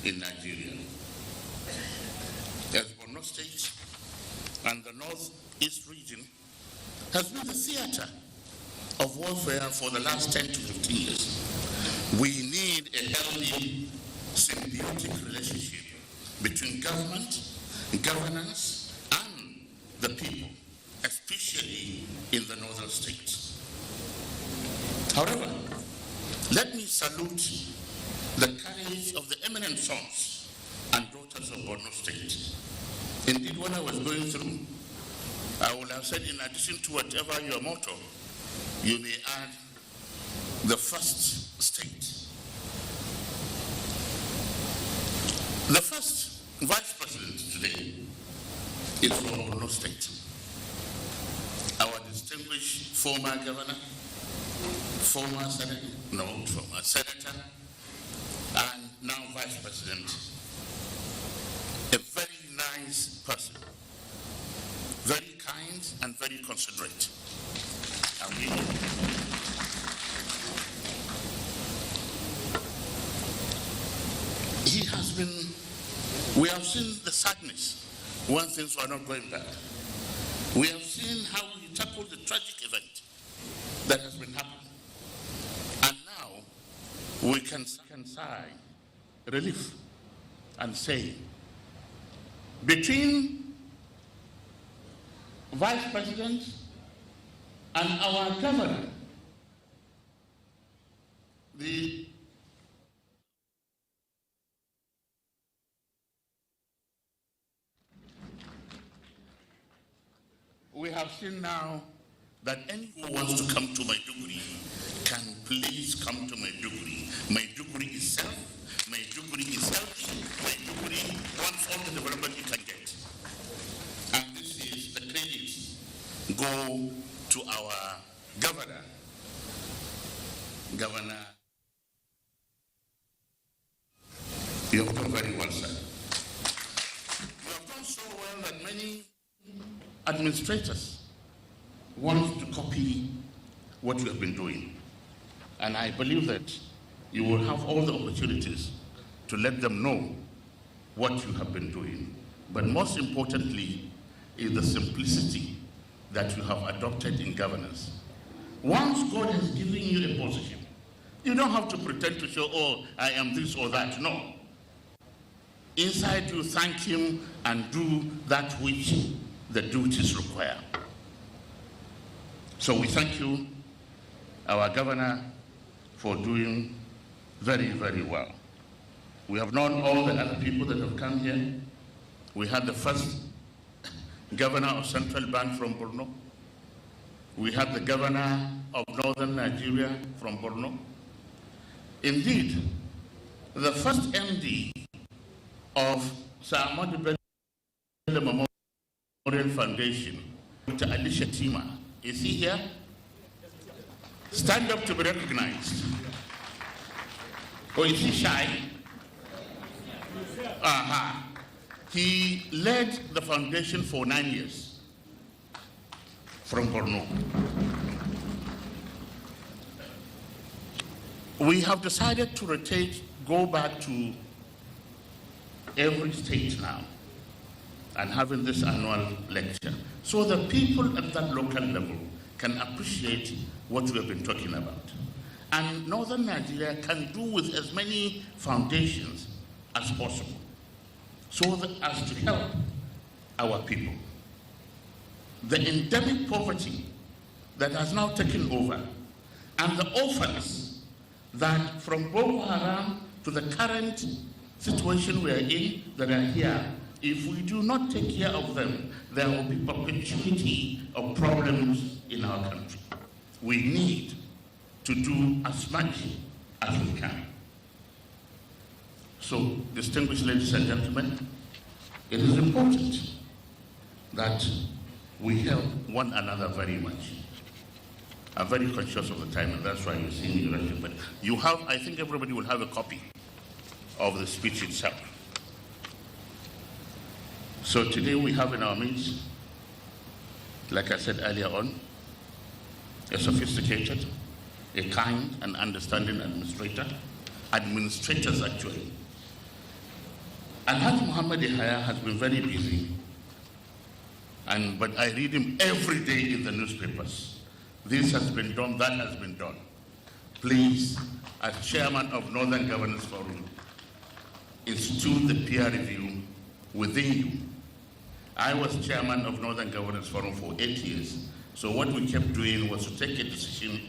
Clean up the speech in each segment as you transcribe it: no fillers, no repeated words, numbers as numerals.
in Nigeria. As Borno State and the Northeast region has been the theater of warfare for the last 10 to 15 years. We need a healthy, symbiotic relationship between government, governance, and the people, especially in the northern states. However, let me salute the courage of the eminent sons and daughters of Borno State. Indeed, when I was going through, I would have said, in addition to whatever your motto, you may add the first state. The first vice president today is from Borno State. Our distinguished former governor, former senator, and now vice president. A very nice person, very kind and very considerate. And we have seen the sadness when things were not going bad. We have seen how he tackled the tragic event that has been happening. And now we can sigh relief and say, between vice president and our governor, we have seen now that anyone who wants to come to Maiduguri can please come to Maiduguri. Maiduguri is safe, Maiduguri is healthy, Maiduguri wants all the development you can get. And this is the credits go to our governor. Governor, you have done very well, sir. You have done so well that many administrators want to copy what you have been doing. And I believe that you will have all the opportunities to let them know what you have been doing. But most importantly is the simplicity that you have adopted in governance. Once God has given you a position, you don't have to pretend to show, oh, I am this or that. No. Inside you thank him and do that which the duties require. So we thank you, our governor, for doing very, very well. We have known all the other people that have come here. We had the first governor of Central Bank from Borno. We had the governor of Northern Nigeria from Borno. Indeed, the first MD of Sir Ahmadu Bello Memorial Foundation, Dr. Alicia Tima, is he here? Stand up to be recognized. Or is he shy? He led the foundation for 9 years from Borno. We have decided to rotate, go back to every state now and having this annual lecture so the people at that local level can appreciate what we have been talking about. And Northern Nigeria can do with as many foundations as possible so that as to help our people. The endemic poverty that has now taken over and the orphans that from Boko Haram to the current situation we are in that are here, if we do not take care of them, there will be perpetuity of problems in our country. We need to do as much as we can. So, distinguished ladies and gentlemen, it is important that we help one another very much. I'm very conscious of the time, and that's why you're seeing me rushing. But you have, I think everybody will have a copy of the speech itself. So today we have in our midst, like I said earlier on, a sophisticated, a kind and understanding administrator, administrators actually, Alhaji Muhammad Yahya has been very busy, but I read him every day in the newspapers. This has been done, that has been done. Please, as chairman of Northern Governors Forum, institute the peer review within you. I was chairman of Northern Governors Forum for 8 years. So what we kept doing was to take a decision,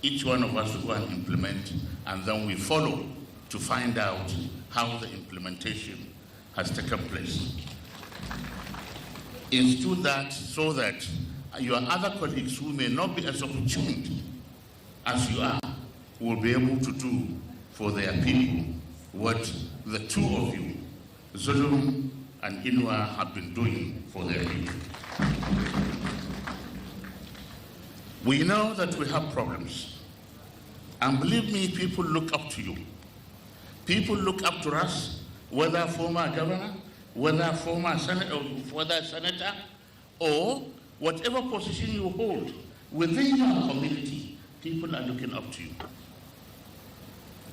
each one of us to go and implement, and then we follow to find out how the implementation has taken place. Institute that so that your other colleagues who may not be as opportune as you are will be able to do for their people what the two of you, Zulum and Inua, have been doing for their people. We know that we have problems. And believe me, people look up to you. People look up to us, whether former governor, whether former senator, whether senator, or whatever position you hold within your community, people are looking up to you.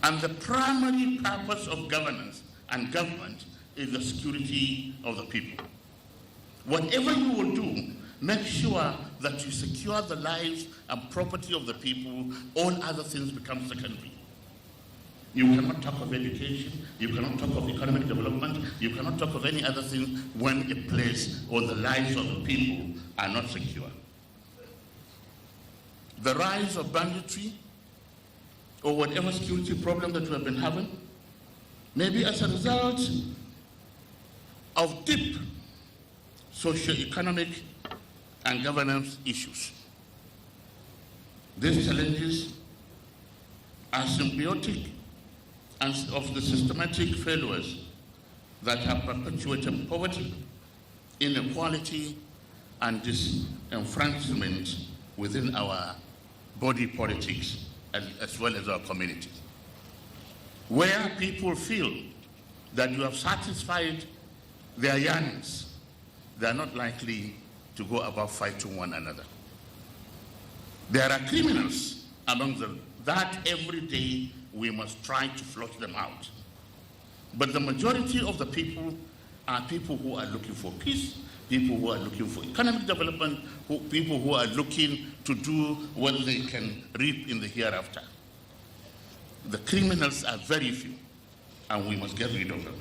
And the primary purpose of governance and government is the security of the people. Whatever you will do, make sure that you secure the lives and property of the people. All other things become secondary. You cannot talk of education, you cannot talk of economic development, you cannot talk of any other thing when a place or the lives of the people are not secure. The rise of banditry or whatever security problem that we have been having may be as a result of deep socio-economic and governance issues. These challenges are symbiotic and of the systematic failures that have perpetuated poverty, inequality, and disenfranchisement within our body politics as well as our communities. Where people feel that you have satisfied their yearnings, they are not likely to go about fighting one another. There are criminals among them that every day we must try to flush them out. But the majority of the people are people who are looking for peace, people who are looking for economic development, people who are looking to do what they can reap in the hereafter. The criminals are very few, and we must get rid of them.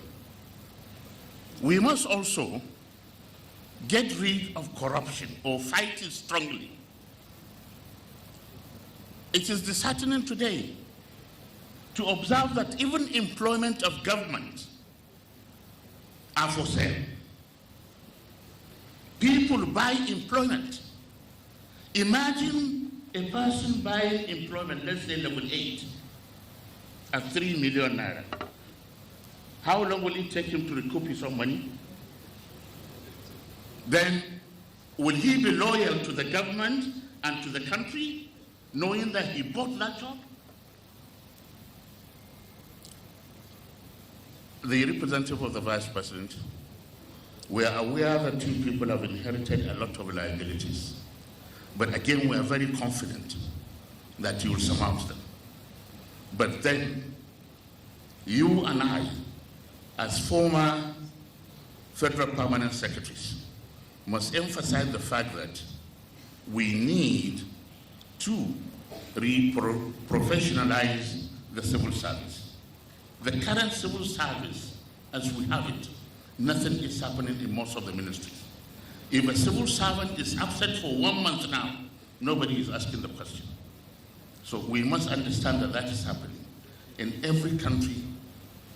We must also get rid of corruption or fight it strongly. It is disheartening today to observe that even employment of government are for sale. People buy employment. Imagine a person buying employment, let's say level 8, at 3 million naira. How long will it take him to recoup his own money? Then will he be loyal to the government and to the country, knowing that he bought that job? The representative of the Vice President, we are aware that you people have inherited a lot of liabilities. But again, we are very confident that you will surmount them. But then, you and I, as former Federal Permanent Secretaries, must emphasize the fact that we need to professionalize the civil service. The current civil service, as we have it, nothing is happening in most of the ministries. If a civil servant is absent for 1 month now, nobody is asking the question. So we must understand that that is happening. In every country,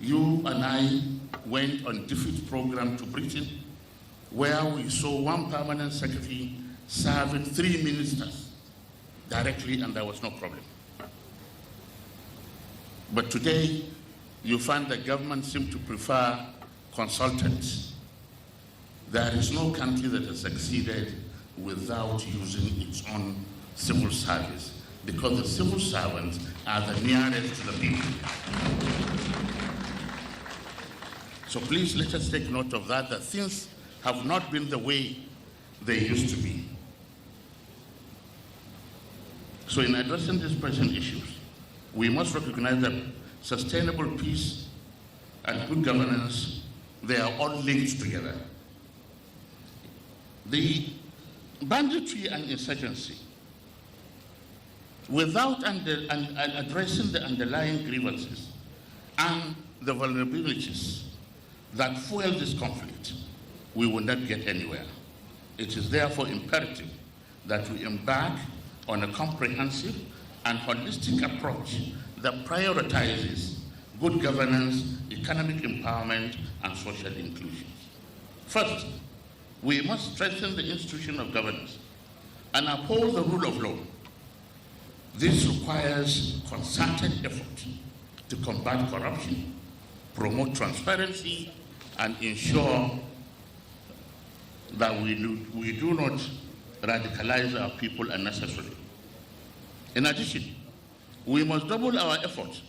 you and I went on defeat program to Britain, where we saw one permanent secretary serving 3 ministers directly, and there was no problem. But today, you find the government seem to prefer consultants. There is no country that has succeeded without using its own civil service, because the civil servants are the nearest to the people. So please let us take note of that things have not been the way they used to be. So in addressing these present issues, we must recognize that sustainable peace and good governance They are all linked together. The banditry and insurgency, without addressing the underlying grievances and the vulnerabilities that fuel this conflict, we will not get anywhere. It is therefore imperative that we embark on a comprehensive and holistic approach that prioritizes good governance, economic empowerment, and social inclusion. First, we must strengthen the institution of governance and uphold the rule of law. This requires concerted effort to combat corruption, promote transparency, and ensure that we do not radicalize our people unnecessarily. In addition, we must double our efforts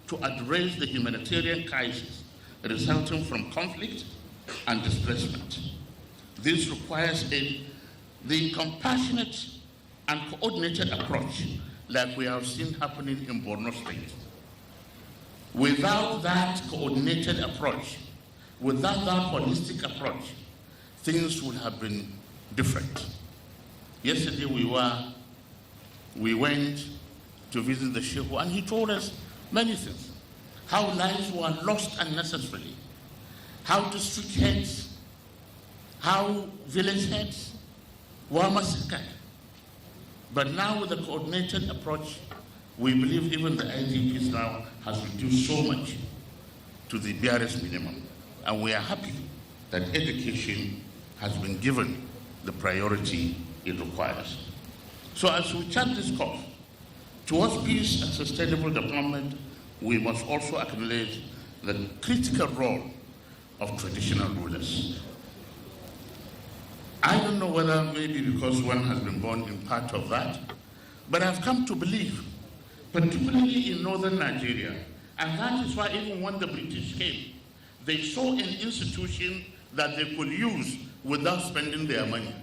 to address the humanitarian crisis resulting from conflict and displacement. This requires the compassionate and coordinated approach like we have seen happening in Borno State. Without that coordinated approach, without that holistic approach, things would have been different. Yesterday we went to visit the Sheikh, and he told us many things. How lives were lost unnecessarily, how district heads, how village heads were massacred. But now with the coordinated approach, we believe even the IDPs now has reduced so much to the barest minimum. And we are happy that education has been given the priority it requires. So as we chart this course towards peace and sustainable development, we must also acknowledge the critical role of traditional rulers. I don't know whether maybe because one has been born in part of that, but I've come to believe, particularly in northern Nigeria, and that is why even when the British came, they saw an institution that they could use without spending their money,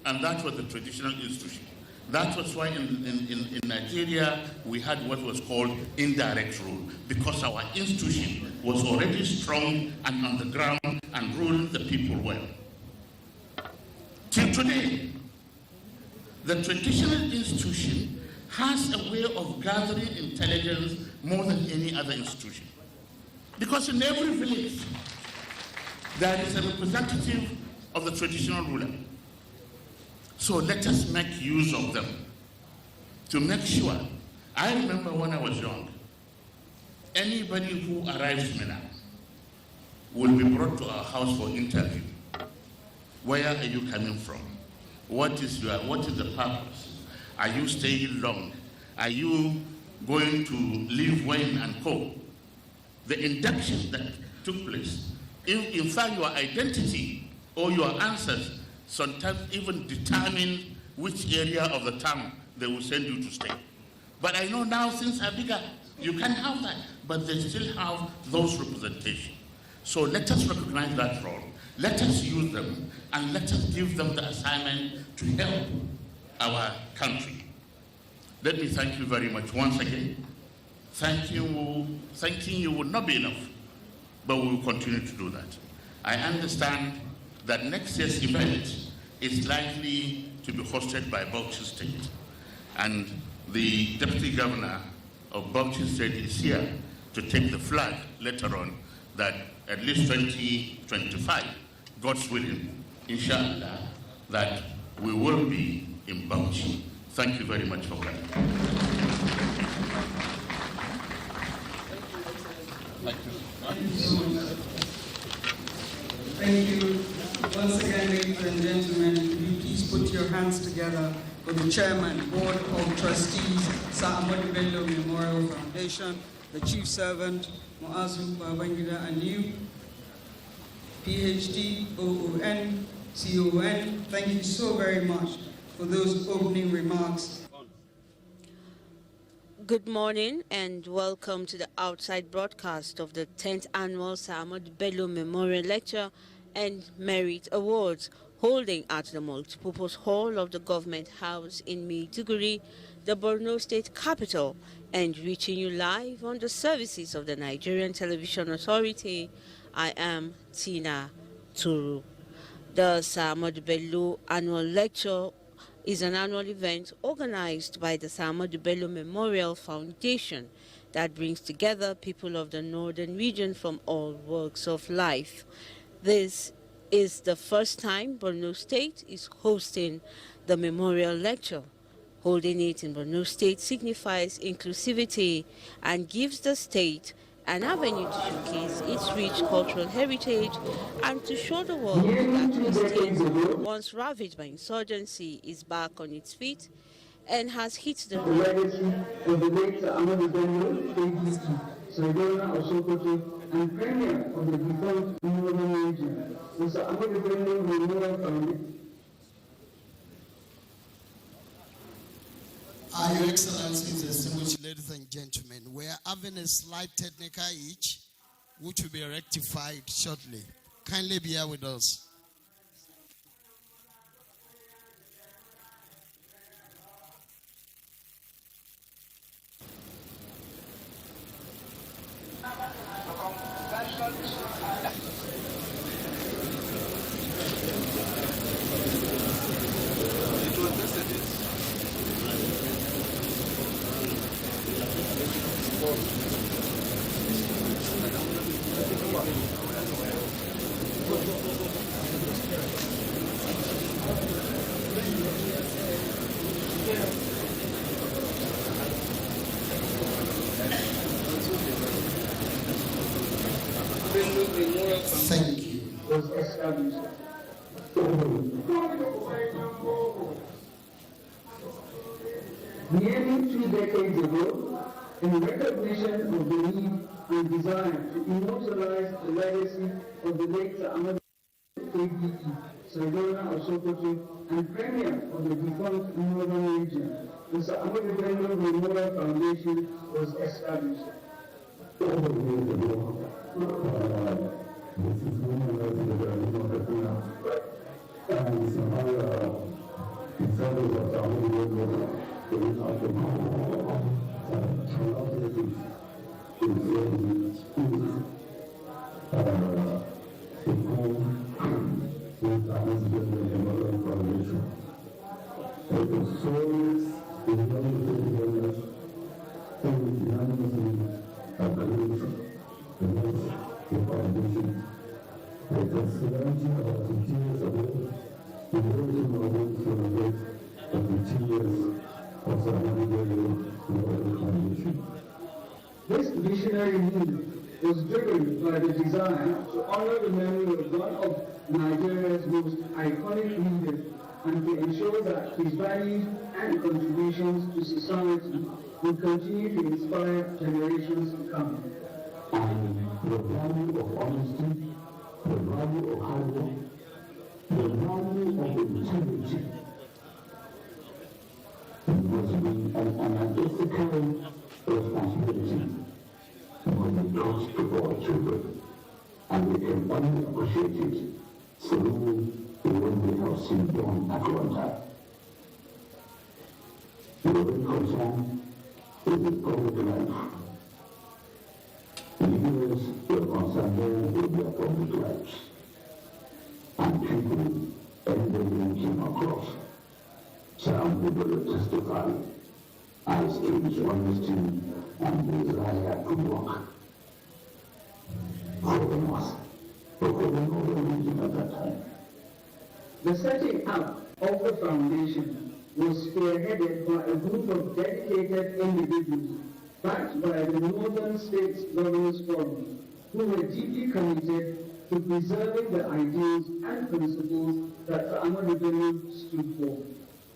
and that was the traditional institution. That was why in Nigeria we had what was called indirect rule, because our institution was already strong and on the ground and ruling the people well. Till today, the traditional institution has a way of gathering intelligence more than any other institution. Because in every village, there is a representative of the traditional ruler. So let us make use of them to make sure. I remember when I was young, anybody who arrives in Mina will be brought to our house for interview. Where are you coming from? What is the purpose? Are you staying long? Are you going to leave when and co? The induction that took place, in fact, your identity or your answers sometimes even determine which area of the town they will send you to stay. But I know now things are bigger. You can have that, but they still have those representations. So let us recognize that role. Let us use them, and let us give them the assignment to help our country. Let me thank you very much once again. Thanking you would not be enough, but we will continue to do that. I understand that next year's event is likely to be hosted by Bauchi State, and the Deputy Governor of Bauchi State is here to take the flag later on, that at least 2025, God's willing, inshallah, that we will be in Bauchi. Thank you very much for coming. Thank you. Once again, ladies and gentlemen, could you please put your hands together for the Chairman, Board of Trustees, Sir Ahmadu Bello Memorial Foundation, the Chief Servant, Muazu Babangida Aliu, PhD, OON, CON. Thank you so very much for those opening remarks. Good morning and welcome to the outside broadcast of the 10th Annual Sir Ahmadu Bello Memorial Lecture and Merit Awards, holding at the Multipurpose Hall of the Government House in Maiduguri, the Borno State capital, and reaching you live on the services of the Nigerian Television Authority I am Tina Turu. The Ahmadu Bello Annual Lecture is an annual event organized by the Ahmadu Bello Memorial Foundation that brings together people of the northern region from all walks of life. This is the first time Borno State is hosting the memorial lecture. Holding it in Borno State signifies inclusivity and gives the state an avenue to showcase its rich cultural heritage and to show the world that a state once ravaged by insurgency is back on its feet and has hit the road. Legacy of the late Ahmadu Bello, ADC, Sargona of Sokoto, and Premier of the defunct Northern Region, Mr. Ahmadu Bello Memorial Foundation. Your Excellencies, distinguished ladies and gentlemen, we are having a slight technical hitch, which will be rectified shortly. Kindly be here with us. Thank you. Was established. Nearly 2 decades ago, in recognition of the need and desire to immortalize the legacy of the late Ahmadu ADE, Sargona of Sokoto, and Premier of the defunct Northern Region, the Ahmadu Bello Memorial Foundation was established. This visionary move was driven by the desire to honor the memory of one of Nigeria's most iconic leaders and to ensure that his values and contributions to society will continue to inspire generations to come. And the value of honesty, the value of hard work, the value of integrity must be an ethical responsibility when it comes to our children. And we can only appreciate it through when we have seen them at one time. We are very concerned with the public life. Leaders were concerned with their public lives. And people everyone came across. Some people testify as to his honesty and desire to work for the North, but for the Northern region at that time. The setting up of the foundation was spearheaded by a group of dedicated individuals backed by the Northern States Governors Forum, who were deeply committed to preserving the ideals and principles that Ahmadu Bello stood for.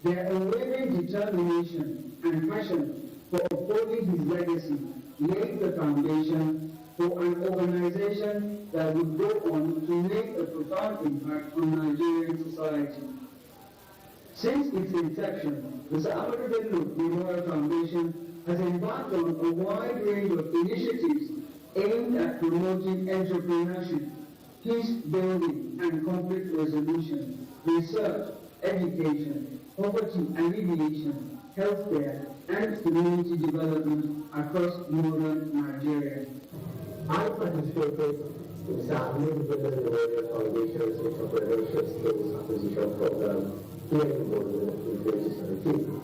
Their unwavering determination and passion for upholding his legacy laid the foundation for an organization that would go on to make a profound impact on Nigerian society. Since its inception, the Ahmadu Bello Memorial Foundation has embarked on a wide range of initiatives aimed at promoting entrepreneurship, peace building and conflict resolution, research, education, poverty alleviation, healthcare, and community development across northern Nigeria. I participated Mr. Ahmadu Bello Memorial Foundation's Entrepreneurship Skills Acquisition Program here in Abuja in 2017.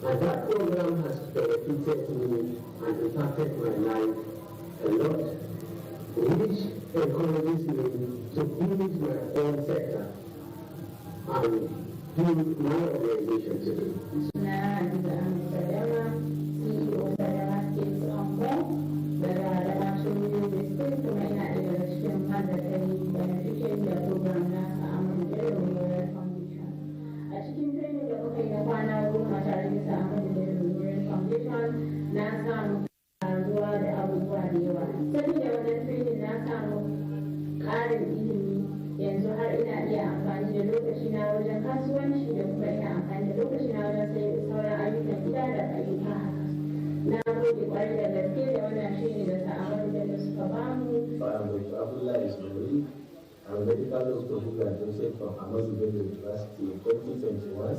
And that program has benefited me and impacted my life a lot, which encourages me to build my own sector and build my organization today. yanzu har ina iya amfani da lokaci na wajen kasuwanci da kuma ina amfani da lokaci na wajen sauran ayyukan gida da ayyuka haka. Na gode kwarai da gaske da wannan shiri da Ahmadu Bello suka bamu. I'm a medical doctor who graduated from Ahmadu Bello University in 2021.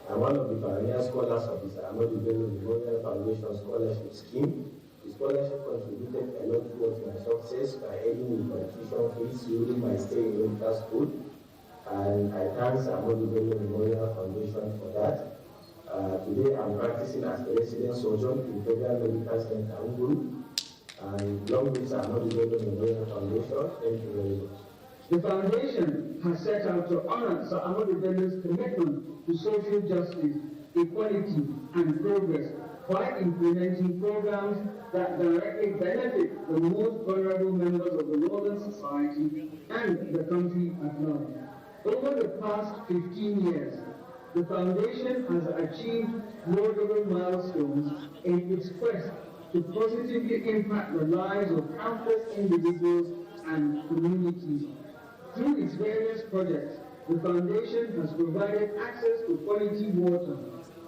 I'm one of the pioneer scholars of this Ahmadu Bello Memorial Foundation Scholarship Scheme. The scholarship contributed a lot towards my success by aiding with my tuition fees during my stay in medical school. And I thank Ahmadu Bello Memorial Foundation for that. Today I'm practicing as a resident surgeon in Federal Medical Center Abuja. And long with Ahmadu Bello Memorial Foundation. Thank you very much. The foundation has set out to honor Sir Ahmadu Bello's commitment to social justice, equality, and progress by implementing programs that directly benefit the most vulnerable members of the northern society and the country at large. Over the past 15 years, the foundation has achieved notable milestones in its quest to positively impact the lives of countless individuals and communities. Through its various projects, the foundation has provided access to quality water,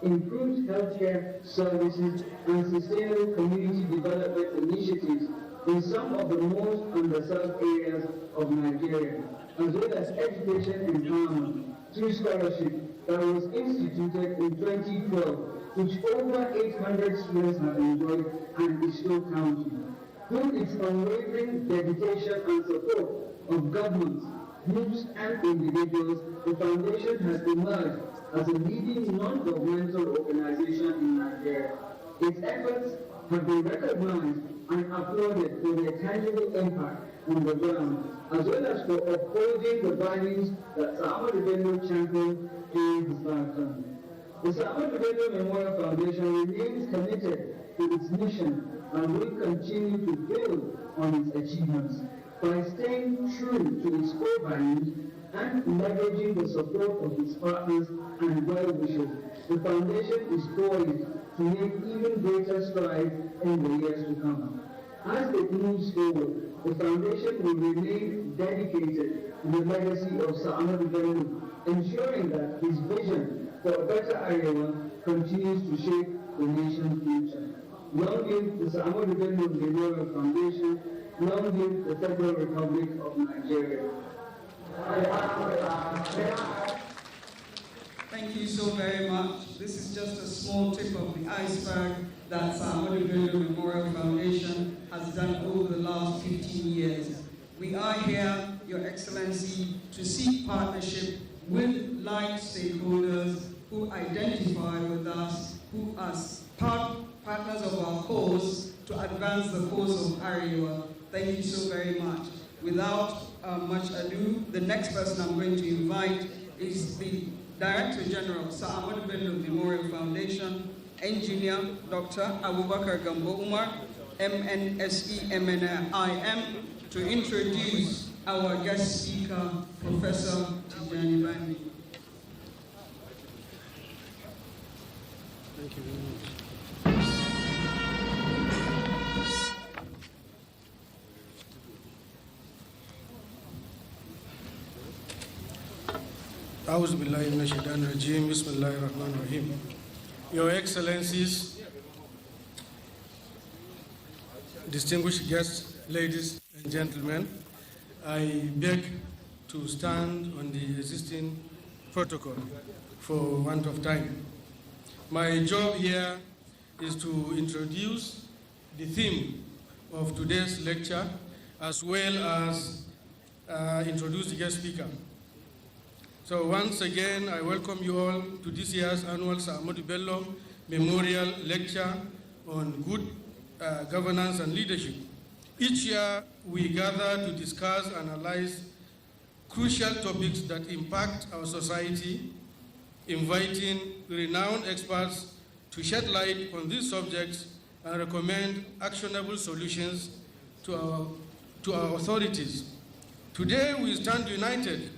improved healthcare services, and sustainable community development initiatives in some of the most underserved areas of Nigeria, as well as education empowerment through scholarship that was instituted in 2012, which over 800 students have enjoyed and is still counting. Through its unwavering dedication and support of governments, groups, and individuals, the foundation has emerged as a leading non-governmental organization in Nigeria. Its efforts have been recognized and applauded for their tangible impact on the ground, as well as for upholding the values that Sir Ahmadu Bello championed during his lifetime. The Sir Ahmadu Bello Memorial Foundation remains committed to its mission and will continue to build on its achievements by staying true to its core values and leveraging the support of its partners and well-wishers. The foundation is poised to make even greater strides in the years to come. As it moves forward, the foundation will remain dedicated to the legacy of Sir Ahmadu Bello, ensuring that his vision for a better Arewa continues to shape the nation's future. Long live the Sir Ahmadu Bello Memorial Foundation. Long live the Federal Republic of Nigeria. Thank you so very much. This is just a small tip of the iceberg that Sir Ahmadu Bello Memorial Foundation has done over the last 15 years. We are here, Your Excellency, to seek partnership with like stakeholders who identify with us, who are partners of our cause to advance the cause of Arewa. Thank you so very much. Without much ado, the next person I'm going to invite is the Director General, Sir Ahmadu Bello Memorial Foundation, Engineer Dr. Abubakar Gambo Umar, MNSE MNIM, to introduce our guest speaker, Professor Tijani Bandi. Thank you very much. A'udhu billahi minash shaitanir rajim. Bismillahir rahmanir rahim. Your Excellencies, distinguished guests, ladies and gentlemen, I beg to stand on the existing protocol for want of time. My job here is to introduce the theme of today's lecture as well as introduce the guest speaker. So once again, I welcome you all to this year's annual Ahmadu Bello Memorial Lecture on Good Governance and Leadership. Each year, we gather to discuss and analyze crucial topics that impact our society, inviting renowned experts to shed light on these subjects and recommend actionable solutions to our authorities. Today, we stand united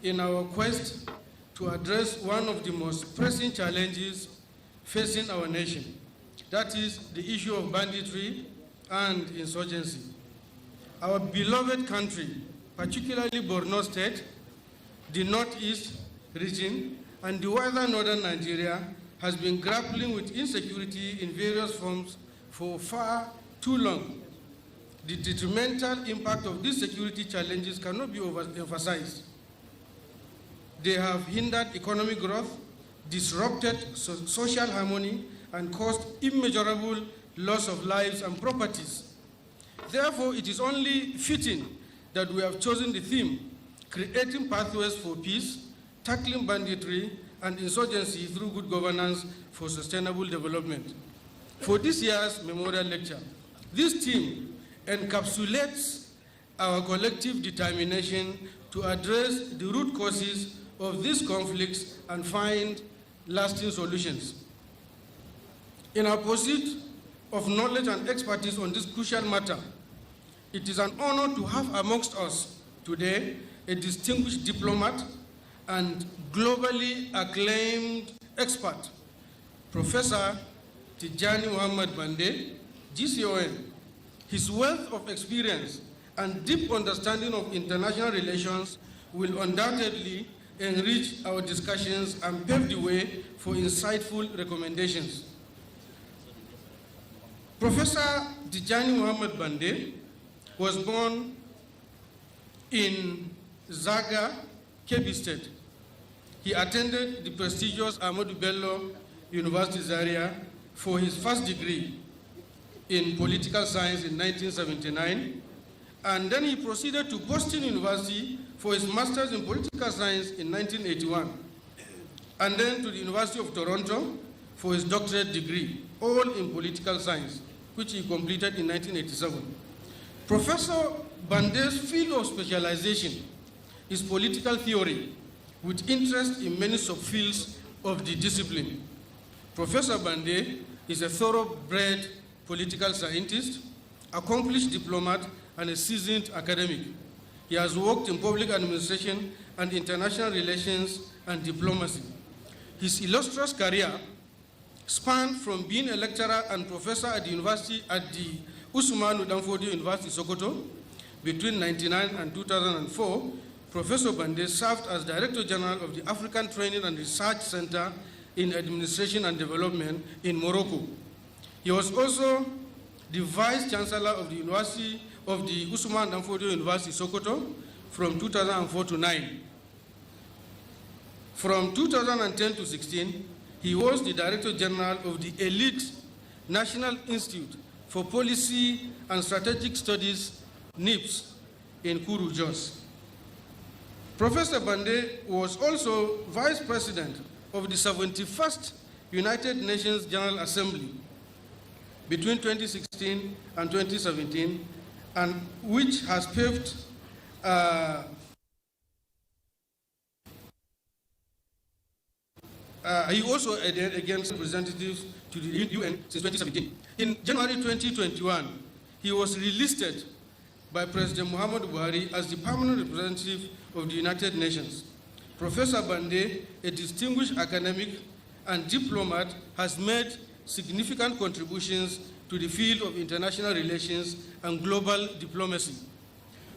in our quest to address one of the most pressing challenges facing our nation. That is the issue of banditry and insurgency. Our beloved country, particularly Borno State, the Northeast region, and the wider northern Nigeria, has been grappling with insecurity in various forms for far too long. The detrimental impact of these security challenges cannot be overemphasized. They have hindered economic growth, disrupted social harmony, and caused immeasurable loss of lives and properties. Therefore, it is only fitting that we have chosen the theme, creating pathways for peace, tackling banditry and insurgency through good governance for sustainable development. For this year's memorial lecture, this theme encapsulates our collective determination to address the root causes of these conflicts and find lasting solutions. In our pursuit of knowledge and expertise on this crucial matter, it is an honor to have amongst us today a distinguished diplomat and globally acclaimed expert, Professor Tijani Muhammad Bande, GCON. His wealth of experience and deep understanding of international relations will undoubtedly enrich our discussions and pave the way for insightful recommendations. Professor Tijani Muhammad Bande was born in Zaga, Kebbi State. He attended the prestigious Ahmadu Bello University Zaria for his first degree in political science in 1979, and then he proceeded to Boston University for his master's in political science in 1981, and then to the University of Toronto for his doctorate degree, all in political science, which he completed in 1987. Professor Bande's field of specialization is political theory, with interest in many subfields of the discipline. Professor Bande is a thoroughbred political scientist, accomplished diplomat, and a seasoned academic. He has worked in public administration and international relations and diplomacy. His illustrious career spanned from being a lecturer and professor at the university at the Usmanu Danfodio University, Sokoto. Between 1999 and 2004, Professor Bande served as Director General of the African Training and Research Center in Administration and Development in Morocco. He was also the Vice Chancellor of the University of the Usman Danfodio University, Sokoto, from 2004 to 2009. From 2010 to 16, he was the Director General of the elite National Institute for Policy and Strategic Studies, NIPS, in Kuru, Jos. Professor Bande was also Vice President of the 71st United Nations General Assembly between 2016 and 2017, and which has paved he also added against representatives to the UN since 2017. In January 2021, he was relisted by President Muhammadu Buhari as the permanent representative of the United Nations. Professor Bande, a distinguished academic and diplomat, has made significant contributions to the field of international relations and global diplomacy.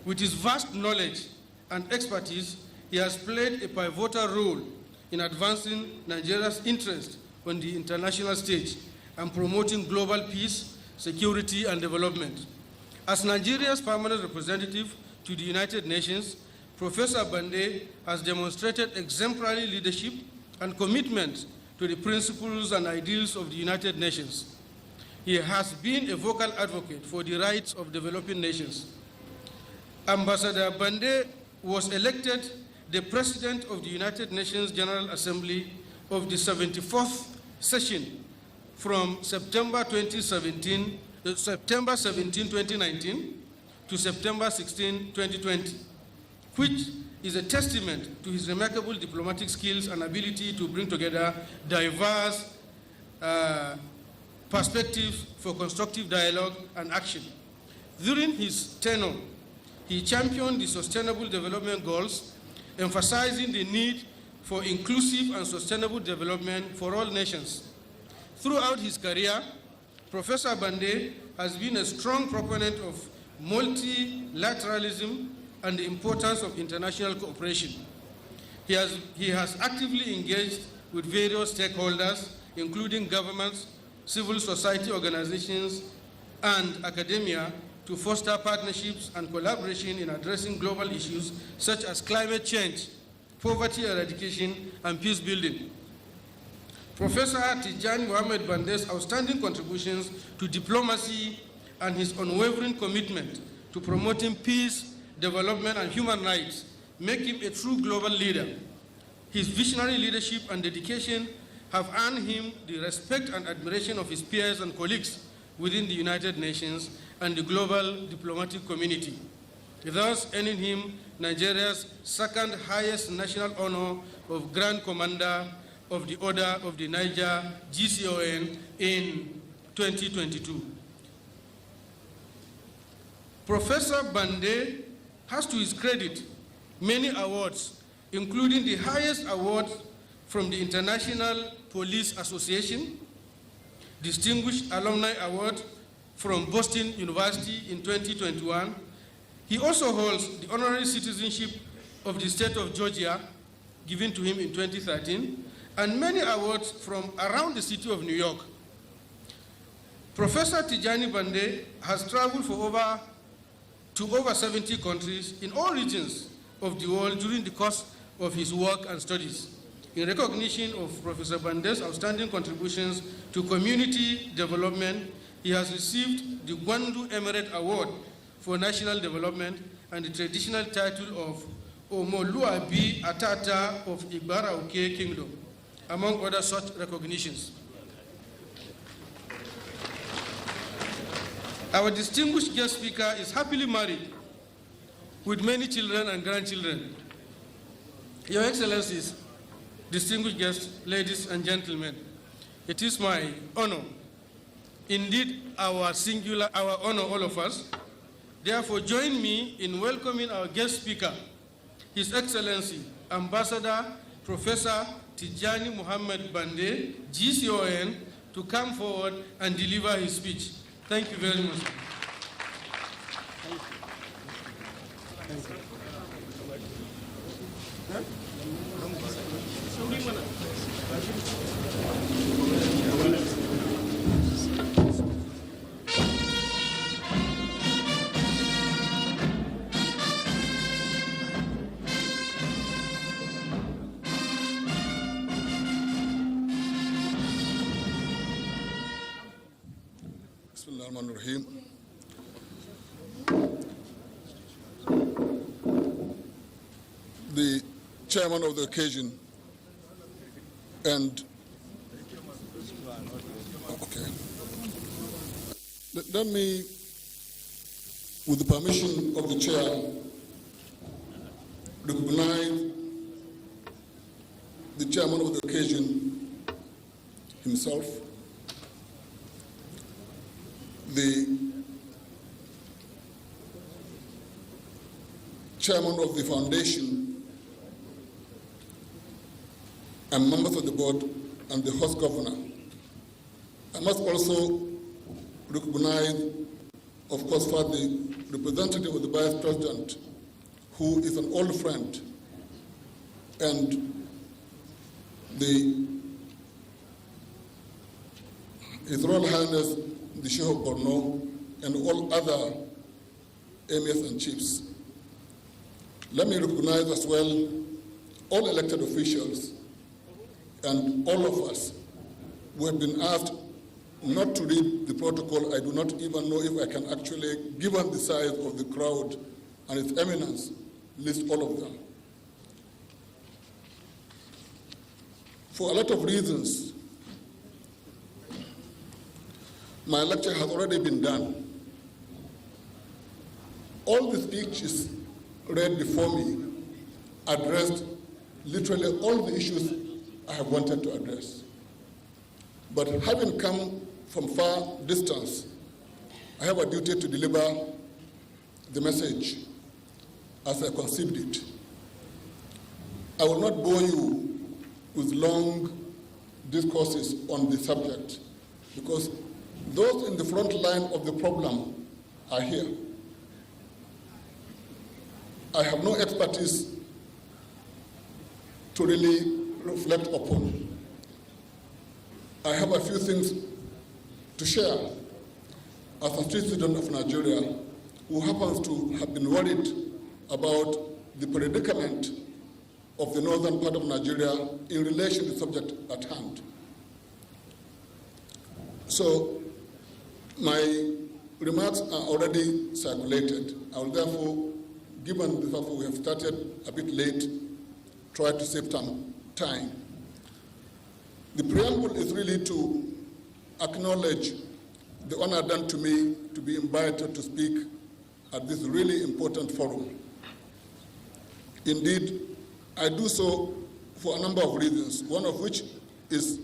With his vast knowledge and expertise, he has played a pivotal role in advancing Nigeria's interest on the international stage and promoting global peace, security, and development. As Nigeria's permanent representative to the United Nations, Professor Bande has demonstrated exemplary leadership and commitment to the principles and ideals of the United Nations. He has been a vocal advocate for the rights of developing nations. Ambassador Bande was elected the President of the United Nations General Assembly of the 74th session from September 17, 2019 to September 16, 2020, which is a testament to his remarkable diplomatic skills and ability to bring together diverse perspectives for constructive dialogue and action. During his tenure, he championed the Sustainable Development Goals, emphasizing the need for inclusive and sustainable development for all nations. Throughout his career, Professor Bande has been a strong proponent of multilateralism and the importance of international cooperation. He has actively engaged with various stakeholders, including governments, civil society organizations, and academia, to foster partnerships and collaboration in addressing global issues such as climate change, poverty eradication, and peace building. Professor Tijani Mohamed Bande's outstanding contributions to diplomacy and his unwavering commitment to promoting peace, development, and human rights make him a true global leader. His visionary leadership and dedication have earned him the respect and admiration of his peers and colleagues within the United Nations and the global diplomatic community, thus earning him Nigeria's second highest national honor of Grand Commander of the Order of the Niger, GCON, in 2022. Professor Bande has to his credit many awards, including the highest award from the International Police Association, Distinguished Alumni Award from Boston University in 2021. He also holds the honorary citizenship of the state of Georgia, given to him in 2013, and many awards from around the city of New York. Professor Tijani Bande has traveled to over 70 countries in all regions of the world during the course of his work and studies. In recognition of Professor Bande's outstanding contributions to community development, he has received the Gwandu Emirate Award for National Development and the traditional title of Omoluabi Atata of Igbarauke Kingdom, among other such recognitions. Our distinguished guest speaker is happily married with many children and grandchildren. Your Excellencies, distinguished guests, ladies and gentlemen, it is my honor, indeed our honor, all of us. Therefore, join me in welcoming our guest speaker, His Excellency, Ambassador Professor Tijani Mohamed Bande, GCON, to come forward and deliver his speech. Thank you very much. Thank you. The chairman of the occasion and let me, with the permission of the chair, recognize the chairman of the occasion himself, the chairman of the foundation, and members of the board, and the host governor. I must also recognize, of course, for the representative of the vice president, who is an old friend, and His Royal Highness, the Sheikh of Borno, and all other emirs and chiefs. Let me recognize as well all elected officials and all of us who have been asked not to read the protocol. I do not even know if I can actually, given the size of the crowd, and His Eminence list all of them. For a lot of reasons, my lecture has already been done. All the speeches read before me addressed literally all the issues I have wanted to address. But having come from far distance, I have a duty to deliver the message as I conceived it. I will not bore you with long discourses on the subject because those in the front line of the problem are here. I have no expertise to really reflect upon. I have a few things to share as a citizen of Nigeria who happens to have been worried about the predicament of the northern part of Nigeria in relation to the subject at hand. So my remarks are already circulated. I will therefore, given the fact that we have started a bit late, try to save some time. The preamble is really to acknowledge the honor done to me to be invited to speak at this really important forum. Indeed, I do so for a number of reasons, one of which is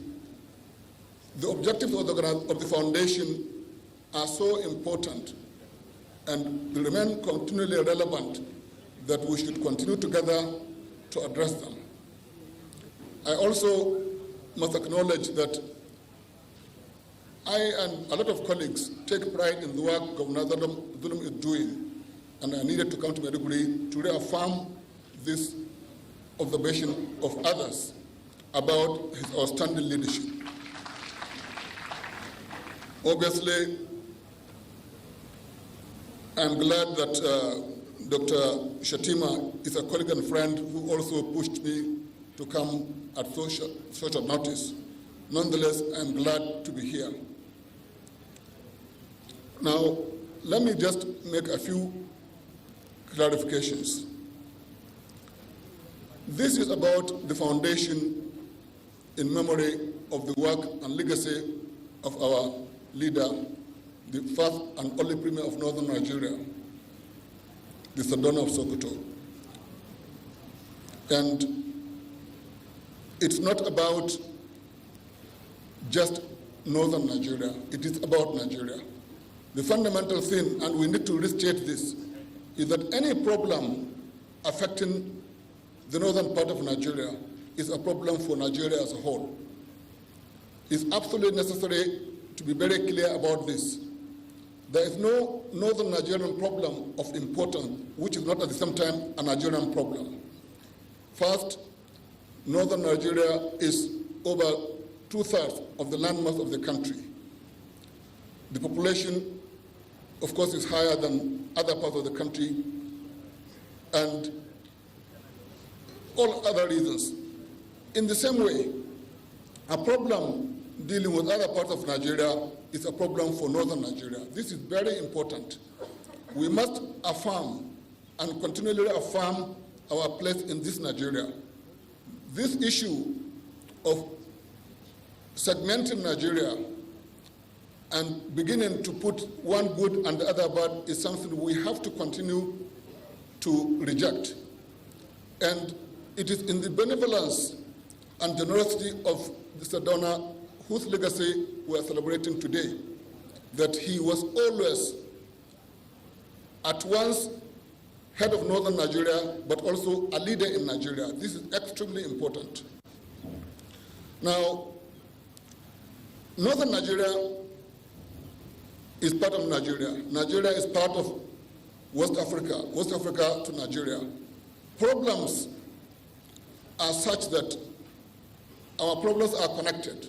the objectives of the foundation are so important and they remain continually relevant that we should continue together to address them. I also must acknowledge that I and a lot of colleagues take pride in the work Governor Zulum is doing, and I needed to come to Maiduguri to reaffirm this observation of others about his outstanding leadership. Obviously, I'm glad that Dr. Shatima is a colleague and friend who also pushed me to come at such a notice. Nonetheless, I'm glad to be here. Now, let me just make a few clarifications. This is about the foundation in memory of the work and legacy of our leader, the first and only premier of northern Nigeria, the Sadona of Sokoto. And it's not about just northern Nigeria, it is about Nigeria. The fundamental thing, and we need to restate this, is that any problem affecting the northern part of Nigeria is a problem for Nigeria as a whole. It's absolutely necessary to be very clear about this. There is no northern Nigerian problem of importance which is not at the same time a Nigerian problem. First, northern Nigeria is over 2/3 of the landmass of the country. The population, of course, is higher than other parts of the country, and all other reasons. In the same way, a problem dealing with other parts of Nigeria is a problem for northern Nigeria. This is very important. We must affirm and continually affirm our place in this Nigeria. This issue of segmenting Nigeria and beginning to put one good and the other bad is something we have to continue to reject. And it is in the benevolence and generosity of Mr. Sadona, whose legacy we are celebrating today, that he was always at once head of northern Nigeria, but also a leader in Nigeria. This is extremely important. Now, northern Nigeria is part of Nigeria. Nigeria is part of West Africa to Nigeria. Problems are such that our problems are connected.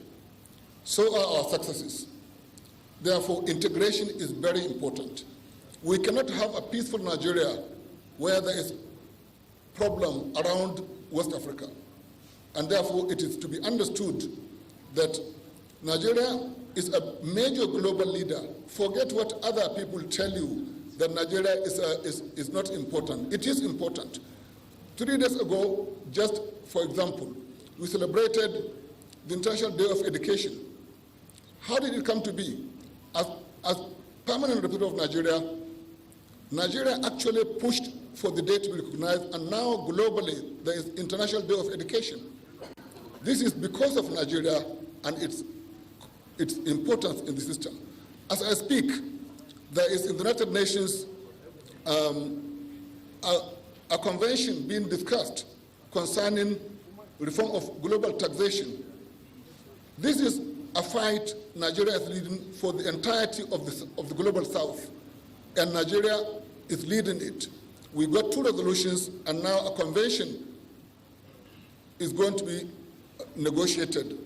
So are our successes. Therefore, integration is very important. We cannot have a peaceful Nigeria where there is problem around West Africa. And therefore, it is to be understood that Nigeria is a major global leader. Forget what other people tell you that Nigeria is not important. It is important. 3 days ago, just for example, we celebrated the International Day of Education. How did it come to be? As permanent representative of Nigeria, Nigeria actually pushed for the day to be recognized, and now globally there is International Day of Education. This is because of Nigeria and its importance in the system. As I speak, there is in the United Nations a convention being discussed concerning reform of global taxation. This is a fight Nigeria is leading for the entirety of the global south, and Nigeria is leading it. We got 2 resolutions, and now a convention is going to be negotiated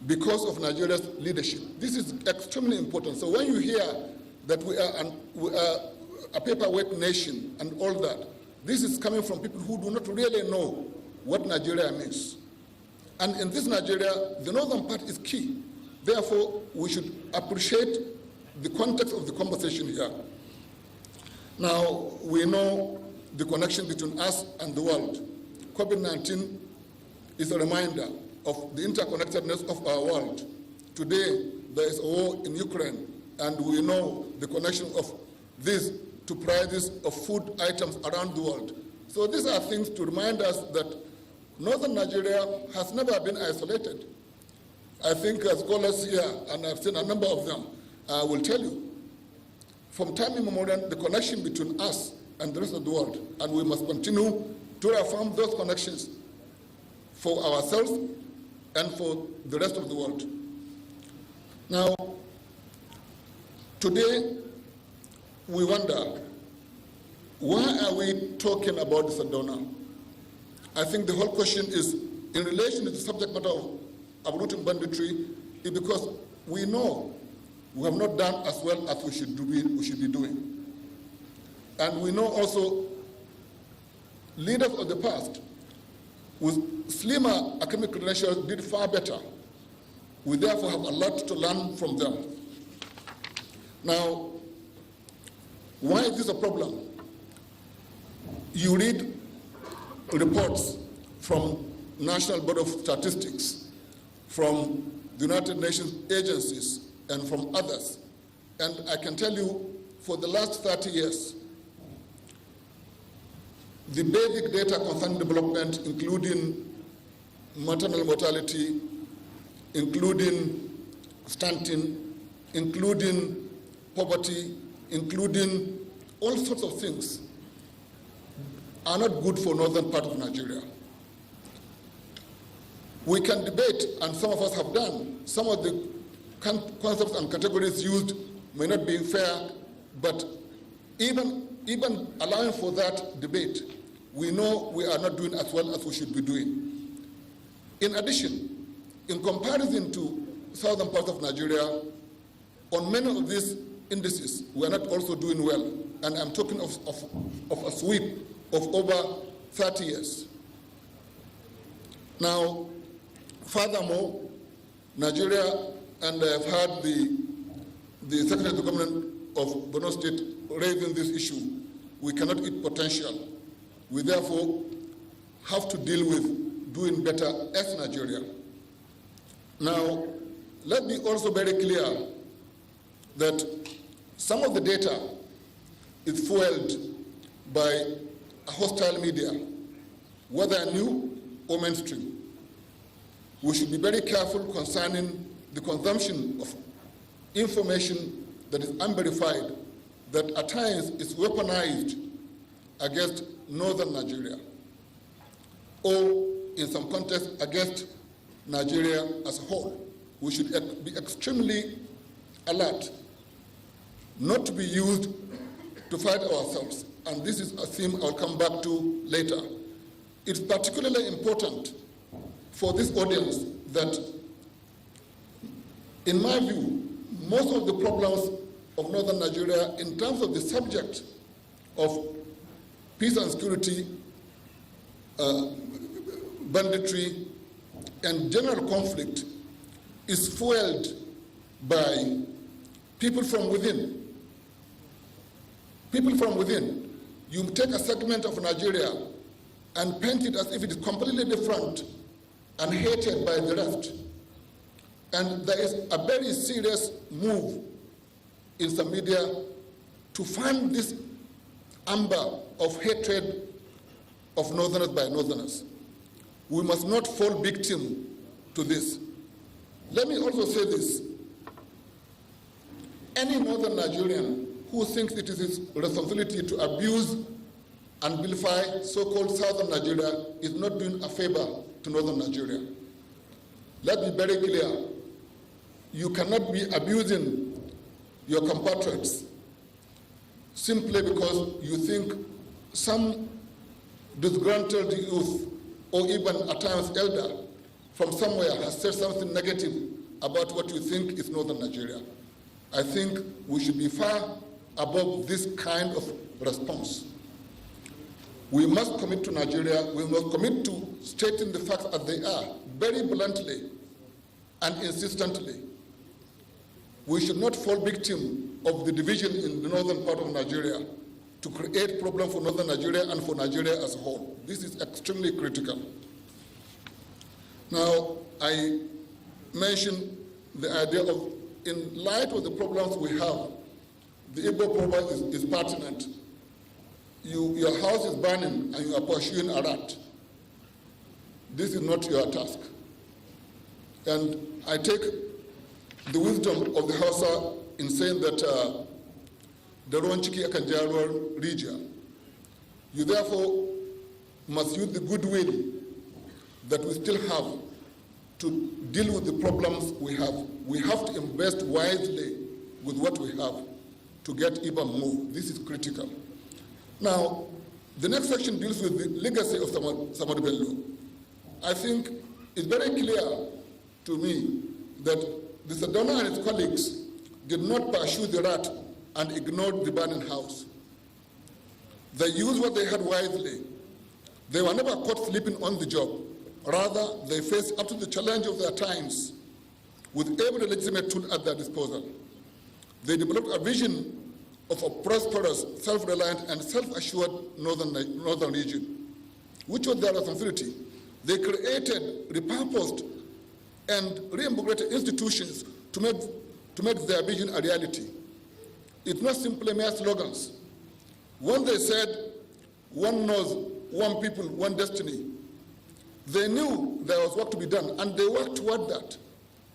because of Nigeria's leadership. This is extremely important. So when you hear that we are a paperweight nation and all that, this is coming from people who do not really know what Nigeria means. And in this Nigeria, the northern part is key. Therefore, we should appreciate the context of the conversation here. Now, we know the connection between us and the world. COVID-19 is a reminder of the interconnectedness of our world. Today, there is a war in Ukraine, and we know the connection of this to prices of food items around the world. So these are things to remind us that northern Nigeria has never been isolated. I think scholars here, and I've seen a number of them, will tell you, from time immemorial, the connection between us and the rest of the world, and we must continue to affirm those connections for ourselves and for the rest of the world. Now, today, we wonder, why are we talking about this donor? I think the whole question is, in relation to the subject matter of uprooting banditry, is because we know we have not done as well as we should be doing. And we know also leaders of the past with slimmer academic credentials did far better. We therefore have a lot to learn from them. Now, why is this a problem? You read reports from National Bureau of Statistics, from the United Nations agencies, and from others. And I can tell you, for the last 30 years, the basic data concerning development, including maternal mortality, including stunting, including poverty, including all sorts of things, are not good for northern part of Nigeria. We can debate, and some of us have done, some of the concepts and categories used may not be fair, but even allowing for that debate, we know we are not doing as well as we should be doing. In addition, in comparison to southern parts of Nigeria, on many of these indices, we are not also doing well. And I'm talking of a sweep of over 30 years. Now, furthermore, Nigeria, and I've heard the Secretary of the Government of Borno State raising this issue, we cannot eat potential. We therefore have to deal with doing better as Nigeria. Now, let's be also very clear that some of the data is fueled by a hostile media, whether new or mainstream. We should be very careful concerning the consumption of information that is unverified, that at times is weaponized against northern Nigeria, or in some contexts against Nigeria as a whole. We should be extremely alert not to be used to fight ourselves. And this is a theme I'll come back to later. It's particularly important for this audience that, in my view, most of the problems of northern Nigeria in terms of the subject of peace and security, banditry, and general conflict is fueled by people from within. people from within. You take a segment of Nigeria and paint it as if it is completely different and hated by the rest. And there is a very serious move in some media to fan this amber of hatred of Northerners by Northerners. We must not fall victim to this. Let me also say this. Any Northern Nigerian who thinks it is his responsibility to abuse and vilify so-called Southern Nigeria is not doing a favor to Northern Nigeria. Let's be very clear. You cannot be abusing your compatriots simply because you think some disgruntled youth or even at times elder from somewhere has said something negative about what you think is Northern Nigeria. I think we should be far above this kind of response. We must commit to Nigeria. We must commit to stating the facts as they are, very bluntly and insistently. We should not fall victim of the division in the northern part of Nigeria to create problems for Northern Nigeria and for Nigeria as a whole. This is extremely critical. Now, I mentioned the idea of, in light of the problems we have, the Igbo problem is pertinent. Your house is burning and you are pursuing a rat. This is not your task. And I take the wisdom of the Hausa in saying that the Ronchiki Akanjaro region, you therefore must use the goodwill that we still have to deal with the problems we have. We have to invest wisely with what we have to get even more. This is critical. Now, the next section deals with the legacy of Ahmadu Bello. I think it's very clear to me that the Sadona and his colleagues did not pursue the rat and ignored the burning house. They used what they had wisely. They were never caught sleeping on the job. Rather, they faced up to the challenge of their times with every legitimate tool at their disposal. They developed a vision of a prosperous, self-reliant, and self-assured northern region, which was their responsibility. They created, repurposed, and reinvigorated institutions to make their vision a reality. It's not simply mere slogans. When they said, one knows, one people, one destiny, they knew there was work to be done, and they worked toward that.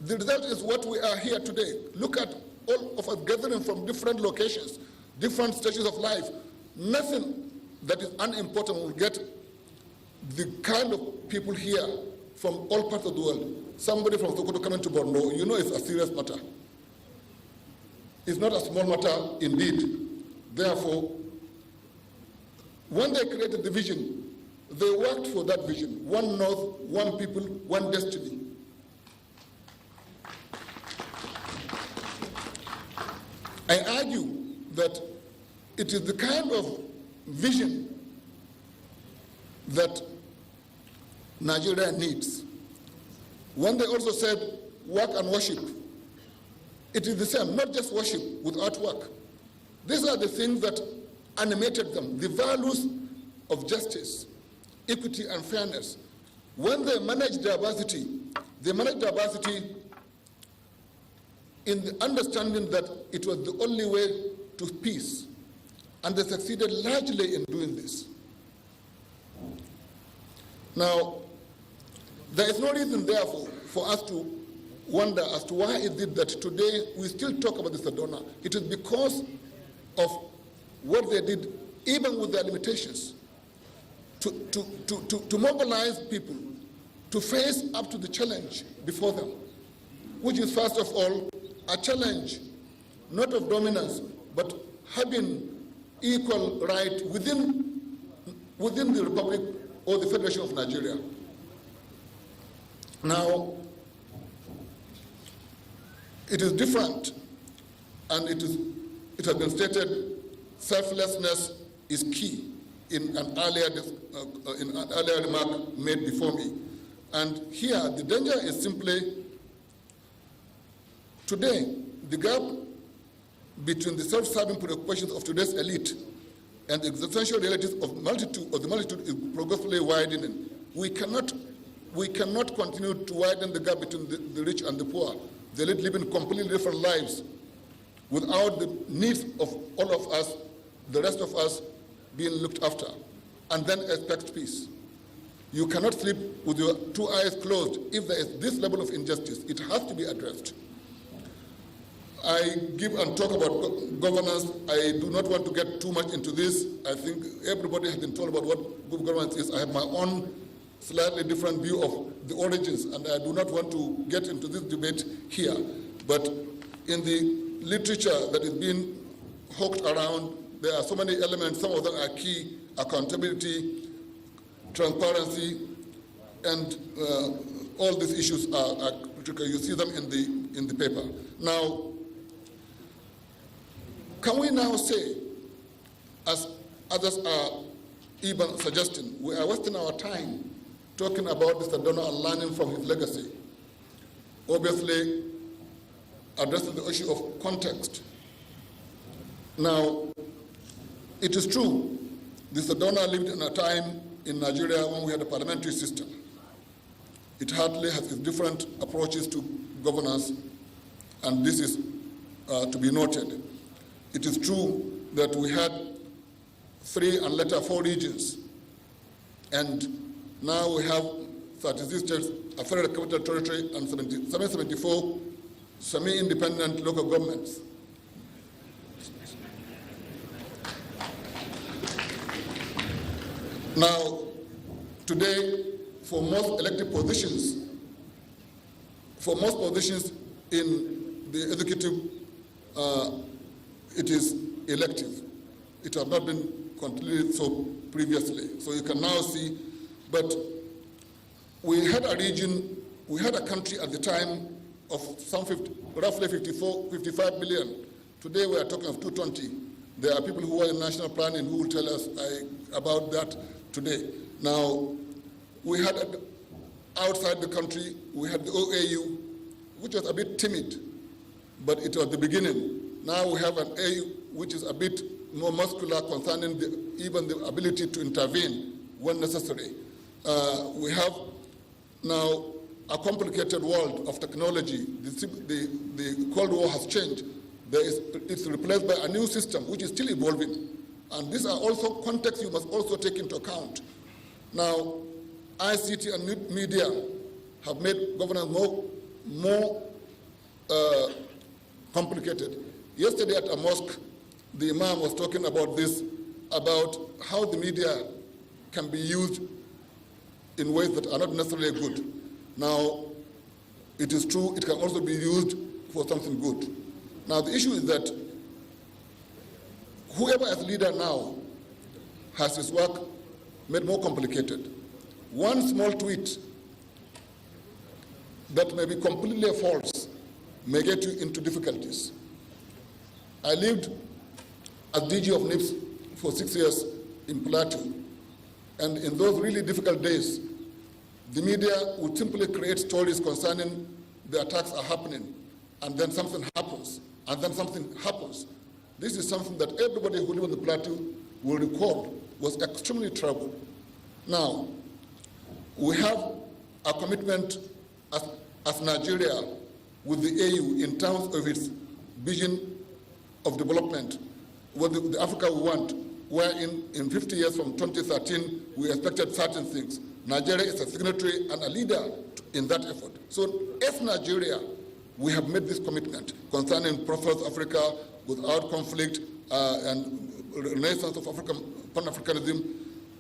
The result is what we are here today. Look at all of us gathering from different locations, different stages of life. Nothing that is unimportant will get the kind of people here from all parts of the world. Somebody from Sokoto coming to Borno, you know it's a serious matter. It's not a small matter indeed. Therefore, when they created the vision, they worked for that vision. One north, one people, one destiny. I argue that it is the kind of vision that Nigeria needs. When they also said work and worship, it is the same, not just worship without work. These are the things that animated them, the values of justice, equity, and fairness. When they managed diversity in the understanding that it was the only way to peace, and they succeeded largely in doing this. Now, there is no reason, therefore, for us to wonder as to why is it that today we still talk about the Sadona. It is because of what they did, even with their limitations, to mobilize people to face up to the challenge before them, which is, first of all, a challenge not of dominance, but having equal right within the Republic or the Federation of Nigeria. Now, it is different, and it has been stated, selflessness is key in an earlier remark made before me. And here, the danger is simply, today, the gap between the self-serving preoccupations of today's elite and the existential realities of the multitude is progressively widening. We cannot continue to widen the gap between the rich and the poor, the elite living completely different lives, without the needs of all of us, the rest of us, being looked after, and then expect peace. You cannot sleep with your two eyes closed if there is this level of injustice. It has to be addressed. I give and talk about governance. I do not want to get too much into this. I think everybody has been told about what good governance is. I have my own slightly different view of the origins, and I do not want to get into this debate here. But in the literature that is being hawked around, there are so many elements. Some of them are key: accountability, transparency, and all these issues are critical. You see them in the paper. Now, can we now say, as others are even suggesting, we are wasting our time talking about Mr. Donald and learning from his legacy? Obviously, addressing the issue of context. Now, it is true, Mr. Donald lived in a time in Nigeria when we had a parliamentary system. It hardly has its different approaches to governance, and this is to be noted. It is true that we had 3 and later 4 regions, and now we have 36 states, a federal capital territory, and 774 semi-independent local governments. Now, today, for most elected positions, in the executive, it is elective. It has not been continued so previously. So you can now see, but we had a region, we had a country at the time of roughly 55 billion. Today we are talking of 220. There are people who are in national planning who will tell us about that today. Now, we had outside the country, we had the OAU, which was a bit timid, but it was the beginning. Now we have an AU, which is a bit more muscular concerning even the ability to intervene when necessary. We have now a complicated world of technology. The Cold War has changed. It's replaced by a new system, which is still evolving. And these are also contexts you must also take into account. Now, ICT and media have made governance more complicated. Yesterday at a mosque, the imam was talking about this, about how the media can be used in ways that are not necessarily good. Now, it is true, it can also be used for something good. Now, the issue is that whoever is leader now has his work made more complicated. One small tweet that may be completely false may get you into difficulties. I lived as DG of NIPS for 6 years in Plateau, and in those really difficult days, the media would simply create stories concerning the attacks are happening, and then something happens, and then something happens. This is something that everybody who lives on the plateau will record was extremely troubled. Now, we have a commitment as Nigeria with the AU in terms of its vision of development, what the Africa we want, where in 50 years from 2013, we expected certain things. Nigeria is a signatory and a leader in that effort. So as Nigeria, we have made this commitment concerning prosperous Africa without conflict and renaissance of Pan-Africanism,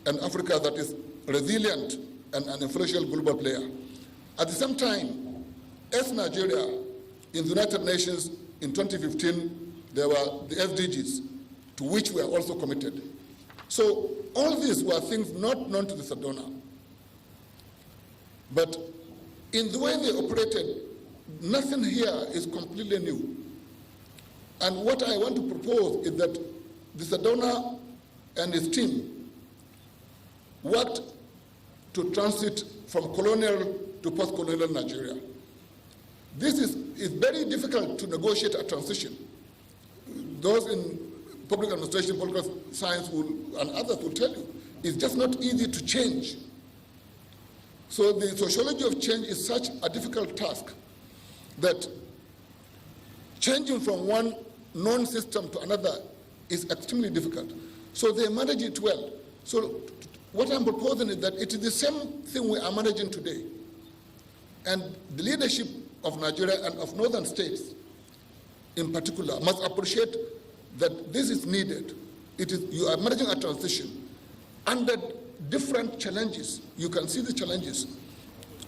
and Africa that is resilient and an influential global player. At the same time, as Nigeria, in the United Nations in 2015, there were the SDGs, to which we are also committed. So all these were things not known to the Sadona. But in the way they operated, nothing here is completely new. And what I want to propose is that the Sadona and his team worked to transit from colonial to post-colonial Nigeria. This is very difficult to negotiate a transition. those in public administration, political science and others will tell you, it's just not easy to change. So the sociology of change is such a difficult task that changing from one known system to another is extremely difficult. So they manage it well. So what I'm proposing is that it is the same thing we are managing today. And the leadership of Nigeria and of northern states in particular must appreciate that this is needed. You are managing a transition under different challenges. You can see the challenges.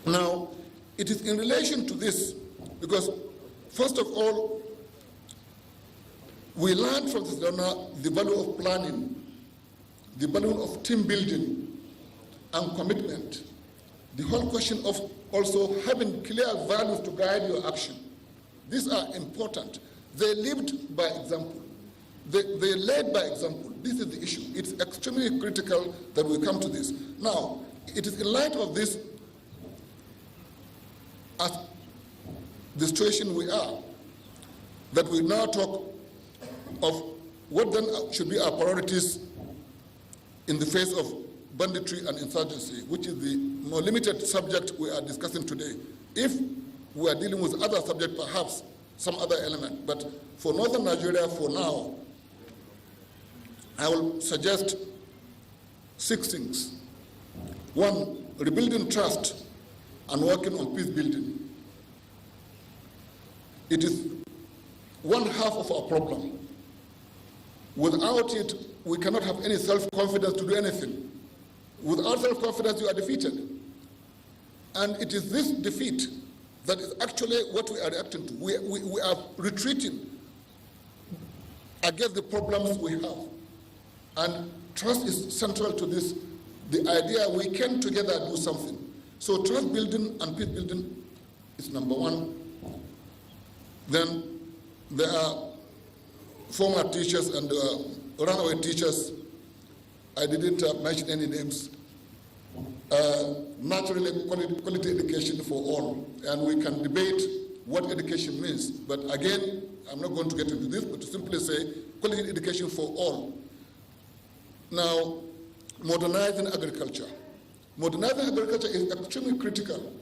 Now, it is in relation to this, because first of all, we learned from this the value of planning, the value of team building and commitment, the whole question of also having clear values to guide your action. These are important. They lived by example. They led by example. This is the issue. It's extremely critical that we come to this. Now, it is in light of this, as the situation we are, that we now talk of what then should be our priorities in the face of banditry and insurgency, which is the more limited subject we are discussing today. If we are dealing with other subjects, perhaps some other element. But for northern Nigeria, for now, I will suggest 6 things. 1, rebuilding trust and working on peace building. It is one half of our problem. Without it, we cannot have any self-confidence to do anything. Without self-confidence, you are defeated. And it is this defeat that is actually what we are reacting to. We are retreating against the problems we have. And trust is central to this, the idea we can together do something. So trust building and peace building is number 1. Then there are former teachers and runaway teachers. I didn't mention any names. Naturally, quality education for all. And we can debate what education means. But again, I'm not going to get into this, but to simply say quality education for all. Now, modernizing agriculture. Modernizing agriculture is extremely critical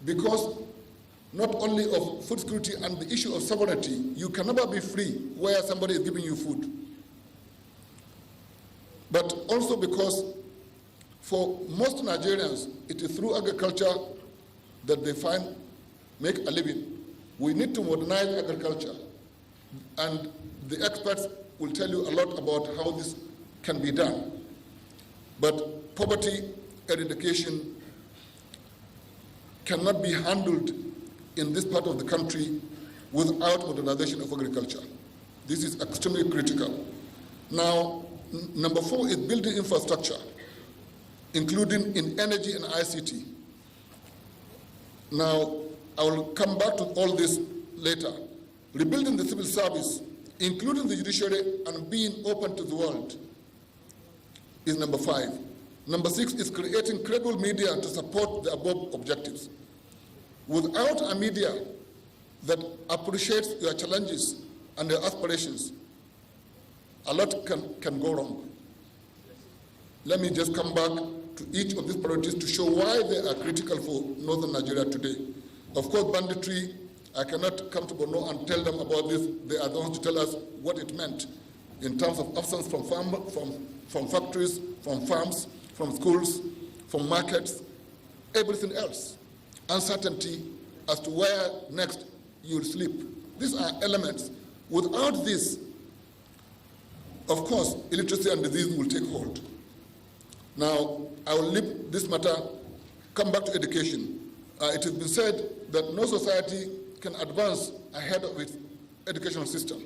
because not only of food security and the issue of sovereignty, you can never be free where somebody is giving you food. But also because for most Nigerians, it is through agriculture that they make a living. We need to modernize agriculture. And the experts will tell you a lot about how this can be done. But poverty eradication cannot be handled in this part of the country without modernization of agriculture. This is extremely critical. Now, number 4 is building infrastructure, including in energy and ICT. Now, I will come back to all this later. Rebuilding the civil service, including the judiciary, and being open to the world is number 5. Number 6 is creating credible media to support the above objectives. Without a media that appreciates your challenges and your aspirations, a lot can go wrong. Let me just come back to each of these priorities to show why they are critical for northern Nigeria today. Of course, banditry, I cannot come to Borno and tell them about this. They are the ones to tell us what it meant in terms of absence from factories, from farms, from schools, from markets, everything else. Uncertainty as to where next you'll sleep. These are elements. Without this, of course, illiteracy and disease will take hold. Now, I will leave this matter, come back to education. It has been said that no society can advance ahead of its educational system.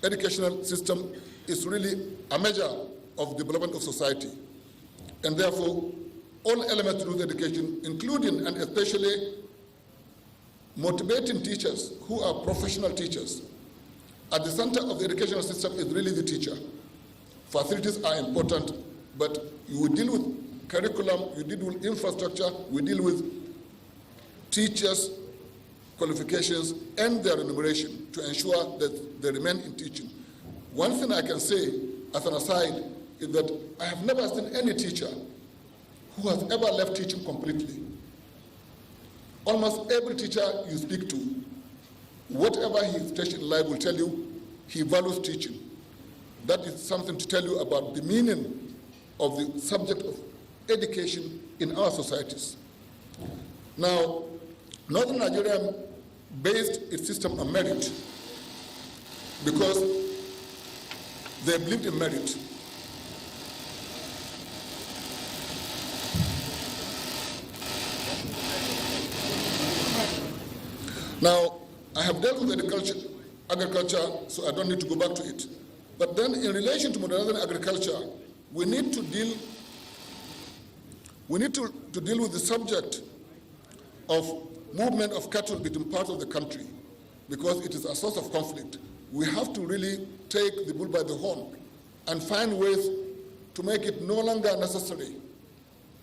Educational system is really a measure of development of society. And therefore, all elements to do with education, including and especially motivating teachers who are professional teachers. At the center of the educational system is really the teacher. Facilities are important, but you deal with curriculum, you deal with infrastructure, we deal with teachers qualifications and their remuneration to ensure that they remain in teaching. One thing I can say, as an aside, is that I have never seen any teacher who has ever left teaching completely. Almost every teacher you speak to, whatever his station in life will tell you, he values teaching. That is something to tell you about the meaning of the subject of education in our societies. Now, Northern Nigeria based its system on merit because they believed in merit. Now, I have dealt with agriculture, so I don't need to go back to it. But then in relation to modernizing agriculture, we need to deal with the subject of movement of cattle between parts of the country because it is a source of conflict. We have to really take the bull by the horn and find ways to make it no longer necessary,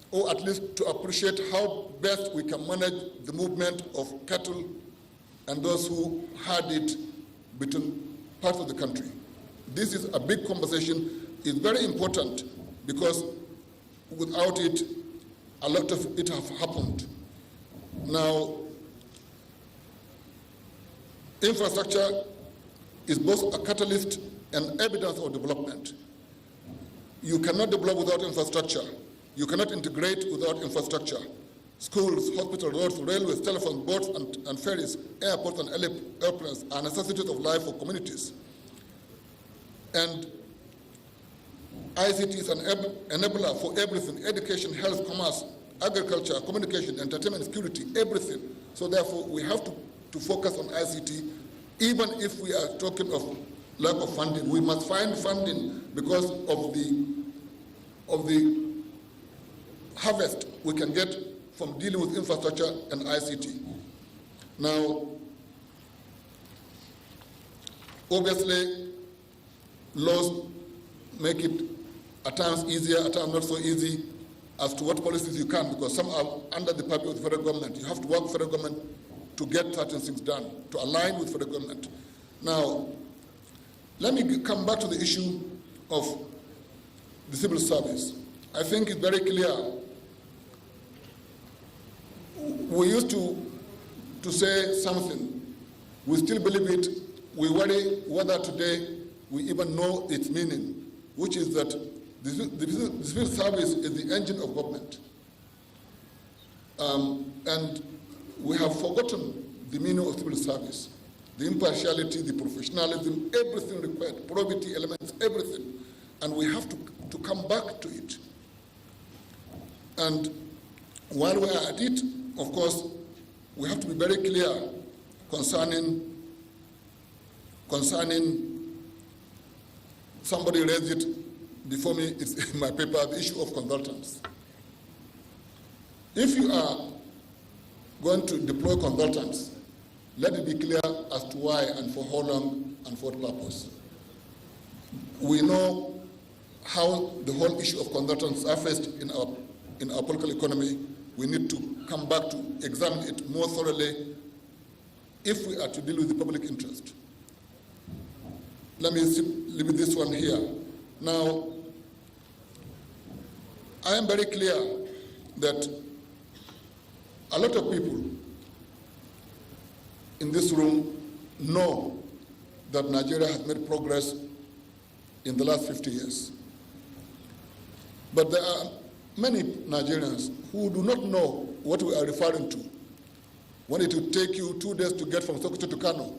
or at least to appreciate how best we can manage the movement of cattle and those who had it between parts of the country. This is a big conversation. It's very important because without it, a lot of it have happened. Now, infrastructure is both a catalyst and evidence of development. You cannot develop without infrastructure. You cannot integrate without infrastructure. Schools, hospitals, roads, railways, telephones, boats, and ferries, airports, and airplanes are necessities of life for communities. And ICT is an enabler for everything: education, health, commerce, agriculture, communication, entertainment, security, everything. So therefore, we have to focus on ICT, even if we are talking of lack of funding. We must find funding because of the harvest we can get from dealing with infrastructure and ICT. Now, obviously, laws make it at times easier, at times not so easy as to what policies you can, because some are under the purview of the federal government. You have to work with federal government to get certain things done, to align with federal government. Now, let me come back to the issue of the civil service. I think it's very clear. We used to say something. We still believe it. We worry whether today we even know its meaning, which is that the civil service is the engine of government. And we have forgotten the meaning of civil service, the impartiality, the professionalism, everything required, probity elements, everything. And we have to come back to it. And while we are at it, of course, we have to be very clear concerning somebody raised it before me, it's in my paper, the issue of consultants. If you are going to deploy consultants, let it be clear as to why and for how long and for what purpose. We know how the whole issue of consultants are faced in our political economy. We need to come back to examine it more thoroughly if we are to deal with the public interest. Let me leave this one here. Now, I am very clear that a lot of people in this room know that Nigeria has made progress in the last 50 years. But there are many Nigerians who do not know what we are referring to when it will take you 2 days to get from Sokoto to Kano.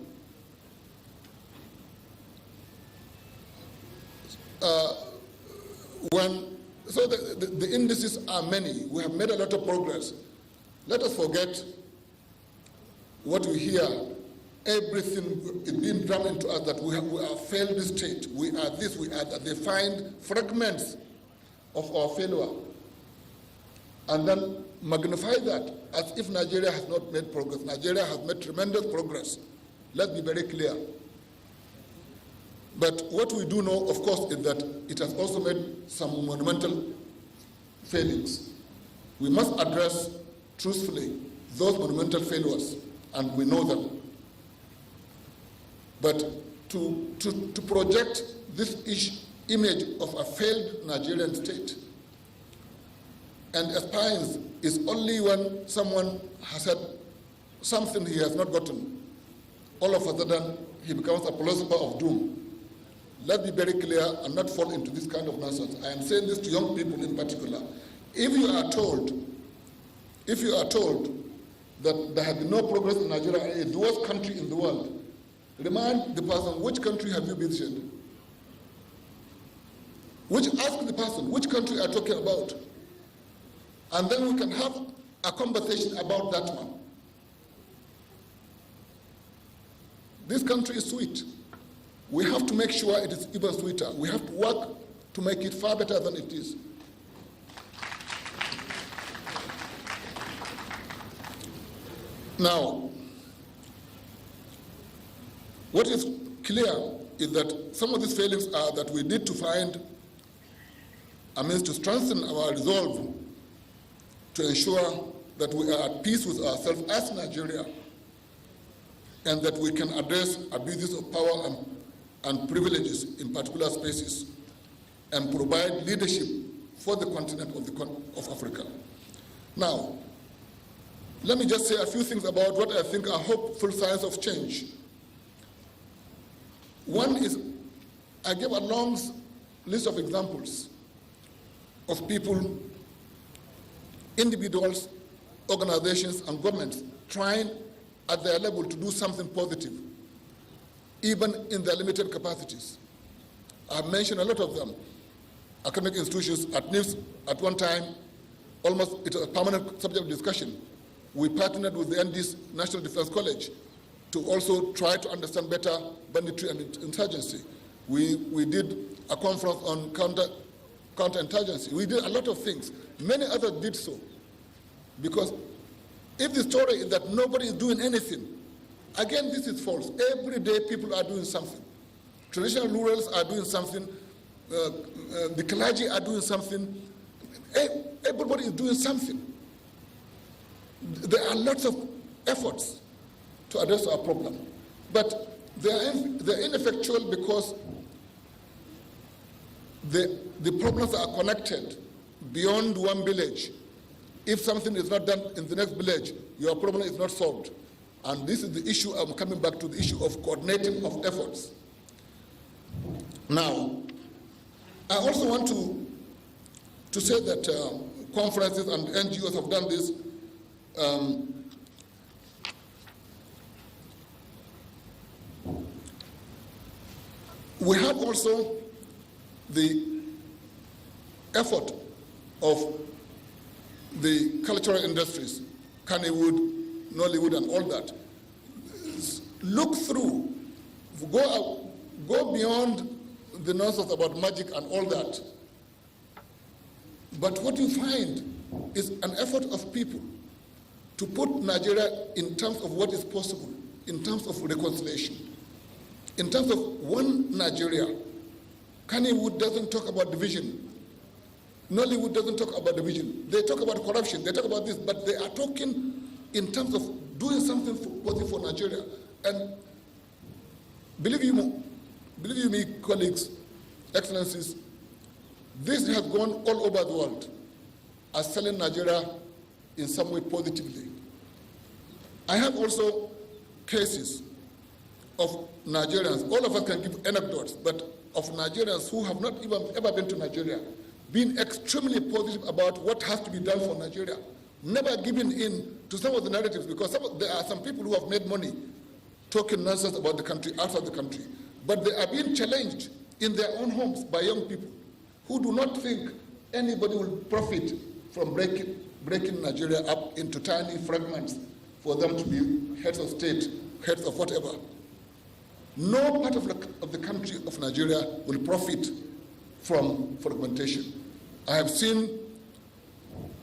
So the indices are many. We have made a lot of progress. Let us forget what we hear. Everything is being drummed into us that we are a failed state. We are this, we are that. They find fragments of our failure and then magnify that as if Nigeria has not made progress. Nigeria has made tremendous progress. Let's be very clear. But what we do know, of course, is that it has also made some monumental failings. We must address truthfully those monumental failures and we know them. But to project this image of a failed Nigerian state and aspires is only when someone has had something he has not gotten. All of a sudden, he becomes a philosopher of doom. Let's be very clear and not fall into this kind of nonsense. I am saying this to young people in particular. If you are told that there has been no progress in Nigeria, the worst country in the world, remind the person, which country have you visited? Ask the person, which country are you talking about? And then we can have a conversation about that one. This country is sweet. We have to make sure it is even sweeter. We have to work to make it far better than it is. Now, what is clear is that some of these failings are that we need to find a means to strengthen our resolve to ensure that we are at peace with ourselves as Nigeria, and that we can address abuses of power and privileges in particular spaces, and provide leadership for the continent of Africa. Now, let me just say a few things about what I think are hopeful signs of change. One is, I gave a long list of examples of people, individuals, organizations, and governments trying at their level to do something positive, even in their limited capacities. I've mentioned a lot of them. Academic institutions at NIFS at one time, almost it was a permanent subject of discussion. We partnered with the ND's National Defense College to also try to understand better banditry and insurgency. We did a conference on counterinsurgency. We did a lot of things. Many others did so. Because if the story is that nobody is doing anything, again, this is false. Every day people are doing something. Traditional rurals are doing something. The clergy are doing something. Everybody is doing something. There are lots of efforts to address our problem. But they're ineffectual because the problems are connected beyond one village. If something is not done in the next village, your problem is not solved. And this is the issue. I'm coming back to the issue of coordinating of efforts. Now, I also want to say that conferences and NGOs have done this. We have also the effort of the cultural industries, Kannywood, Nollywood, and all that. Look through, go beyond the nonsense about magic and all that. But what you find is an effort of people to put Nigeria in terms of what is possible, in terms of reconciliation, in terms of one Nigeria. Kannywood doesn't talk about division. Nollywood doesn't talk about division. They talk about corruption, they talk about this, but they are talking in terms of doing something positive for Nigeria. And believe you me, colleagues, excellencies, this has gone all over the world as selling Nigeria in some way positively. I have also cases of Nigerians, all of us can give anecdotes, but of Nigerians who have not even ever been to Nigeria, being extremely positive about what has to be done for Nigeria, never giving in to some of the narratives, because there are some people who have made money talking nonsense about the country, outside the country, but they are being challenged in their own homes by young people who do not think anybody will profit from breaking Nigeria up into tiny fragments for them to be heads of state, heads of whatever. No part of the country of Nigeria will profit from fragmentation. I have seen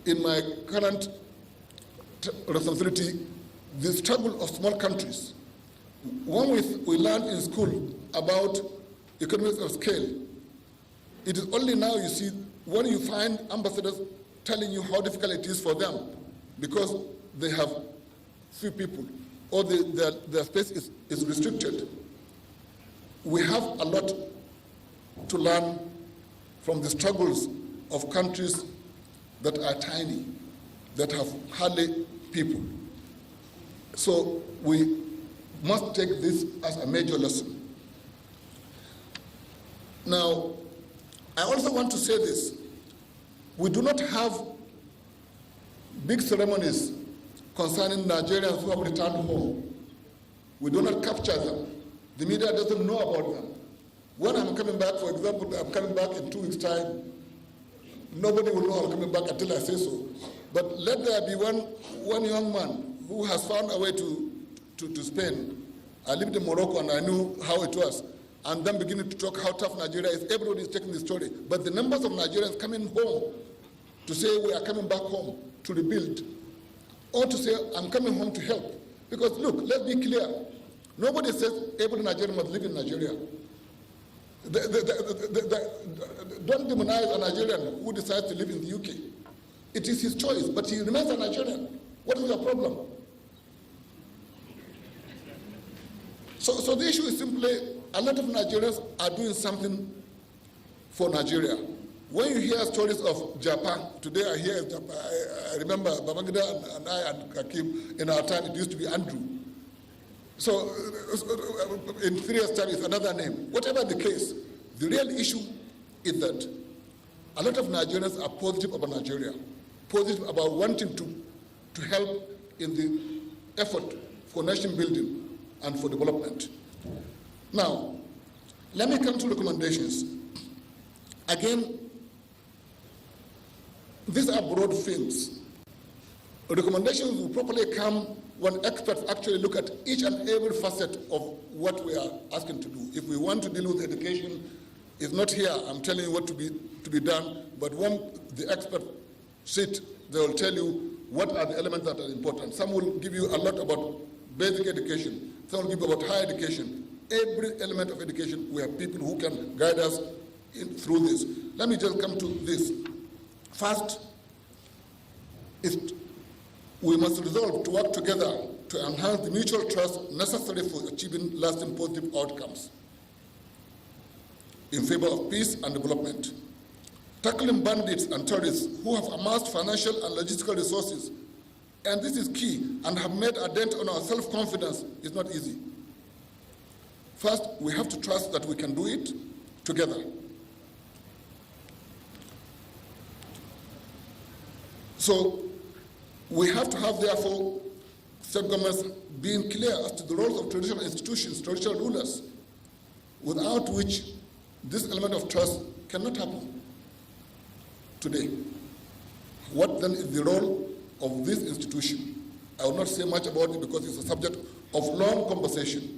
in my current responsibility the struggle of small countries. When we learned in school about economies of scale, it is only now you see when you find ambassadors telling you how difficult it is for them because they have few people. or their space is restricted. We have a lot to learn from the struggles of countries that are tiny, that have hardly people. So we must take this as a major lesson. Now, I also want to say this. We do not have big ceremonies concerning Nigerians who have returned home. We do not capture them. The media doesn't know about them. When I'm coming back, for example, I'm coming back in 2 weeks' time, nobody will know I'm coming back until I say so. But let there be one young man who has found a way to Spain. I lived in Morocco and I knew how it was. And then beginning to talk how tough Nigeria is. Everybody is taking the story. But the numbers of Nigerians coming home to say we are coming back home to rebuild, or to say I'm coming home to help. Because look, let's be clear. Nobody says every Nigerian must live in Nigeria. Don't demonize a Nigerian who decides to live in the UK. It is his choice, but he remains a Nigerian. What is your problem? So the issue is simply a lot of Nigerians are doing something for Nigeria. When you hear stories of Japan, today I hear Japan, I remember Babangida and I and Hakim, in our time it used to be Andrew. So in 3 years' time it's another name. Whatever the case, the real issue is that a lot of Nigerians are positive about Nigeria, positive about wanting to help in the effort for nation building and for development. Now, let me come to recommendations. Again, these are broad themes. Recommendations will properly come when experts actually look at each and every facet of what we are asking to do. If we want to deal with education, it's not here, I'm telling you what to be done, but when the experts sit, they will tell you what are the elements that are important. Some will give you a lot about basic education, some will give you about higher education. Every element of education, we have people who can guide us through this. Let me just come to this. First, we must resolve to work together to enhance the mutual trust necessary for achieving lasting positive outcomes in favor of peace and development. Tackling bandits and terrorists who have amassed financial and logistical resources, and this is key, and have made a dent on our self-confidence, is not easy. First, we have to trust that we can do it together. So we have to have, therefore, state governments being clear as to the roles of traditional institutions, traditional rulers, without which this element of trust cannot happen today. What then is the role of this institution? I will not say much about it because it's a subject of long conversation.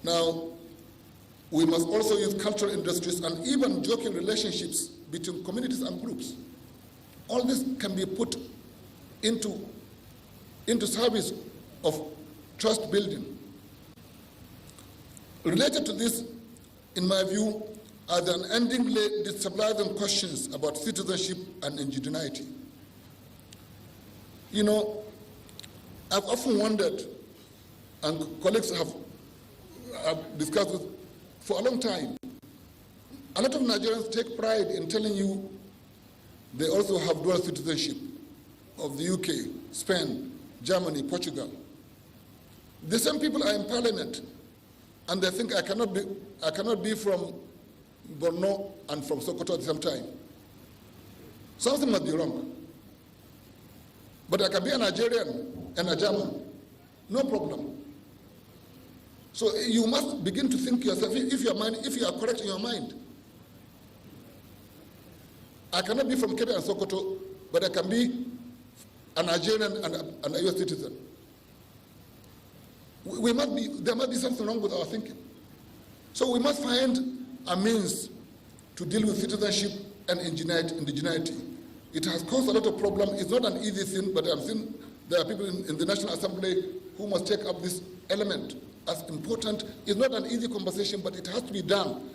Now, we must also use cultural industries and even joking relationships between communities and groups. All this can be put into service of trust building. Related to this, in my view, are the unendingly destabilizing questions about citizenship and indigeneity. You know, I've often wondered, and colleagues have discussed this for a long time, a lot of Nigerians take pride in telling you they also have dual citizenship of the UK, Spain, Germany, Portugal. The same people are in parliament, and they think I cannot be from Borno and from Sokoto at the same time. Something must be wrong. But I can be a Nigerian and a German, no problem. So you must begin to think yourself, if you are correct in your mind. I cannot be from Kenya and Sokoto, but I can be a Nigerian and a US citizen. There must be something wrong with our thinking. So we must find a means to deal with citizenship and indigeneity. It has caused a lot of problems. It's not an easy thing, but I'm seeing there are people in the National Assembly who must take up this element as important. It's not an easy conversation, but it has to be done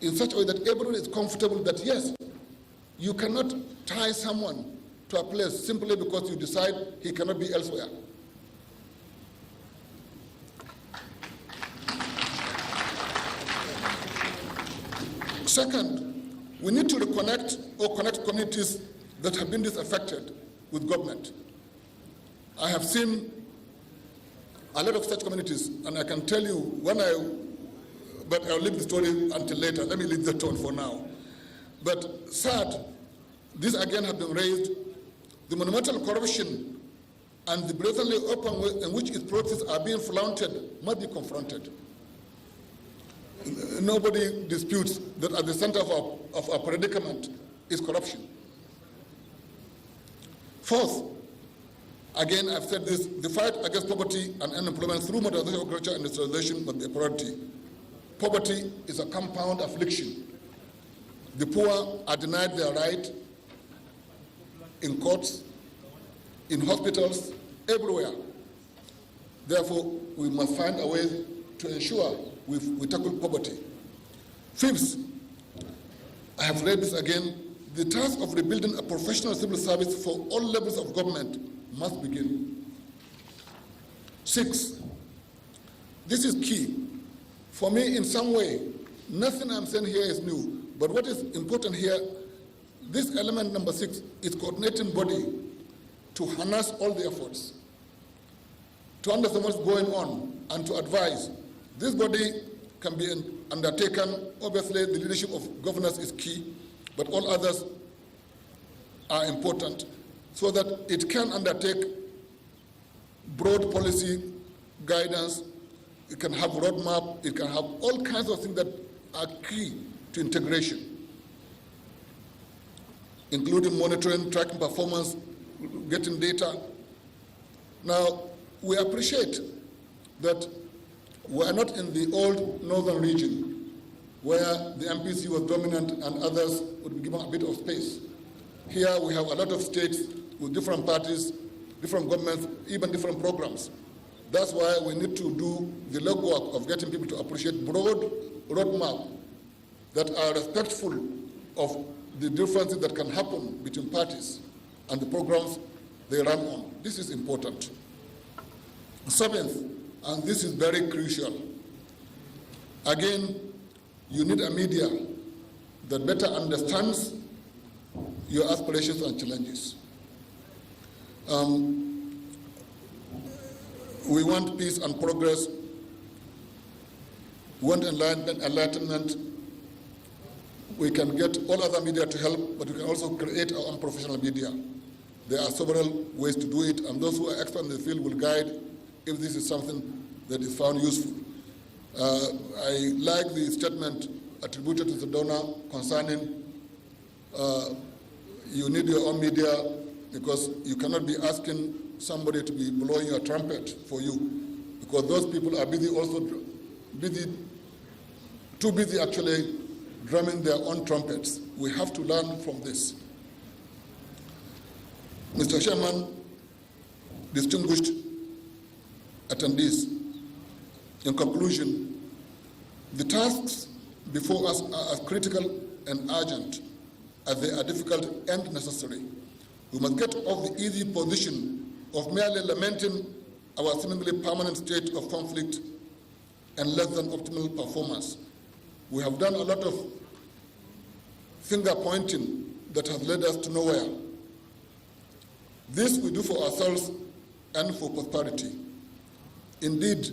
in such a way that everyone is comfortable that, yes, you cannot tie someone to a place simply because you decide he cannot be elsewhere. Second, we need to reconnect or connect communities that have been disaffected with government. I have seen a lot of such communities, and I can tell you but I'll leave the story until later. Let me leave the tone for now. But sad, this again has been raised. The monumental corruption and the blatantly open way in which its processes are being flaunted must be confronted. Nobody disputes that at the center of our predicament is corruption. Fourth, again, I've said this, the fight against poverty and unemployment through modernization of agriculture and industrialization must be a priority. Poverty is a compound affliction. The poor are denied their right in courts, in hospitals, everywhere. Therefore, we must find a way to ensure we tackle poverty. Fifth, I have read this again, the task of rebuilding a professional civil service for all levels of government must begin. Sixth, this is key. For me, in some way, nothing I'm saying here is new, but what is important here, this element number 6 is coordinating body to harness all the efforts, to understand what's going on, and to advise. This body can be undertaken. Obviously, the leadership of governors is key, but all others are important, so that it can undertake broad policy guidance, it can have roadmap, it can have all kinds of things that are key to integration, including monitoring, tracking performance, getting data. Now, we appreciate that we are not in the old northern region where the MPC was dominant and others would be given a bit of space. Here we have a lot of states with different parties, different governments, even different programs. That's why we need to do the legwork of getting people to appreciate broad roadmap that are respectful of the differences that can happen between parties and the programs they run on. This is important. Seventh, and this is very crucial, again, you need a media that better understands your aspirations and challenges. We want peace and progress. We want enlightenment. We can get all other media to help, but we can also create our own professional media. There are several ways to do it, and those who are expert in the field will guide if this is something that is found useful. I like the statement attributed to the donor concerning you need your own media because you cannot be asking somebody to be blowing your trumpet for you, because those people are too busy actually drumming their own trumpets. We have to learn from this. Mr. Chairman, distinguished attendees, in conclusion, the tasks before us are as critical and urgent as they are difficult and necessary. We must get off the easy position of merely lamenting our seemingly permanent state of conflict and less than optimal performance. We have done a lot of finger pointing that has led us to nowhere. This we do for ourselves and for prosperity. Indeed,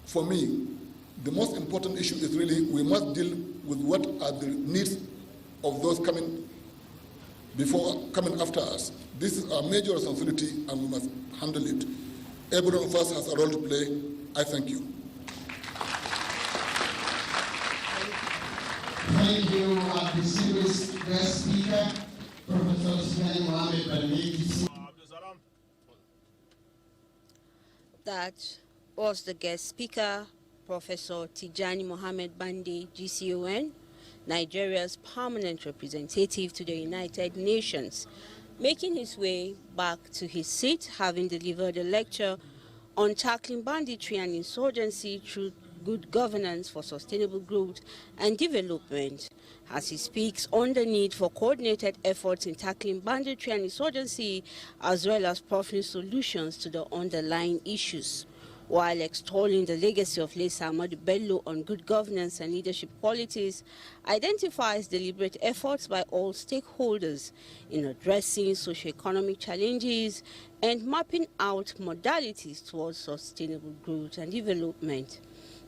for me, the most important issue is really we must deal with what are the needs of those coming after us. This is our major responsibility and we must handle it. Every one of us has a role to play. I thank you. Thank you, distinguished guest speaker, Professor Tijani Mohammed Balmeki. That was the guest speaker, Professor Tijani Mohammed Bande, GCON, Nigeria's permanent representative to the United Nations, making his way back to his seat, having delivered a lecture on tackling banditry and insurgency through good governance for sustainable growth and development, as he speaks on the need for coordinated efforts in tackling banditry and insurgency, as well as providing solutions to the underlying issues. While extolling the legacy of late Ahmadu Bello on good governance and leadership qualities, identifies deliberate efforts by all stakeholders in addressing socio-economic challenges and mapping out modalities towards sustainable growth and development.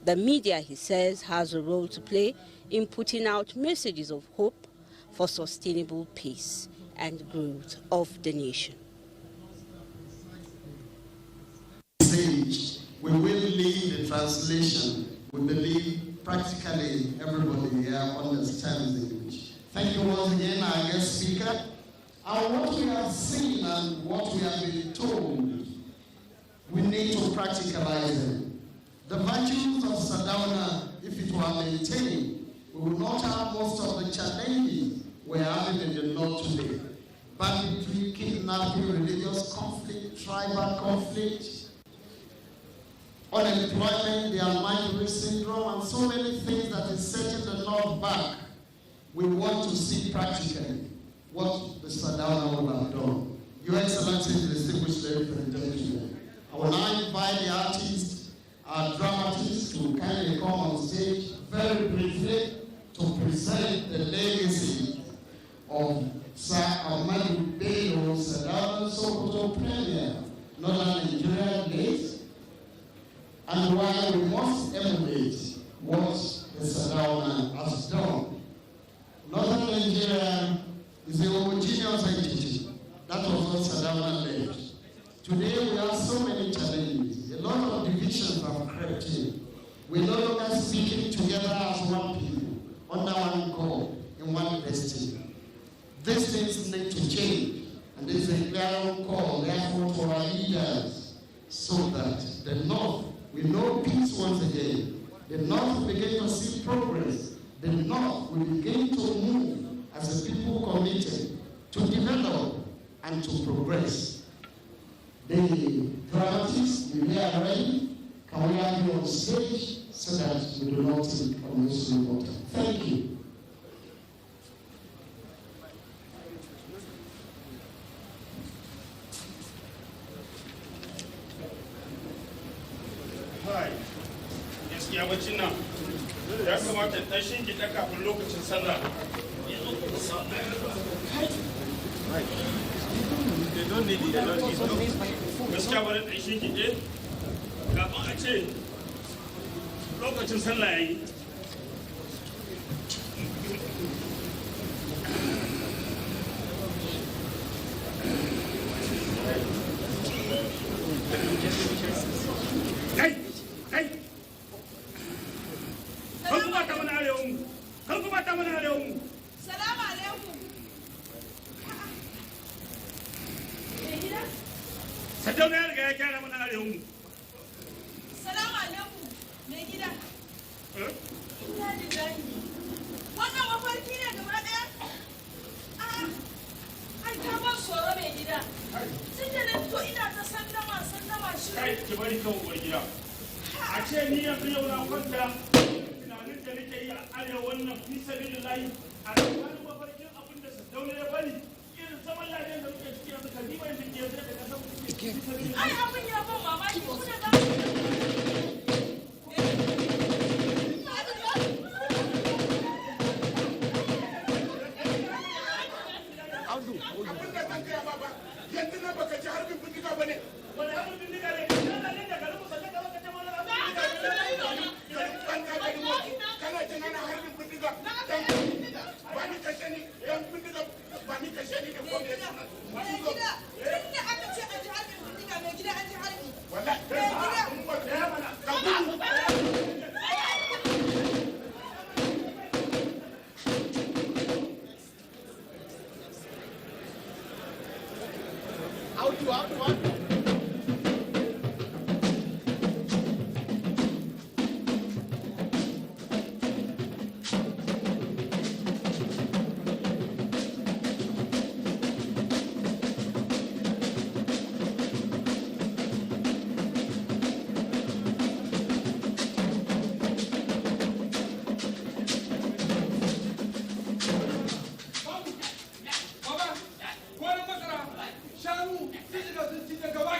The media, he says, has a role to play in putting out messages of hope for sustainable peace and growth of the nation. We will lead the translation. We believe practically everybody here understands English. Thank you once again, our guest speaker. And what we have seen and what we have been told, we need to practicalize them. The virtues of Sardauna, if it were maintained, we would not have most of the challenges we're having in the north today. Banditry, kidnapping, religious conflict, tribal conflict, unemployment, the Ahmadu syndrome, and so many things that is setting the North back. We want to see practically what the Sardauna will have done. Your Excellency, distinguished ladies and gentlemen, I will now invite the artists, our dramatists, to kindly come on stage very briefly to present the legacy of Sir Ahmadu Bello Sardauna Sokoto Premier, Northern Nigeria late, and why we must emulate what the Sardauna has done. Northern Nigeria is a homogeneous entity. That was what Sardauna led. Today we have so many challenges. A lot of divisions have crept in. We're no longer speaking together as one people, under one God, in one destiny. These things need to change, and this is a clear call, therefore, to our leaders, so that the North will know peace once again. The North will begin to see progress. The North will begin to move as a people committed to develop and to progress. The dramatists, we are ready. Can we have you on stage so that we do not take unnecessary water? Thank you. Yawancin nan ya kamata ɗan shinki ɗan kafin lokacin sallah gaskiya bari ɗan shinki ɗe kafin a ce lokacin sallah ya yi shanu, sai daga gaba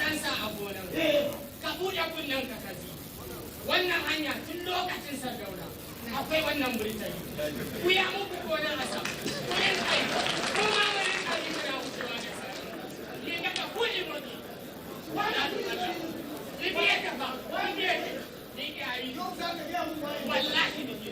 ɗansa a gonan ka buɗe kunnen ka kaji wannan hanya tun lokacin sardauna akwai wannan burtali ku ya muku gonan asa kuɗin kai kuma wani kari kuna wucewa da sardauna ne daga kuɗi mutu wannan ni biye ka ba wani biye ni ke ari wallahi ni ke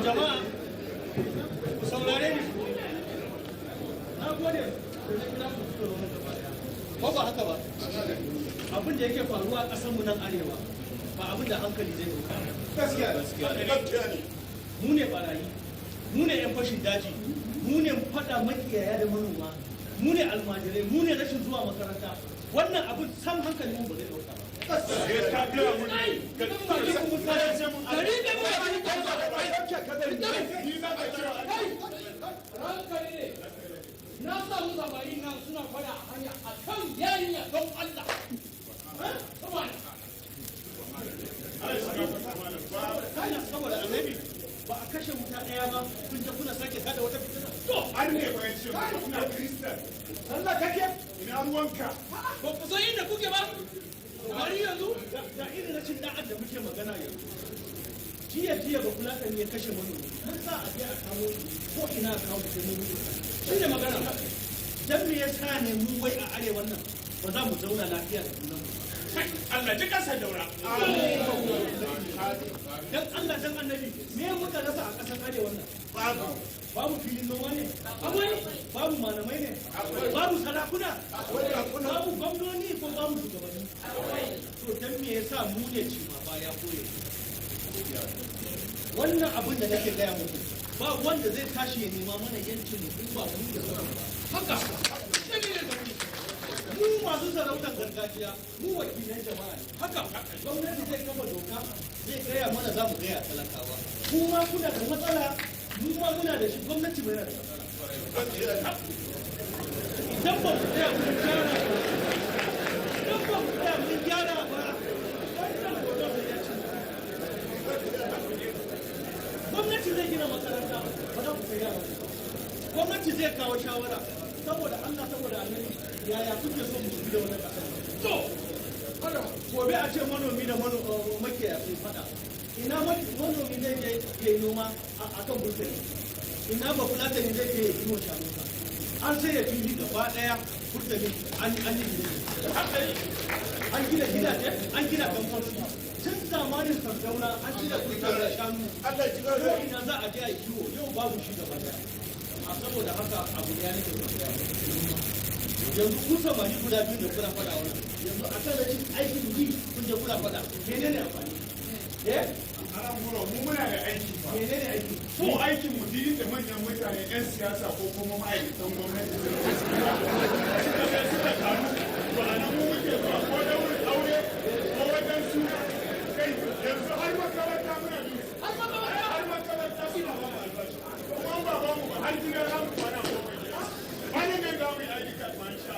Jama'a, ku saurare ni. Na gode. Ko ba haka ba? Abin da yake faruwa a ƙasarmu nan arewa ba abin da hankali zai ɗauka. Gaskiya ne. Mu ne barayi, mu ne 'yan fashin daji, mu ne faɗa makiyaya da manoma, mu ne almajirai, mu ne rashin zuwa makaranta. Wannan abin sam hankali mu ba zai ɗauka ba. Na samu zabari nan suna fada a hanya a kan yarinya don Allah. Saboda annabi ba a kashe wuta ɗaya ba kun je kuna sake kada wata fitina. To an ne bayan ce kuna Kristan. Allah kake ina ruwanka. Ba ku san inda kuke ba. Bari yanzu da irin rashin da'ar da muke magana yanzu. Jiya ba kula kan ya kashe manomi. Mun sa a je a kawo ko ina a kawo da mu. Shi ne magana. Dan me yasa ne mu wai a arewa nan ba za mu zauna lafiya da junan mu. Allah ji kasar daura. Dan Allah dan annabi me muka rasa a kasar arewa nan? Babu filin noma ne? Babu malamai ne? Babu sarakuna? Babu gwamnoni ko babu shugabanni? To dan me yasa mu ne ci ma baya koye? Wannan abin da nake gaya muku ba wanda zai tashi ya nema mana yancin mu ba mu da haka. Mu masu sarautar gargajiya mu wakilan jama'a ne haka gwamnati zai kafa doka zai gaya mana za mu gaya talakawa mu ma kuna da matsala mu ma muna da shi gwamnati mai da matsala idan ba mu tsaya mun gyara ba wannan hoton da ya ci gwamnati zai gina makaranta ba za ku sai yara gwamnati zai kawo shawara saboda Allah saboda annabi yaya kuke so mu bi da wannan kasar to kada gobe a ce manomi da makiyaya sun fada ina manomi zai je ya yi noma a kan burtani ina ba fulatani zai je ya yi noma shanuka an sai ya fili gaba daya burtani an gina gidaje an gina kamfanoni tun zamanin sardauna an gina burtani da shanu yau ina za a je a yi kiwo yau babu shi gaba daya saboda haka abu ya nake yanzu ku samari guda biyu da kuna faɗa wannan yanzu a kan rashin aikin yi kun je kuna faɗa menene amfani ana mura mu muna da aiki ba menene aiki mu aikin mu dinin da manyan mutane yan siyasa ko kuma ma'aikatan gwamnati suka taru ba a nan mu muke ba ko da wurin aure ko wajen su kai yanzu har makaranta muna bi har makaranta suna ba mu albashi kuma ba ba mu ba har gidan ramu kwana ko wani ne ga mu aiki ka masha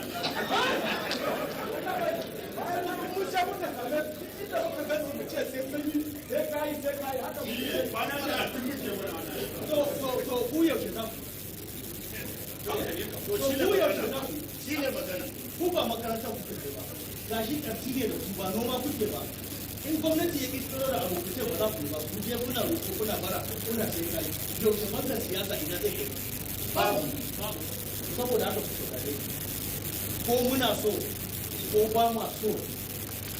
ku ba makaranta kuke ba gashi karfi ne da ku ba noma kuke ba in gwamnati ya kirkiro da abu kuce ba za ku ba ku je kuna roƙo kuna bara kuna sai kai yau kuma siyasa ina zai kai babu saboda haka kuke tare ko muna so ko ba ma so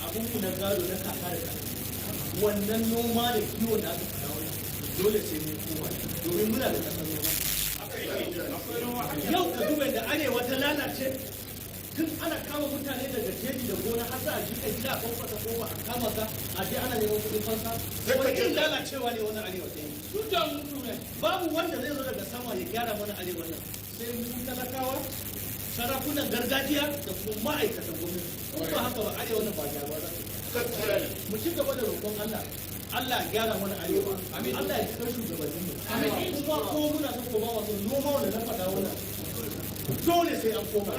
abun mu na gado na kaka da kaka wannan noma da kiwo da aka kawo dole sai mun koma domin muna da kasar noma yau ka duba da arewa ta lalace tun ana kama mutane daga jeji da gona har za a jika gida a kwamfata kofa a kama ka a je ana neman kuɗin fansa wani irin lalacewa ne wani arewa ta yi duk da mutu ne babu wanda zai zo daga sama ya gyara mana arewa nan sai mu talakawa sarakunan gargajiya da kuma ma'aikatan gwamnati ko ba haka ba arewa nan ba gyaruwa za mu ci gaba da roƙon Allah Allah ya gyara mana arewa Allah ya kira shugabannin mu kuma ko muna son ko ba wato noma wanda na faɗa wannan dole sai an koma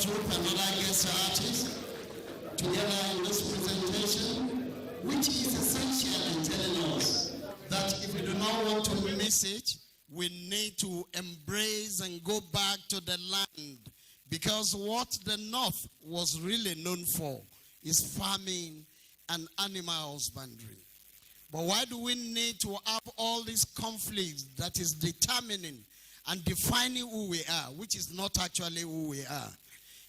troupe and other guest artists together in this presentation, which is essential in telling us that if we do not want to miss it, we need to embrace and go back to the land, because what the North was really known for is farming and animal husbandry. But why do we need to have all these conflicts that is determining and defining who we are, which is not actually who we are?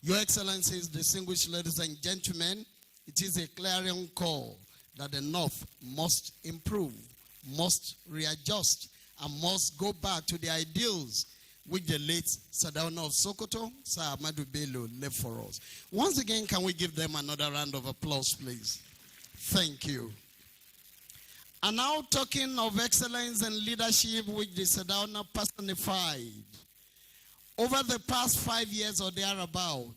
Your Excellencies, distinguished ladies and gentlemen, it is a clarion call that the North must improve, must readjust, and must go back to the ideals which the late Sardauna of Sokoto, Sir Ahmadu Bello, left for us. Once again, can we give them another round of applause, please? Thank you. And now, talking of excellence and leadership which the Sardauna personified, over the past 5 years or thereabout,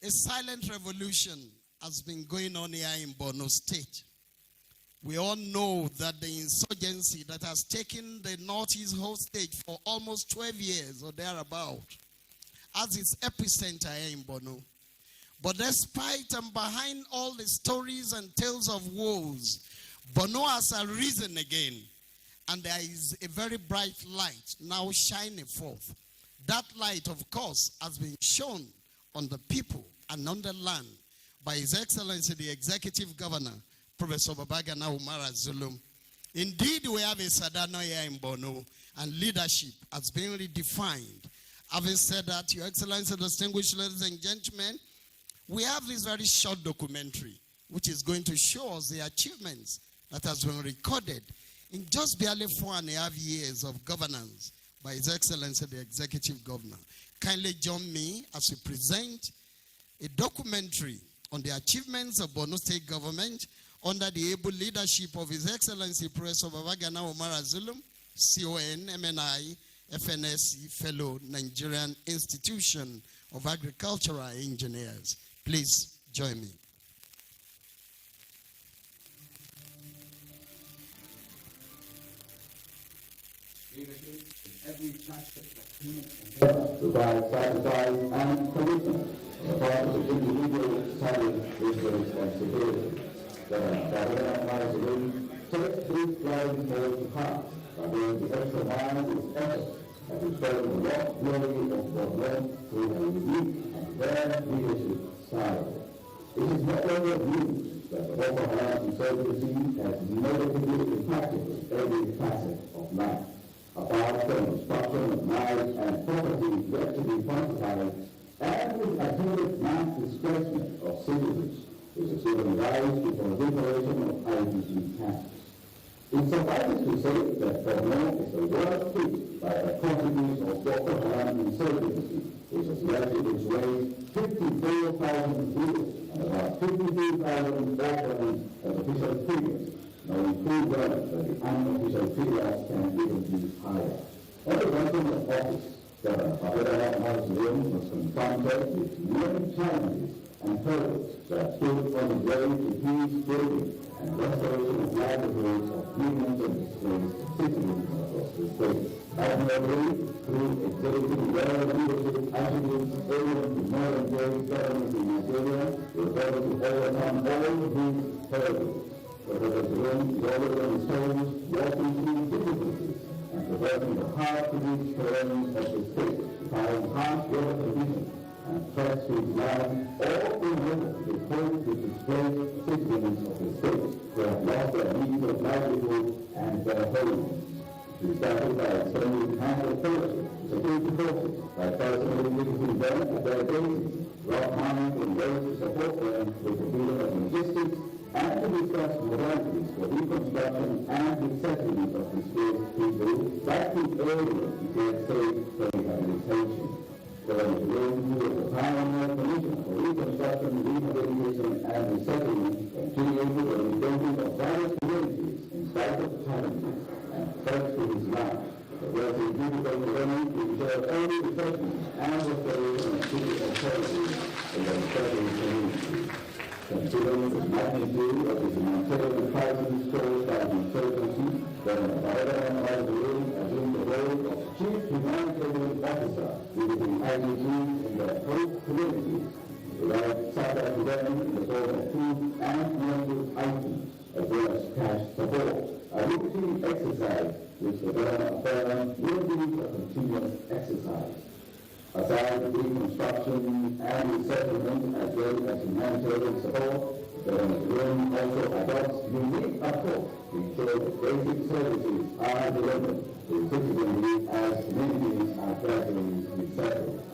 a silent revolution has been going on here in Borno State. We all know that the insurgency that has taken the Northeast hostage for almost 12 years or thereabout has its epicenter here in Borno. But despite and behind all the stories and tales of woes, Borno has arisen again, and there is a very bright light now shining forth. That light, of course, has been shown on the people and on the land by His Excellency, the Executive Governor, Professor Babagana Umara Zulum. Indeed, we have a Sardauna here in Borno, and leadership has been redefined. Having said that, Your Excellency, distinguished ladies and gentlemen, we have this very short documentary, which is going to show us the achievements that has been recorded in just barely 4.5 years of governance by His Excellency, the Executive Governor. Kindly join me as we present a documentary on the achievements of Borno State Government under the able leadership of His Excellency Professor Babagana Umara Zulum, CON, MNI, FNSC, Fellow Nigerian Institution of Agricultural Engineers. Please join me. Every facet of human provides sacrifice and commitment on the part of the individual carrying this responsibility. The Nigerian takes this driving force to heart by doing the extra mile with effort and restoring the lost glory of Borno through a unique and rare leadership style. It is not only news that the Boko Haram insurgency has negatively impacted every facet of life. Apart from destruction of lives and property yet to be quantified, and with attendant mass displacement of citizens, which has given rise to proliferation of IDP camps. It suffices to say that Borno is the worst hit by the consequence of Boko Haram insurgency, which has left in its wake 54,000 people and about 52,000 orphans as official figures. Knowing full well that the unofficial figures can even be higher. On the running of office, the Babagana was confronted with many challenges and hurdles that stood on the way to peace building and restoration of livelihoods of millions of displaced citizens across the state. Admirably, through exhibiting rare leadership attributes alien to modern-day government in Nigeria, we were able to overcome all these hurdles. Professor Jerome is always on his toes, walking through difficulties and traversing the hard-to-reach terrains of the state, defying harsh weather conditions and threats to his life, all in order to defend the displaced citizens of the state who have lost their means of livelihood and their homes. We started by extending hands of fellowship to security forces by personally visiting them at their bases, rock mining in ways to support them with the field of logistics, and to discuss modalities for reconstruction and resettlement of displaced people back to areas declared safe for rehabilitation. Governor Jerome was the pioneer commissioner for reconstruction, rehabilitation, and resettlement, continuing the engagement of various communities in spite of challenges and threats to his life. The work is difficult to ensure early resettlement and restoration of city authorities in the resettling communities. Considering the magnitude of the humanitarian crisis caused by the insurgency, Governor Babagana assumed the role of Chief Humanitarian Officer, visiting IDPs in their support of food and medical items, as well as cash support. A routine exercise which the government affirms will be a continuous exercise. Aside from reconstruction and resettlement as well as humanitarian support, the government also adopts unique approach to ensure that basic services are delivered to citizenry as communities are gradually resettled.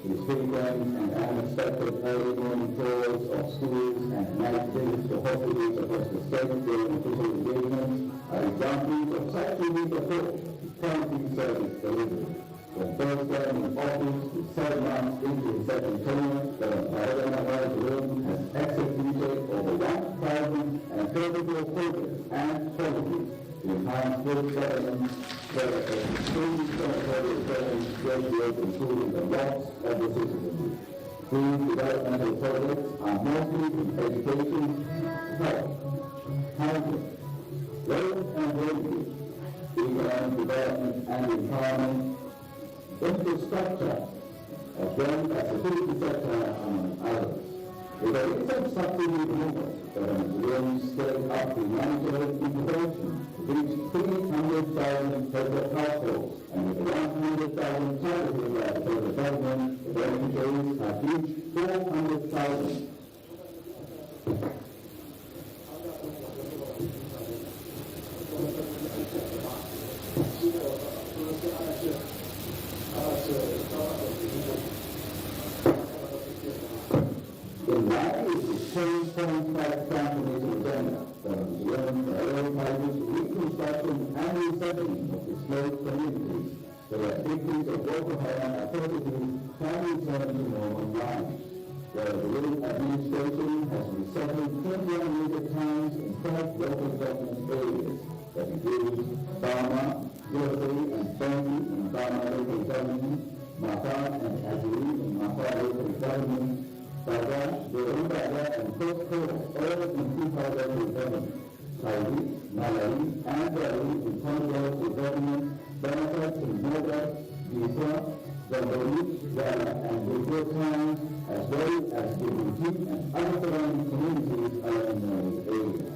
Through frequent and unexpected early morning tours of schools and night visits to hospitals across the state during official engagements are examples of such unique approach to quality service delivery. When first government office with 7 months into his second tenure, Governor Ahmadu has executed over 1,034 programs and policies to enhance good governance, where a extremely territorial governance ratios including the loss of the citizenry. These developmental projects are mostly in education, health, housing, roads and railways, economic development and empowerment, infrastructure, as well as the security sector, among others. With a recent subsidy removal, government will scale up the monetary intervention to reach 300,000 federal households, and with 100,000 targeted by the federal government, the beneficiaries have reached 400,000. In line with the 10.5 transformation agenda, the Nigerian prioritizes reconstruction and resettlement of displaced communities so that victims of Boko Haram atrocities can return to normal lives. The Nigerian administration has resettled 21 major towns in 5 local government areas that include Bama, Yobe, and Bengi in Bama local government, Mata and Azuri in Mata local government, Baga, Yoruba, and Kosko, all in Kufa local government, Saudi, Malawi, and Bali in Congo local government, Banaka in Moga, Gisa, Zamboni, Ghana, and Bukro towns, as well as Djibouti and other surrounding communities around those areas.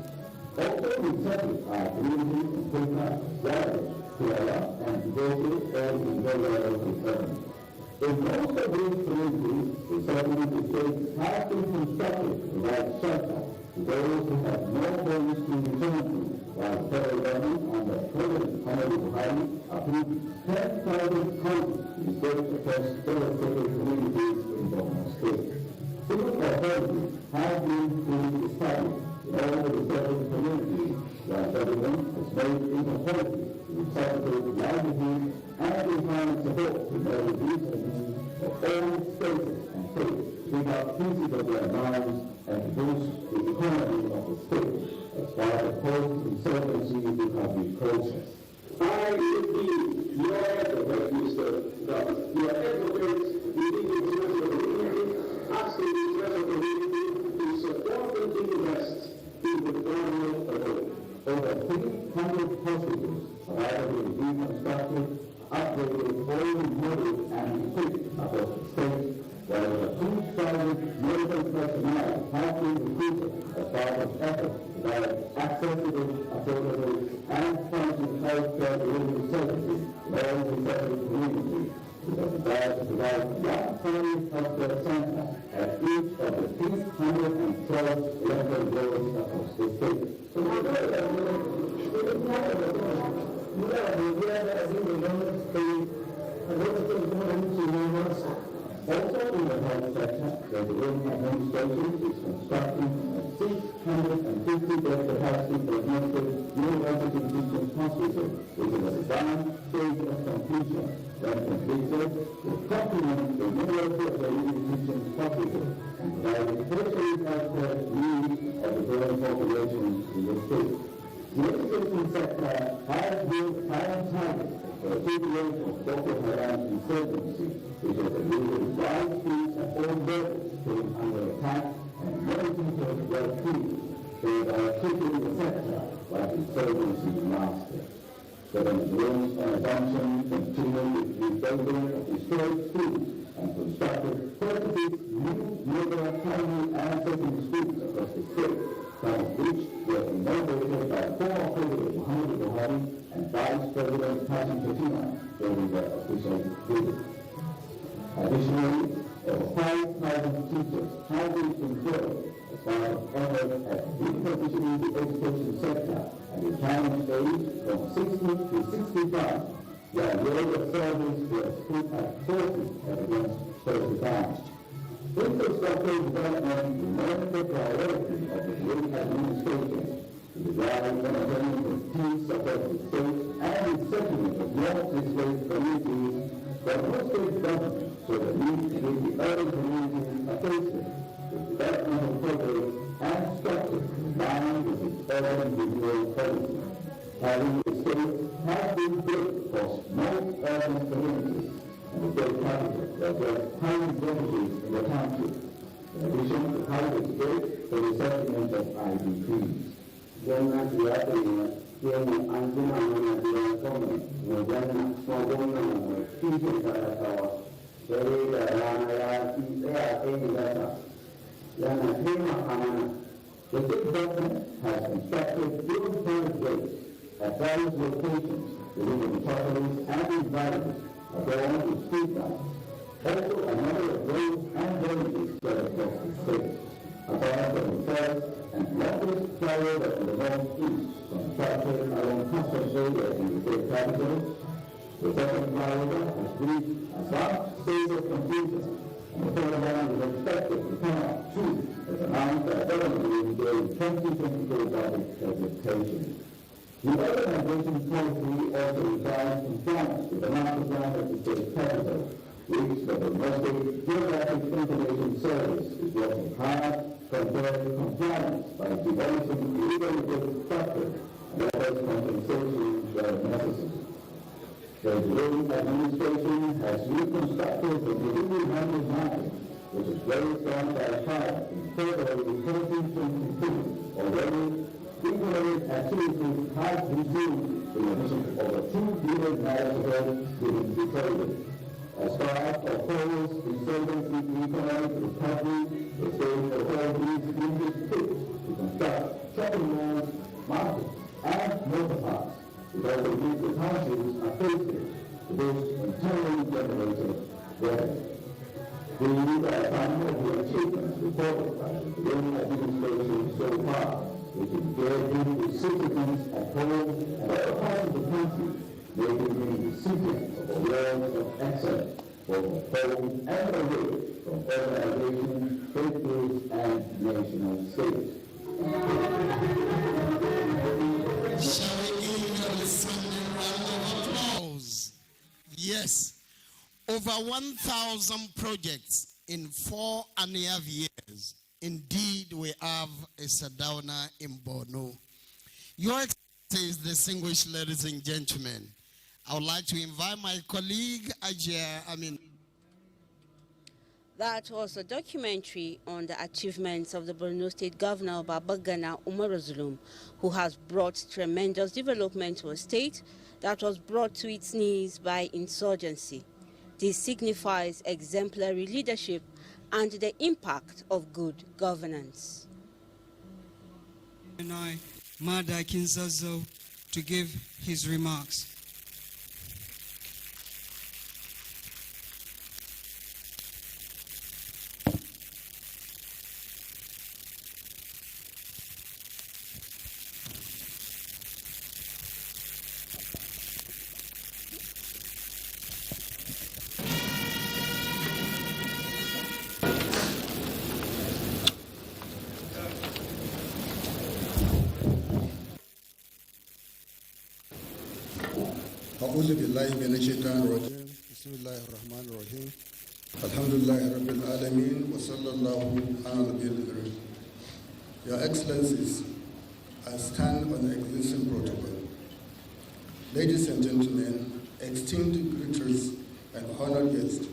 Also resettled are communities in Kufa, Wada, Kuala, and Djibouti, all in Bello local government. In most of these communities, the settlement estates have been constructed to provide shelter to those who have no homes to return to, while the federal government under President Ahmadu Buhari approved 10,000 houses to be built across devastated communities in Borno State. Civil authorities have been fully established in all the resettled communities, while the government has made it a policy to resuscitate livelihood and enhance support to those resources of all spaces and states to pick up pieces of their lives and to boost the economy of the state as part of the post-insurgency recovery process. I believe your advocate, Mr. Governor, your advocate within the interest of the community, asking the interest of the community to support and invest in the government alone. Over 300 hospitals have either been reconstructed, upgraded, or remodeled and equipped across the state, while over 2,000 medical personnel have been recruited as part of efforts to provide accessible, affordable, and functional healthcare delivery services in all resettled communities, with a desire to provide one primary healthcare center at each of the 312 electoral wards across the state. Also in the health sector, the Nigerian administration is constructing a 650-bed capacity for administered University Teaching Hospital, which is a advanced stage of completion. When completed, will complement the University of the Teaching Hospital and provide tertiary healthcare needs of the growing population in the state. The education sector has been prioritized for the treatment of Boko Haram insurgency, which is a leading wild streets at all levels being under attack and many people were killed, thereby keeping the sector like insurgency master. Government rules on assumption continued with rebuilding of historic schools and constructed 36 new modern primary and secondary schools some of which were inaugurated by former President Muhammadu Buhari and Vice President Hashim Fatima during their official visit. Additionally, over 5,000 teachers have been employed as part of efforts at repositioning the education sector at the retirement age from 60 to 65, while the age of service was put at 40 as against 35. Infrastructure development remains the priority of the state administration to provide maintaining peace across the state and the settlement of long-displaced communities, but no state government so the need to meet the urban communities are facing with developmental programs and structures in line with its urban renewal policy. Having the state has been built across most urban communities and the state capital that gets housing deficits in the country, in addition to housing space for the settlement of IDPs. Gwamnati ya bayyana cewa an gina mana gidan sama gwamnan mai kishin talakawa dare da rana ya fi tsaya kai gidanta yana taimaka mana. The state government has constructed building gates at various locations within the metropolis and environment along the street line. Also, a number of roads and villages spread across the state. Apart from the first and longest flyover in the northeast from Chapel along customs area in the state capital, the second flyover has reached a advanced stage of completion, and the third one is expected to come up too, as announced by the government during 2024 budget presentation. The urbanization policy also requires compliance with the master plan of the state capital, which the Domestic Geographic Information Service is working hard to ensure compliance by developing illegal structures and offers compensation where necessary. The Nigerian administration has reconstructed the Nigerian language market, which is raised on by fire in February 2022. Already, economic activities have resumed in addition to over 2 billion naira being deployed. As part of Poland's insolvency economic recovery, the state authorities in this state to construct shopping malls, markets, and motor parks, because of these the townships are facing to boost internally generated revenue. These are some of the achievements reported by the Nigerian administration so far, which engaging with citizens at home and other parts of the country, making me the recipient of awards of excellence for the home and away from organizations, state groups, and national states. Shall we give a resounding round of applause? Yes. Over 1,000 projects in 4.5 years. Indeed, we have a Sardauna in Borno. Your Excellencies, distinguished ladies and gentlemen, I would like to invite my colleague, That was a documentary on the achievements of the Borno State Governor Babagana Umaru Zulum, who has brought tremendous development to a state that was brought to its knees by insurgency. This signifies exemplary leadership and the impact of good governance. And I, Mada Kinzazo, to give his remarks. أعوذ بالله من الشيطان الرجيم بسم الله الرحمن الرحيم الحمد لله رب العالمين وصلى الله على نبي الكريم. Your Excellencies, I stand on the existing protocol. Ladies and gentlemen, esteemed greeters and honored guests,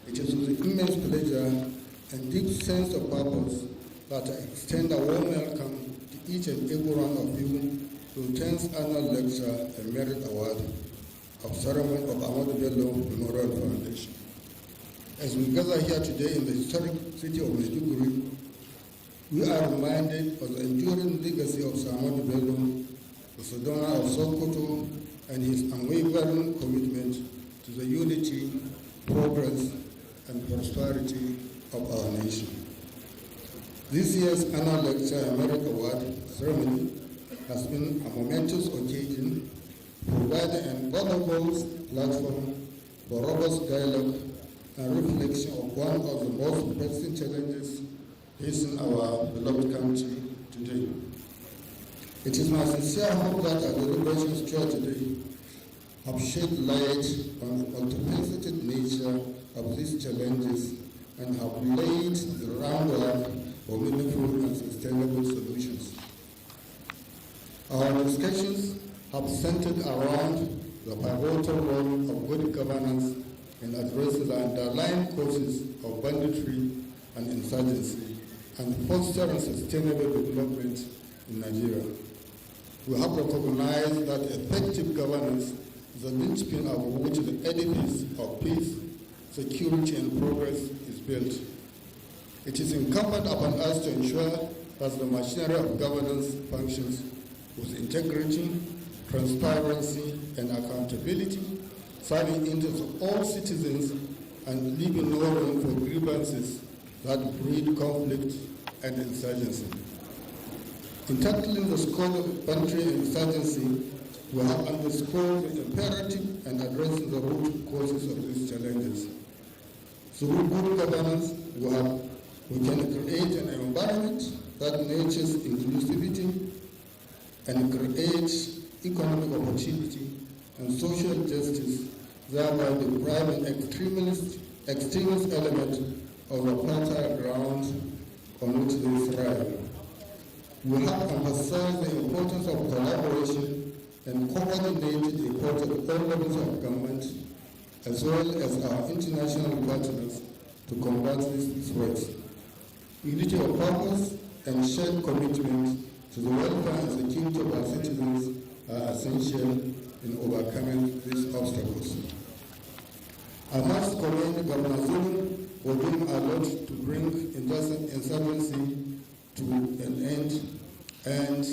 it is with immense pleasure and deep sense of purpose that I extend a warm welcome to each and every one of you to the 10th Annual Lecture and Merit Award of ceremony of Ahmadu Bello Memorial Foundation. As we gather here today in the historic city of Maiduguri, We are reminded of the enduring legacy of Ahmadu Bello, the Sadona of Sokoto, and his unwavering commitment to the unity, progress, and prosperity of our nation. This year's annual lecture and merit award ceremony has been a momentous occasion, providing an valuable platform for robust dialogue and reflection of one of the most pressing challenges facing our beloved country today. It is my sincere hope that our deliberations here today have shed light on the multifaceted nature of these challenges and have laid the groundwork for meaningful and sustainable solutions. Our discussions have centered around the pivotal role of good governance in addressing the underlying causes of banditry and insurgency and fostering sustainable development in Nigeria. We have recognized that effective governance is the linchpin of which the edifice of peace, security, and progress is built. It is incumbent upon us to ensure that the machinery of governance functions with integrity, transparency, and accountability, serving interests of all citizens and leaving no room for grievances that breed conflict and insurgency. In tackling the scope of banditry and insurgency, we have underscored the imperative and addressing the root causes of these challenges. Through good governance, we can create an environment that nurtures inclusivity and creates economic opportunity and social justice, thereby depriving extremist element of the fertile ground on which they thrive. We have emphasized the importance of collaboration and coordinated effort at all levels of government, as well as our international partners, to combat these threats. Unity of purpose and shared commitment to the welfare and security of our citizens are essential in overcoming these obstacles. I must commend Governor Zulu for doing a lot to bring insurgency to an end and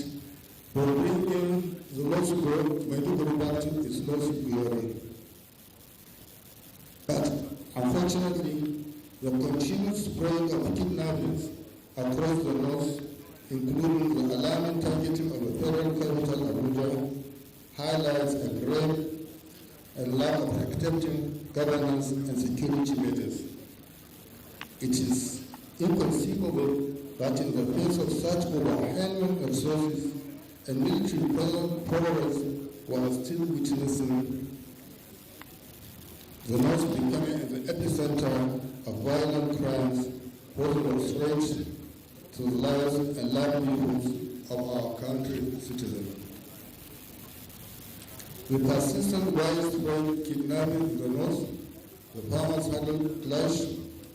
for bringing the lost Maiduguri back to its lost glory. But unfortunately, the continued spread of kidnappings across the north, including the alarming targeting of the federal capital Abuja, highlights a grave and lack of accepting governance and security measures. It is inconceivable that in the face of such overwhelming resources and military progress, we are still witnessing the north becoming the epicenter of violent crimes, posing a threat to the lives and livelihoods of our country citizens. The persistent widespread kidnapping in the north, the farmers' huddle clash,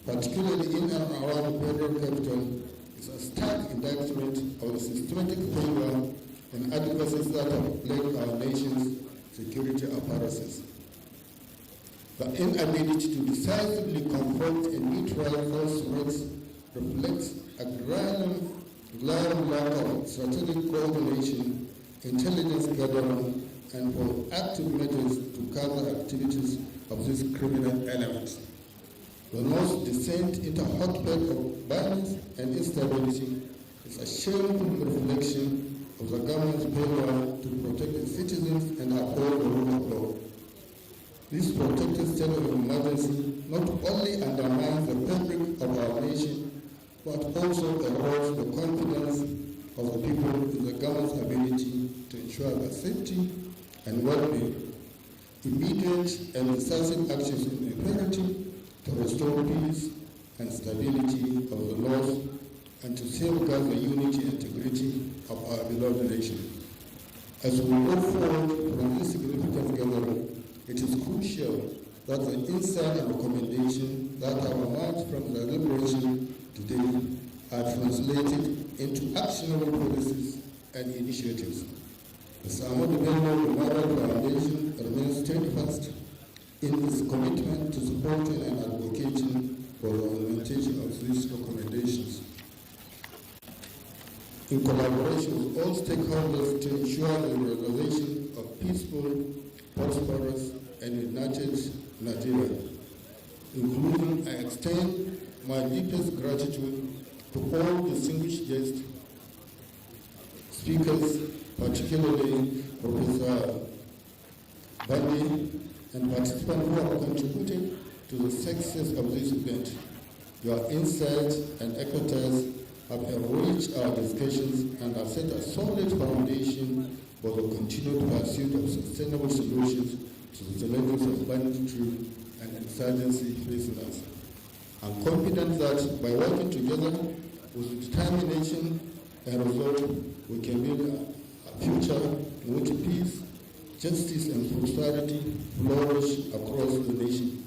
particularly in and around the federal capital, is a stark indictment of the systematic failure and adversaries that have plagued our nation's security apparatus. The inability to decisively confront and neutralize those threats reflects a glaring lack of strategic coordination, intelligence gathering, and proactive measures to counter activities of these criminal elements. The North's descent into a hotbed of violence and instability is a shameful reflection of the government's failure to protect its citizens and uphold the rule of law. This protected state of emergency not only undermines the fabric of our nation, but also erodes the confidence of the people in the government's ability to ensure their safety and well-being. Immediate and decisive actions are imperative to restore peace and stability of the North and to safeguard the unity and integrity of our beloved nation. As we move forward from this significant gathering, it is crucial that the insight and recommendation that have emerged from the deliberation today are translated into actionable policies and initiatives. The Ahmadu Bello Memorial Foundation remains steadfast in its commitment to supporting and advocating for the implementation of these recommendations. in collaboration with all stakeholders to ensure the realization of peaceful, prosperous, and united Nigeria. Including, I extend my deepest gratitude to all distinguished guest speakers, particularly Professor Bandi, and participants who have contributed to the success of this event. Your insights and expertise have enriched our discussions and have set a solid foundation for the continued pursuit of sustainable solutions to the challenges of banditry and insurgency facing us. I'm confident that by working together with determination and resolve, we can build a future in which peace, justice, and prosperity flourish across the nation.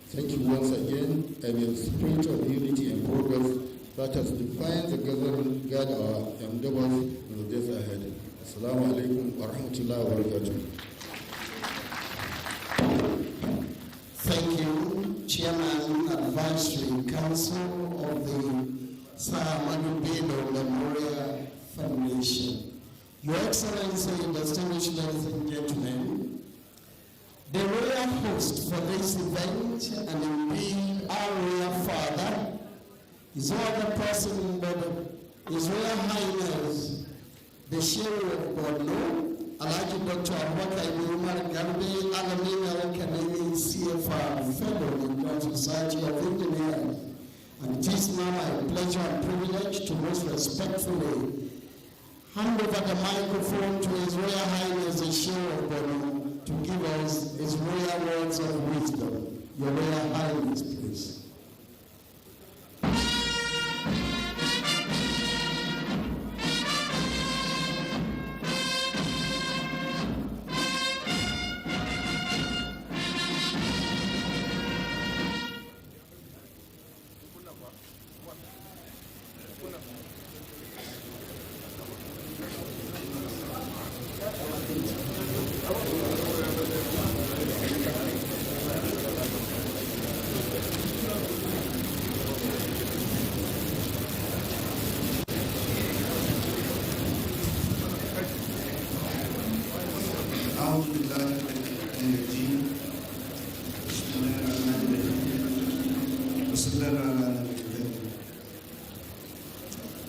Thank you once again, and in the spirit of unity and progress that has defined the government, guide our endeavors in the days ahead. Assalamu alaikum wa rahmatullahi wa barakatuh. Thank you, Chairman, Advisory Council of the Sir Ahmadu Bello Memorial Foundation. Your Excellency, distinguished ladies and gentlemen, the royal host for this event, and indeed our royal father, is no other person but His Royal Highness, the Sheriff of Borno, Alhaji Dr. Abubakar Umar Garbe, Alamina Kanemi, CFR Fellow in the Society of Engineers. And it is now my pleasure and privilege to most respectfully hand over the microphone to His Royal Highness, the Sheriff of Borno, to give us his royal words of wisdom. Your Royal Highness, please.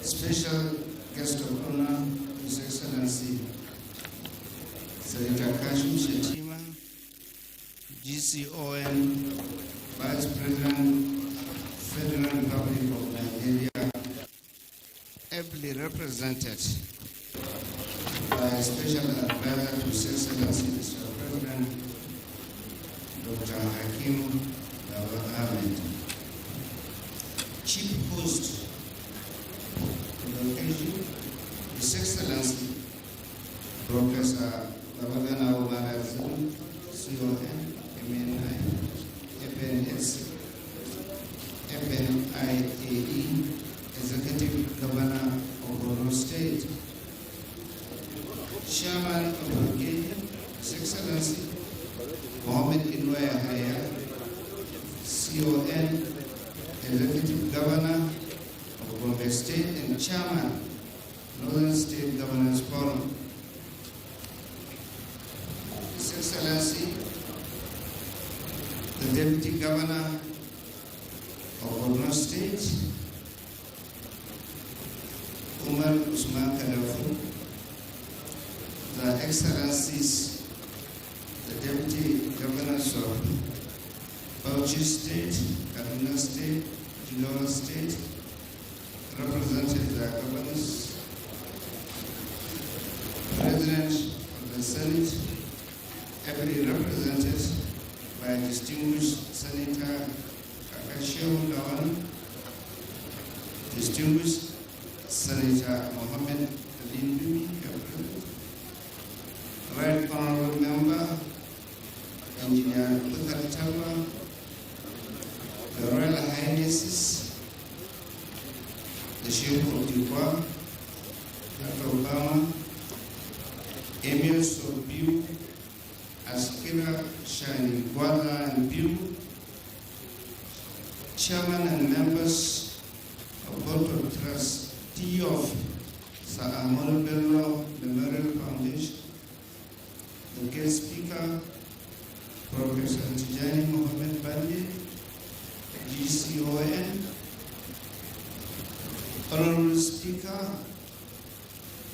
Special guest of honor, His Excellency Senator Kashim Shettima, GCON, Vice President, Federal Republic of Nigeria, ably represented by Special Advisor to His Excellency Mr. President Dr. Hakim Ahmed, Chief Host His Excellency Professor Babagana Obarazan, CON, MNI, FNS, FNIAE, Executive Governor of Borno State, Chairman of the Brigade, His Excellency Mohammed Inwaya Haya, CON, Executive Governor Gombe State and Chairman, Northern State Governors Forum. His Excellency, the Deputy Governor of Borno State, Umar Usman Kadafu, the Excellencies, the Deputy Governors of Bauchi State, Kaduna State, Jigawa State, represented the governors, President of the Senate, ably represented by distinguished Senator Kakashio Lawan, distinguished Senator Mohammed Alin Bimi, Right Honorable Member, Engineer Bukhari Talma, the Royal Highnesses, the Sheikh of Dubai, Dr. Obama, Emirs of Biu, Askira Shani Gwala and Biu, Chairman and members of Board of Trustee of Sir Ahmadu Bello Memorial Foundation, the guest speaker, Professor Tijani Mohammed Bandi, GCON, Honorable Speaker,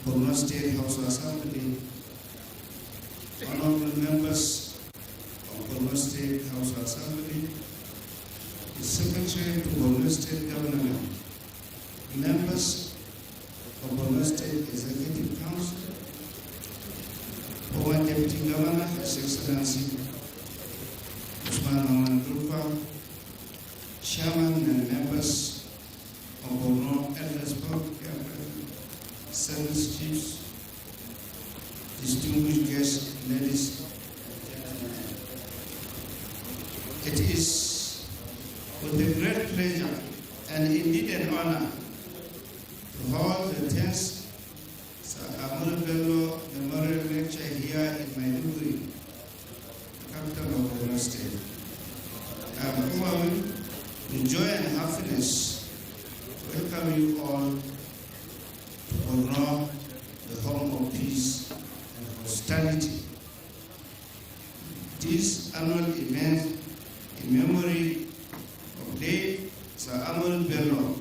Borno State House of Assembly, honorable members of Borno State House of Assembly, the Secretary to Borno State Government, members of Borno State Executive Council, former Deputy Governor, His Excellency Usman Ahmadu, Chairman and members of Borno Elders Board, Service Chiefs, distinguished guests, ladies and gentlemen. It is with a great pleasure and indeed an honor to hold the 10th Sir Ahmadu Bello Memorial Lecture here in Maiduguri, capital of Borno State. I am overwhelmed with joy and happiness to welcome you all to Borno, the home of peace and hospitality. This annual event in memory of late Sir Ahmadu Bello,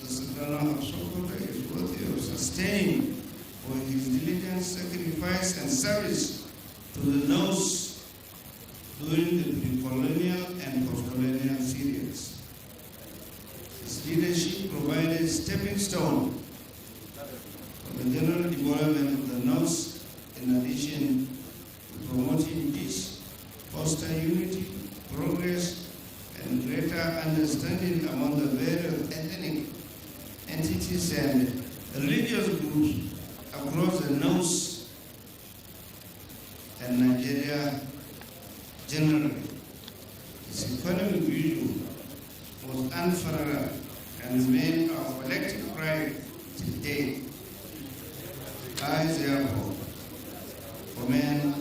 the Sultan of Sokoto, is worthy of sustaining for his diligent sacrifice and service to the North during the pre-colonial and post-colonial periods. His leadership provided a stepping stone for the general development of the North, in addition to promoting peace, foster unity, progress, and greater understanding among the various ethnic entities and religious groups across the North and Nigeria generally. His economic vision was unparalleled and remains our collective pride today. I therefore commend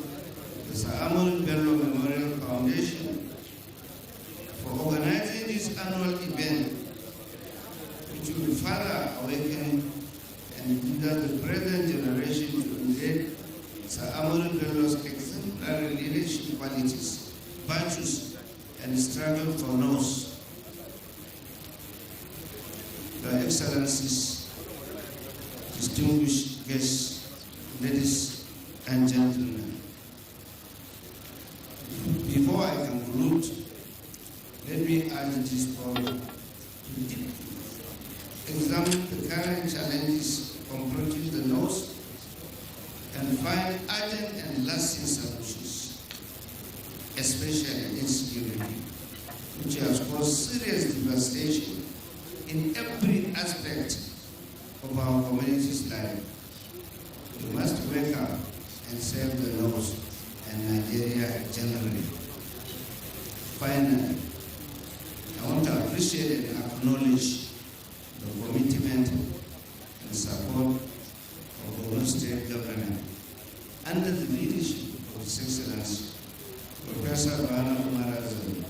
the Sir Ahmadu Bello Memorial Foundation for organizing this annual event, which will further awaken and lead the present generation to emulate Sir Ahmadu Bello's exemplary leadership qualities, virtues, and struggle for North. Your Excellencies, distinguished guests, ladies and gentlemen, before I conclude, let me urge this forum to deeply examine the current challenges confronting the North and find urgent and lasting solutions, especially insecurity, which has caused serious devastation in every aspect of our community's life. We must wake up and save the North and Nigeria generally. Finally, I want to appreciate and acknowledge the commitment and support of Borno State Government under the leadership of His Excellency Professor Ahmadu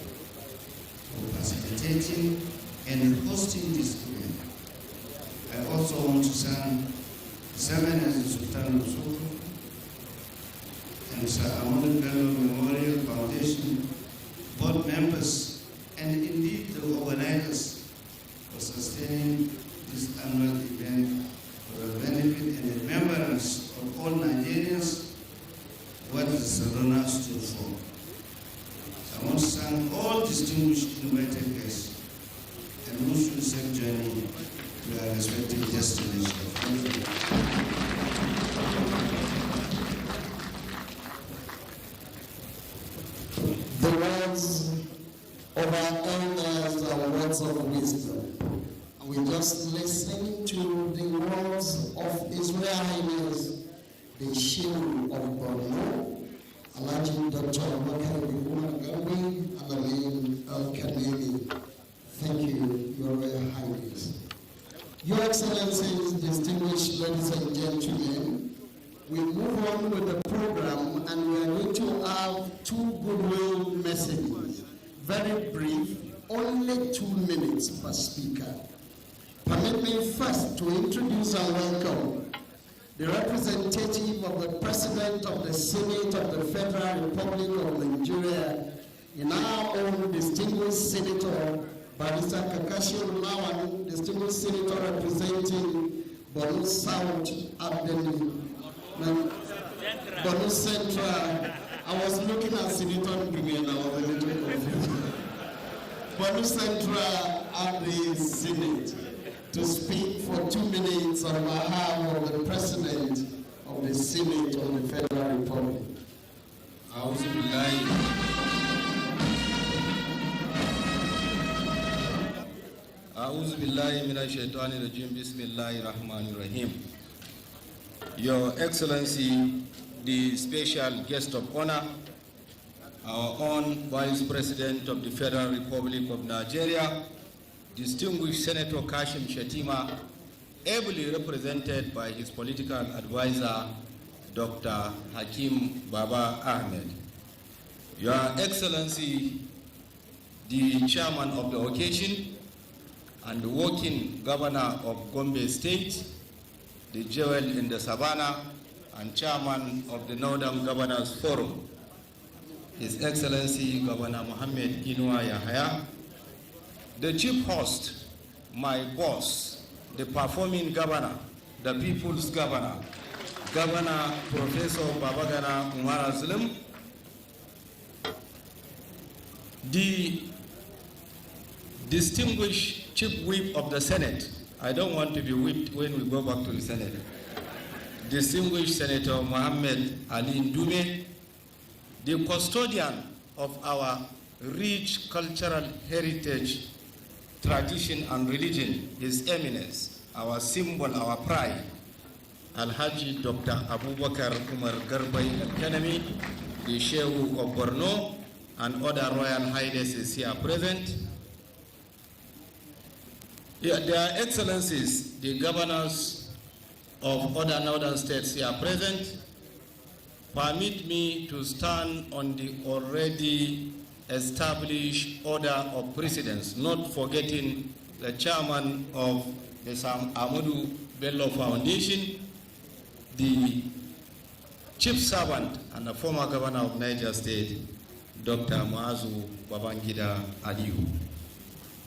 for facilitating and hosting this event. I also want to thank the Seven and the Sultan of Sokoto and Sir Ahmadu Bello Memorial Foundation board members and indeed the organizers for sustaining this annual event for the benefit and remembrance of all Nigerians what the Sarona stood for. I want to thank all distinguished invited guests and wish you a safe journey to our respective destinations. Thank you. The words of our elders are words of wisdom. We just listened to the words of His Royal Highness, the Shehu of Borno, Alhaji Dr. Abubakar Gambi, and Alain Al-Kanemi. Thank you, Your Royal Highness. Your Excellencies, distinguished ladies and gentlemen, we move on with the program, and we are going to have two goodwill messages. Very brief, only 2 minutes per speaker. Permit me first to introduce and welcome the representative of the President of the Senate of the Federal Republic of Nigeria, in our own distinguished Senator Barrister Kakashi Lawan, distinguished Senator representing Borno South, Borno Central. I was looking at Senator Ngumi and I was a little confused. Borno Central at the Senate to speak for 2 minutes on behalf of the President of the Senate of the Federal Republic. A'udhu billahi minash shaitani rajim. Bismillahir Rahmanir Rahim. Your Excellency, the special guest of honor, our own Vice President of the Federal Republic of Nigeria, distinguished Senator Kashim Shettima, ably represented by his political advisor, Dr. Hakim Baba Ahmed. Your Excellency, the chairman of the occasion and the working governor of Gombe State, the jewel in the savannah, and chairman of the Northern Governors Forum, His Excellency Governor Mohammed Inua Yahya, the chief host, my boss, the performing governor, the people's governor, Governor Professor Babagana Umar Azlim, the distinguished chief whip of the Senate. I don't want to be whipped when we go back to the Senate. Distinguished Senator Mohammed Ali Ndume, the custodian of our rich cultural heritage, tradition and religion, His Eminence, our symbol, our pride, Alhaji Dr. Abubakar Umar Garbai Al-Kanami, the Shehu of Borno, and other Royal Highnesses here present. Their Excellencies, the governors of other northern states here present, permit me to stand on the already established order of precedence, not forgetting the chairman of the Ahmadu Bello Foundation, the chief servant and the former governor of Niger State, Dr. Muazu Babangida Aliyu.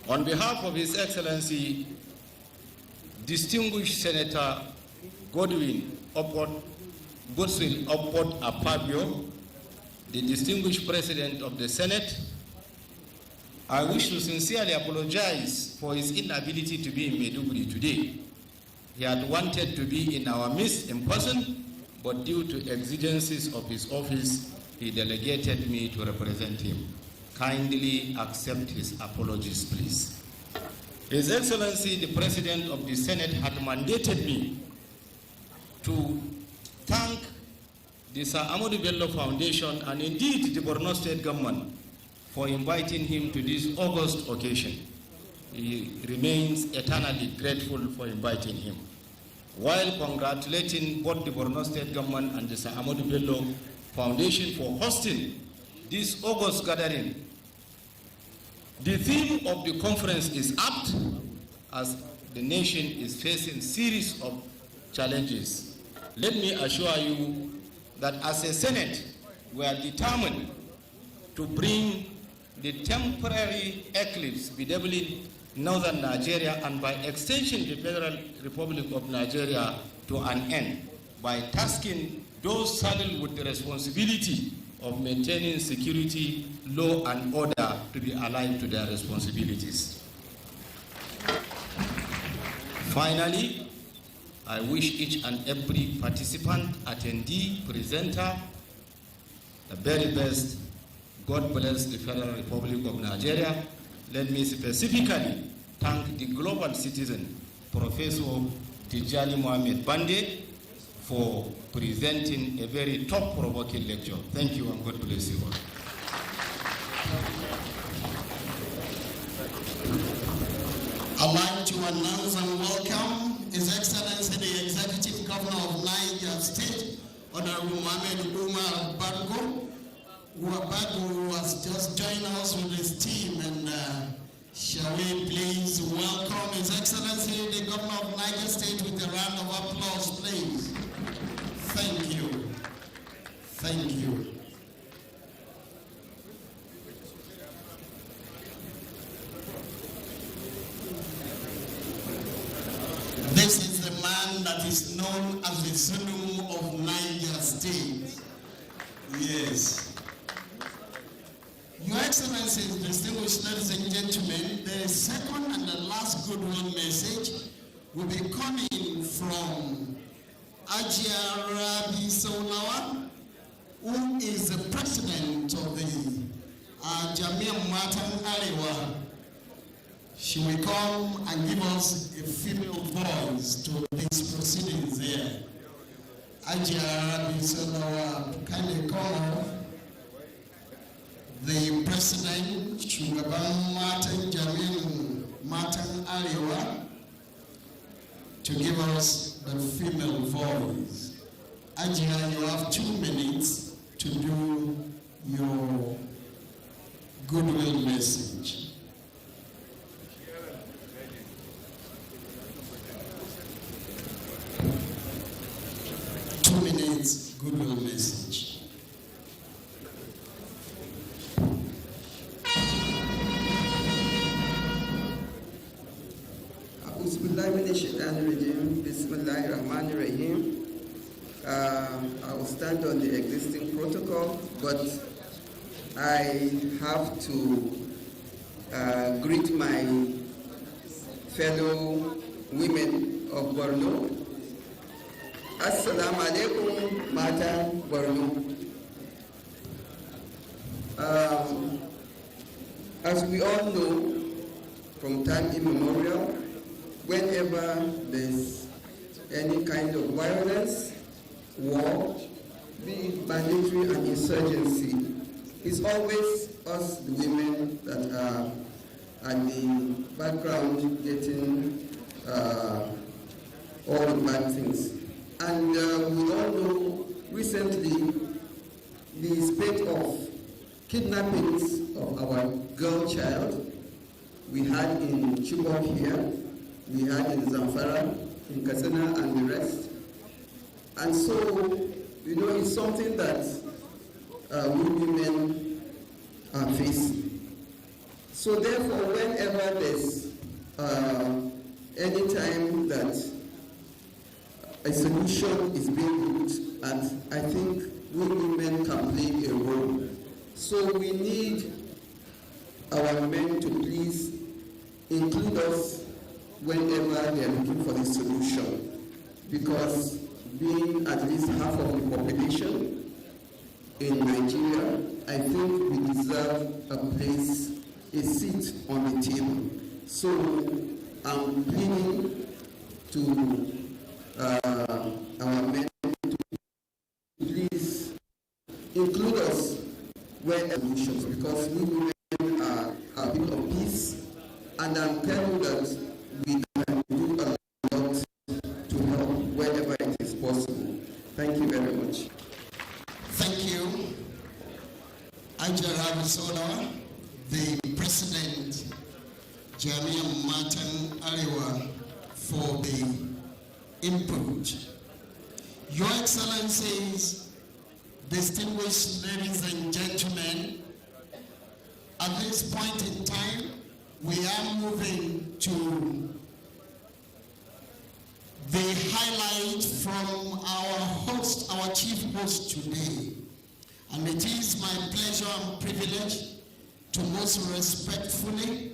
On behalf of His Excellency, distinguished Senator Godswill Opport Akpabio, the distinguished President of the Senate, I wish to sincerely apologize for his inability to be in Maiduguri today. He had wanted to be in our midst in person, but due to exigencies of his office, he delegated me to represent him. Kindly accept his apologies, please. His Excellency, the President of the Senate, had mandated me to thank the Sir Ahmadu Bello Foundation and indeed the Borno State government for inviting him to this august occasion. He remains eternally grateful for inviting him. While congratulating both the Borno State government and the Sir Ahmadu Bello Foundation for hosting this august gathering, the theme of the conference is apt as the nation is facing a series of challenges. Let me assure you that as a Senate, we are determined to bring the temporary eclipse bedeviling northern Nigeria and by extension the Federal Republic of Nigeria to an end by tasking those saddled with the responsibility of maintaining security, law and order to be aligned to their responsibilities. Finally, I wish each and every participant, attendee, presenter, the very best. God bless the Federal Republic of Nigeria. Let me specifically thank the global citizen, Professor Tijani Mohamed Bande, for presenting a very thought-provoking lecture. Thank you and God bless you all. I'd like to announce and welcome His Excellency the Executive Governor of Niger State, Honorable Mohammed Umar Bargo, who has just joined us with his team. And shall we please welcome His Excellency the Governor of Niger State with a round of applause, please. is known as the Zulum of Niger State. Yes. Your Excellencies, distinguished ladies and gentlemen, the second and the last goodwill message will be coming from Ajia Rabi Sonawa, who is the president of the Jamia Matan Arewa. She will come and give us a female voice to these proceedings here. Ajia Rabi Sonawa, kindly call the president, Shugaban Matan Jamia Matan Arewa, to give us the female voice. Ajia, you have 2 minutes to do your goodwill message. Goodwill message. Bismillahirrahmanirrahim. I will stand on the existing protocol, but I have to greet my fellow women of Borno. Assalamu alaikum, Mata Borno. As we all know, from time immemorial, whenever there's any kind of violence, war, be it banditry and insurgency, it's always us, the women, that are at the background getting all the bad things. And we all know recently the spate of kidnappings of our girl child we had in Chibok here, we had in Zamfara, in Katsina, and the rest. And so, you know, it's something that we women are facing. So therefore, whenever there's any time that a solution is being looked at, I think we women can play a role. So we need our men to please include us whenever they are looking for the solution, because being at least half of the population in Nigeria, I think we deserve a place, a seat on the table. So I'm pleading to our men to please include us where solutions, because we women are people of peace, and I'm telling that we can do a lot to help wherever it is possible. Thank you very much. Thank you, Ajara Bisola, the President, Jamia Martin Arewa, for the input. Your Excellencies, distinguished ladies and gentlemen, at this point in time, we are moving to the highlight from our host, our chief host today. And it is my pleasure and privilege to most respectfully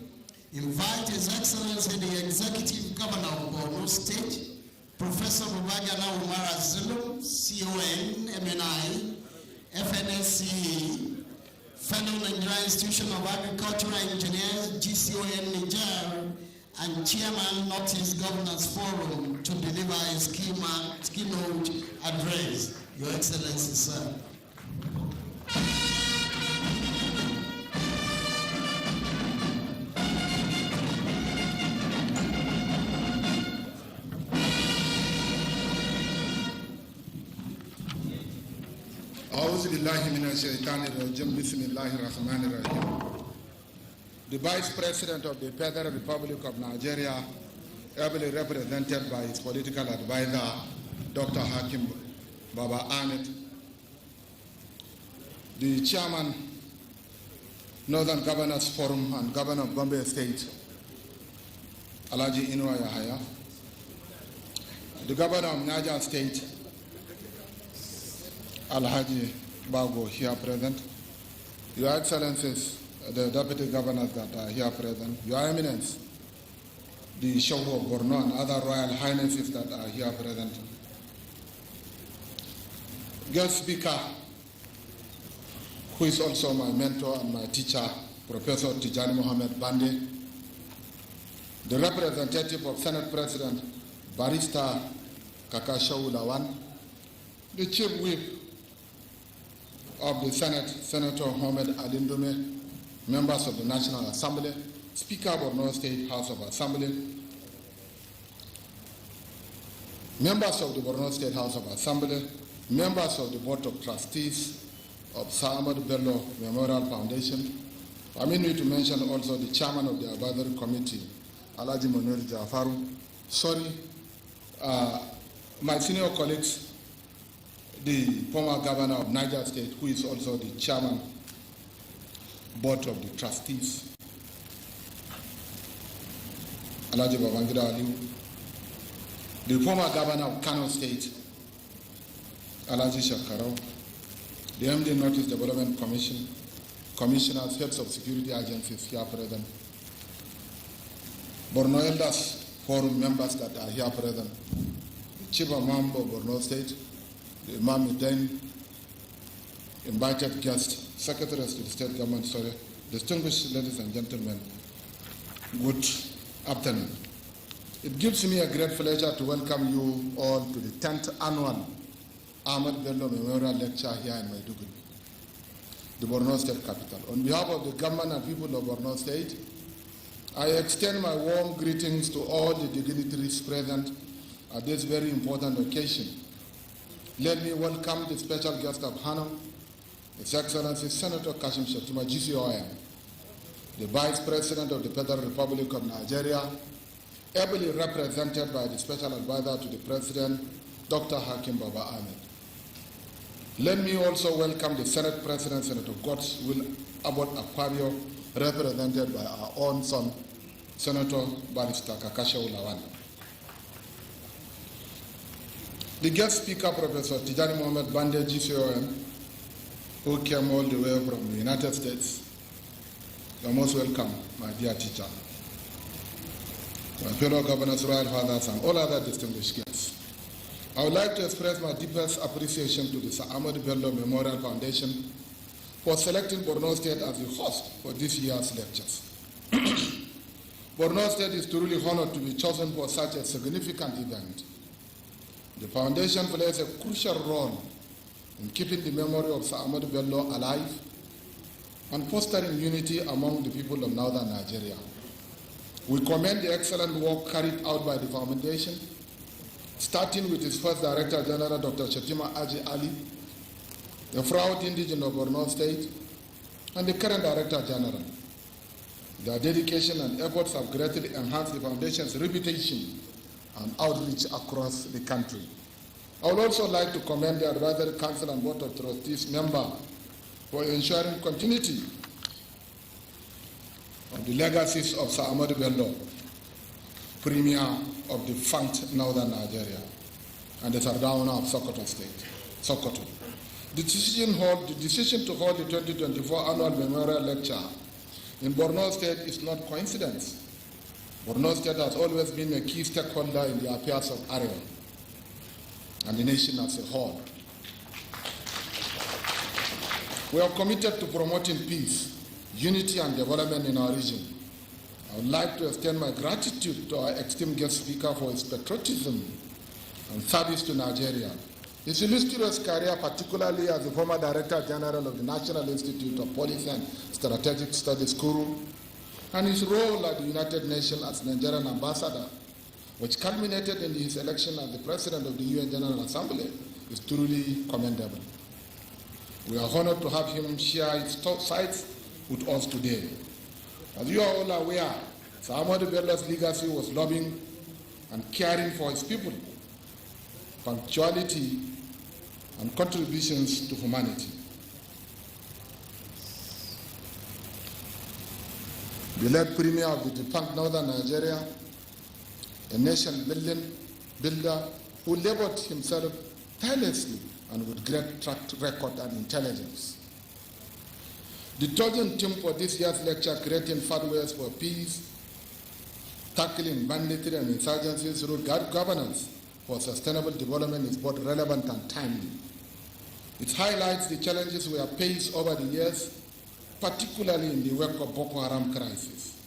invite His Excellency the Executive Governor of Borno State, Professor Babagana Umar Zulum, CON, MNI, FNSCE, fellow Nigerian Institution of Agricultural Engineers, GCON Niger, and Chairman Northeast Governors Forum to deliver his keynote address. Your Excellency, sir. The Vice President of the Federal Republic of Nigeria, ably represented by his political advisor, Dr. Hakim Baba Ahmed, the Chairman, Northern Governors Forum and Governor of Gombe State, Alhaji Inua Yahaya, the governor of Niger State, Alhaji Bago, here present, Your Excellencies, the deputy governors that are here present, Your Eminence, the Shogu of Borno and other royal highnesses that are here present, guest speaker, who is also my mentor and my teacher, Professor Tijani Mohamed Bande, the representative of Senate President Barrister Kakashaw Lawan, the chief whip of the Senate, Senator Mohamed Alindume, members of the National Assembly, Speaker of Borno State House of Assembly, members of the Borno State House of Assembly, members of the Board of Trustees of Ahmadu Bello Memorial Foundation. I mean to mention also the chairman of the advisory committee, Alhaji Munir Jafaru. Sorry, my senior colleagues, the former governor of Niger State, who is also the chairman board of the trustees, Alhaji Babangida Aliu, the former governor of Kano State, Alhaji Shakarau, the MD Northeast Development Commission, commissioners, heads of security agencies here present, Borno Elders Forum members that are here present, the Chief Imam of Borno State, the Imam then invited guests, secretaries to the state government, distinguished ladies and gentlemen, good afternoon. It gives me a great pleasure to welcome you all to the 10th annual Ahmadu Bello Memorial Lecture here in Maiduguri, the Borno State capital. On behalf of the government and people of Borno State, I extend my warm greetings to all the dignitaries present at this very important occasion. Let me welcome the special guest of honor, His Excellency Senator Kashim Shettima GCOM, the Vice President of the Federal Republic of Nigeria, ably represented by the Special Advisor to the President, Dr. Hakim Baba Ahmed. Let me also welcome the Senate President, Senator Godswill Abbott Akpabio, represented by our own son, Senator Barrister Kakashaw Lawan. The guest speaker, Professor Tijani Mohamed Bande, GCOM, who came all the way from the United States. You are most welcome, my dear teacher. My fellow governors, royal fathers, and all other distinguished guests. I would like to express my deepest appreciation to the Ahmadu Bello Memorial Foundation for selecting Borno State as the host for this year's lectures. Borno State is truly honored to be chosen for such a significant event. The foundation plays a crucial role in keeping the memory of Ahmadu Bello alive and fostering unity among the people of northern Nigeria. We commend the excellent work carried out by the foundation, starting with its first Director General, Dr. Shettima Aji Ali, the proud indigen of Borno State, and the current Director General. Their dedication and efforts have greatly enhanced the foundation's reputation and outreach across the country. I would also like to commend the Advisory Council and Board of Trustees member for ensuring continuity of the legacies of Sir Ahmadu Bello, Premier of the defunct Northern Nigeria, and the Sardauna of Sokoto State, Sokoto. The decision to hold the 2024 annual memorial lecture in Borno State is not coincidence. Borno State has always been a key stakeholder in the affairs of Arewa and the nation as a whole. We are committed to promoting peace, unity, and development in our region. I would like to extend my gratitude to our esteemed guest speaker for his patriotism and service to Nigeria. His illustrious career, particularly as the former Director General of the National Institute of Policy and Strategic Studies, Kuru, and his role at the United Nations as Nigerian ambassador, which culminated in his election as the President of the UN General Assembly, is truly commendable. We are honored to have him share his sights with us today. As you are all aware, Sir Ahmadu Bello's legacy was loving and caring for his people, punctuality, and contributions to humanity. The late Premier of the defunct Northern Nigeria, a nation builder, who labored himself tirelessly and with great track record and intelligence. The chosen theme for this year's lecture, Creating Pathways for Peace, Tackling Banditry and Insurgencies Through Governance for Sustainable Development, is both relevant and timely. It highlights the challenges we have faced over the years, particularly in the wake of Boko Haram crisis.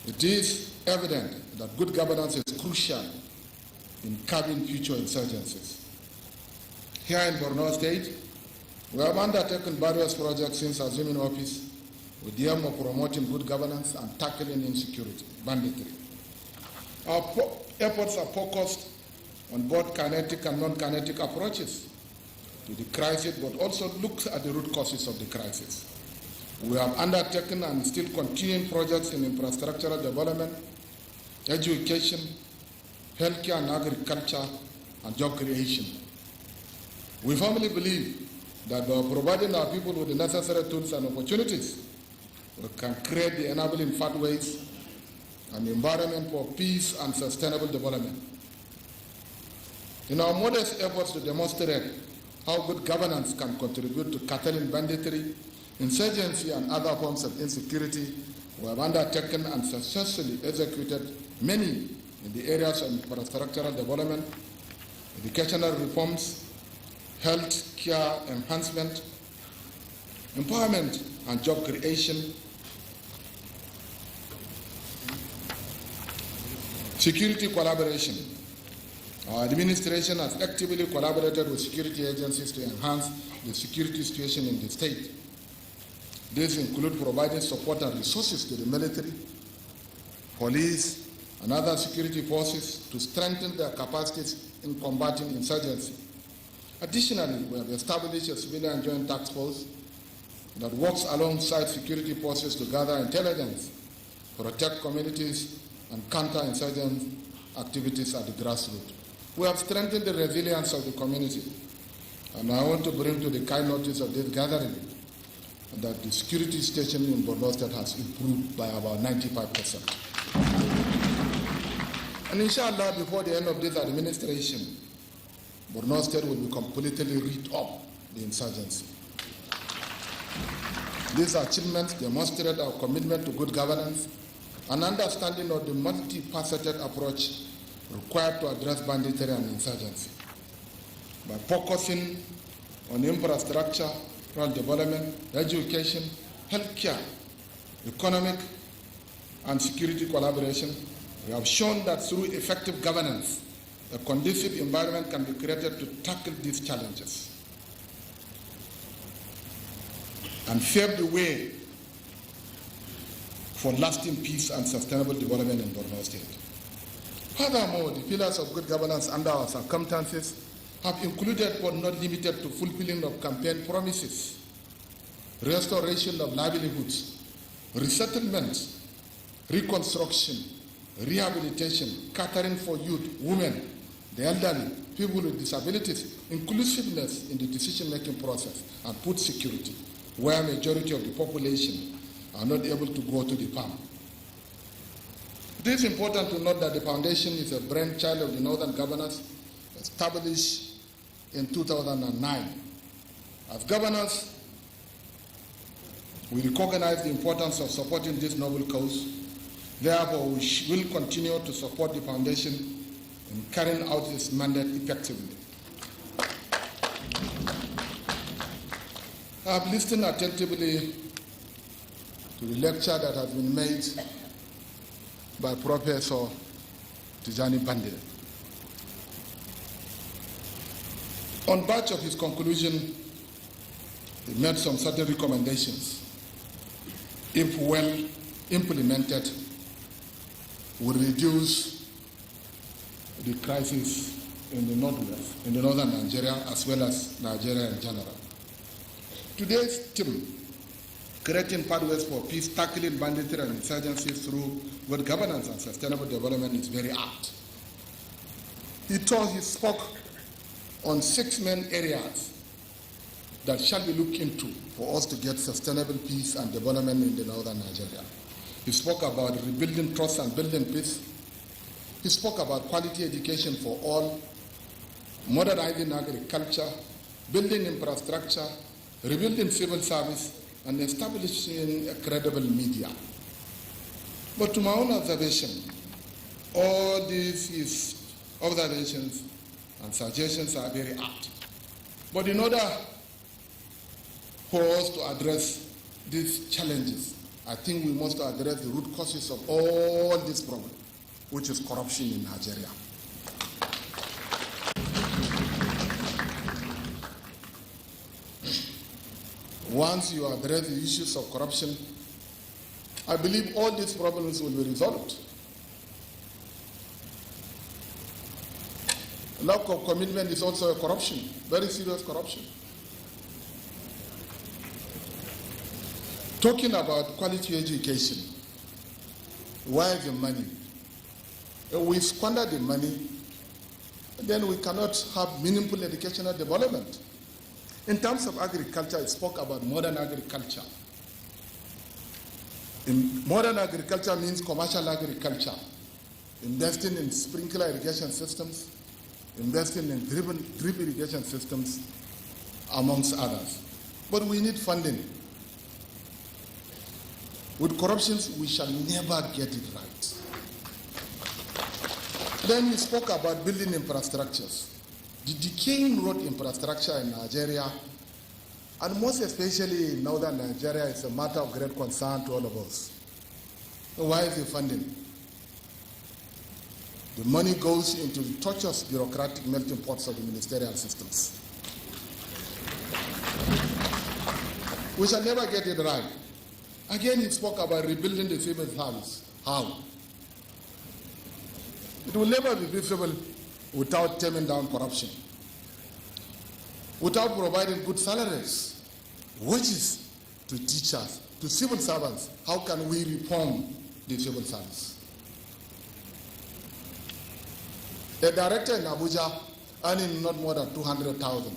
It is evident that good governance is crucial in curbing future insurgencies. Here in Borno State, we have undertaken various projects since assuming office with the aim of promoting good governance and tackling insecurity, banditry. Our efforts are focused on both kinetic and non-kinetic approaches to the crisis, but also looks at the root causes of the crisis. We have undertaken and still continuing projects in infrastructural development, education, healthcare and agriculture, and job creation. We firmly believe that by providing our people with the necessary tools and opportunities, we can create the enabling pathways and environment for peace and sustainable development. In our modest efforts to demonstrate how good governance can contribute to curtailing banditry, insurgency, and other forms of insecurity, we have undertaken and successfully executed many in the areas of infrastructural development, educational reforms, health care enhancement, empowerment and job creation, security collaboration. Our administration has actively collaborated with security agencies to enhance the security situation in the state. These include providing support and resources to the military, police, and other security forces to strengthen their capacities in combating insurgency. Additionally, we have established a civilian joint task force that works alongside security forces to gather intelligence, protect communities, and counter insurgent activities at the grassroots. We have strengthened the resilience of the community, and I want to bring to the kind notice of this gathering that the security situation in Borno State has improved by about 95%. And inshallah, before the end of this administration, Borno State will be completely rid of the insurgency. These achievements demonstrate our commitment to good governance and understanding of the multifaceted approach required to address banditry and insurgency. By focusing on infrastructure, rural development, education, healthcare, economic, and security collaboration, we have shown that through effective governance, a conducive environment can be created to tackle these challenges and pave the way for lasting peace and sustainable development in Borno State. Furthermore, the pillars of good governance under our circumstances have included but not limited to fulfilling of campaign promises, restoration of livelihoods, resettlement, reconstruction, rehabilitation, catering for youth, women, the elderly, people with disabilities, inclusiveness in the decision-making process, and food security, where a majority of the population are not able to go to the farm. It is important to note that the foundation is a brainchild of the Northern Governors, established in 2009. As governors, we recognize the importance of supporting this noble cause. Therefore, we will continue to support the foundation in carrying out its mandate effectively. I have listened attentively to the lecture that has been made by Professor Tijani Bande. On batch of his conclusion, he made some certain recommendations. If well implemented, will reduce the crisis in the northwest, in the northern Nigeria, as well as Nigeria in general. Today's theme, creating pathways for peace, tackling banditry and insurgency through good governance and sustainable development, is very apt. He spoke on 6 main areas that shall be looked into for us to get sustainable peace and development in the northern Nigeria. He spoke about rebuilding trust and building peace, He spoke about quality education for all, modernizing agriculture, building infrastructure, rebuilding civil service, and establishing a credible media. But to my own observation, all these observations and suggestions are very apt. But in order for us to address these challenges, I think we must address the root causes of all this problem, which is corruption in Nigeria. Once you address the issues of corruption, I believe all these problems will be resolved. Lack of commitment is also a corruption, very serious corruption. Talking about quality education, where is the money? If we squander the money, then we cannot have meaningful educational development. In terms of agriculture, I spoke about modern agriculture. Modern agriculture means commercial agriculture, investing in sprinkler irrigation systems, investing in drip irrigation systems, amongst others. But we need funding. With corruption, we shall never get it right. Then we spoke about building infrastructures. The decaying road infrastructure in Nigeria, and most especially in northern Nigeria, is a matter of great concern to all of us. So why is the funding? The money goes into the tortuous bureaucratic melting pots of the ministerial systems. We shall never get it right. Again, he spoke about rebuilding the civil service. How? It will never be visible without taming down corruption, without providing good salaries, wages to teachers, to civil servants. How can we reform the civil service? A director in Abuja earning not more than 200,000.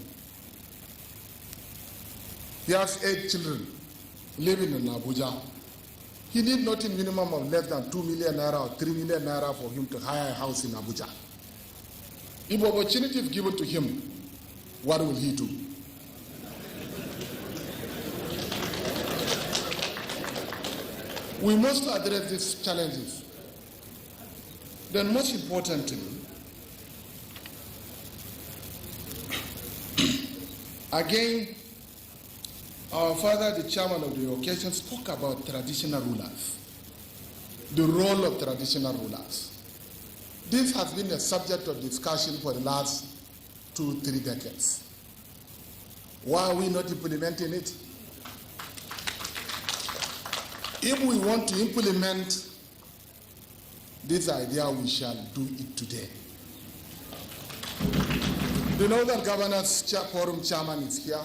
He has 8 children living in Abuja. He needs not a minimum of less than 2 million naira or 3 million naira for him to hire a house in Abuja. If opportunity is given to him, what will he do? We must address these challenges. Then most importantly, again, our father, the chairman of the occasion, spoke about traditional rulers, the role of traditional rulers. This has been a subject of discussion for the last 2-3 decades. Why are we not implementing it? If we want to implement this idea, we shall do it today. The Northern Governors Forum chairman is here.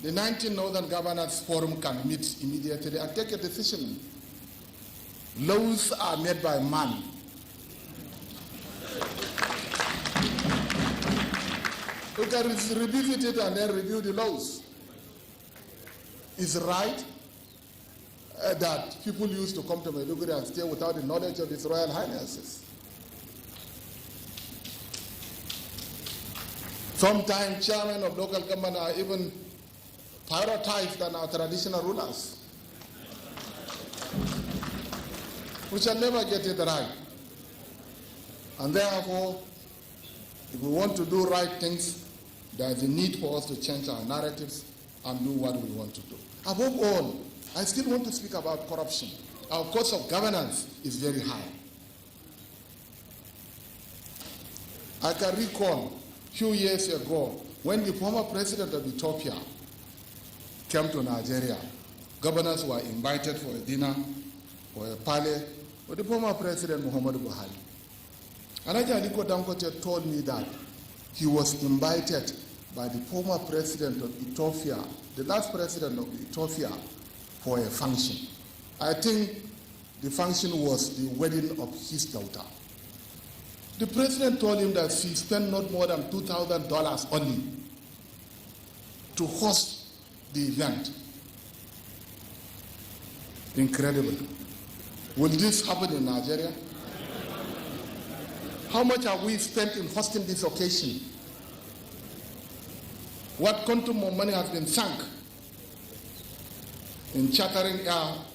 The 19 Northern Governors Forum can meet immediately and take a decision. Laws are made by man. We can revisit it and then review the laws. It's right that people used to come to Maiduguri and stay without the knowledge of His Royal Highnesses. Sometimes chairmen of local government are even prioritized than our traditional rulers. We shall never get it right. And therefore, if we want to do right things, there is a need for us to change our narratives and do what we want to do. Above all, I still want to speak about corruption. Our cost of governance is very high. I can recall a few years ago when the former president of Ethiopia came to Nigeria. Governors were invited for a dinner, for a parley, with the former president Ahmadu Buhari. And Aliko Dangote told me that he was invited by the former president of Ethiopia, the last president of Ethiopia, for a function. I think the function was the wedding of his daughter. The president told him that he spent not more than $2,000 only to host the event. Incredible. Will this happen in Nigeria? How much have we spent in hosting this occasion? What quantum of money has been sunk in chartering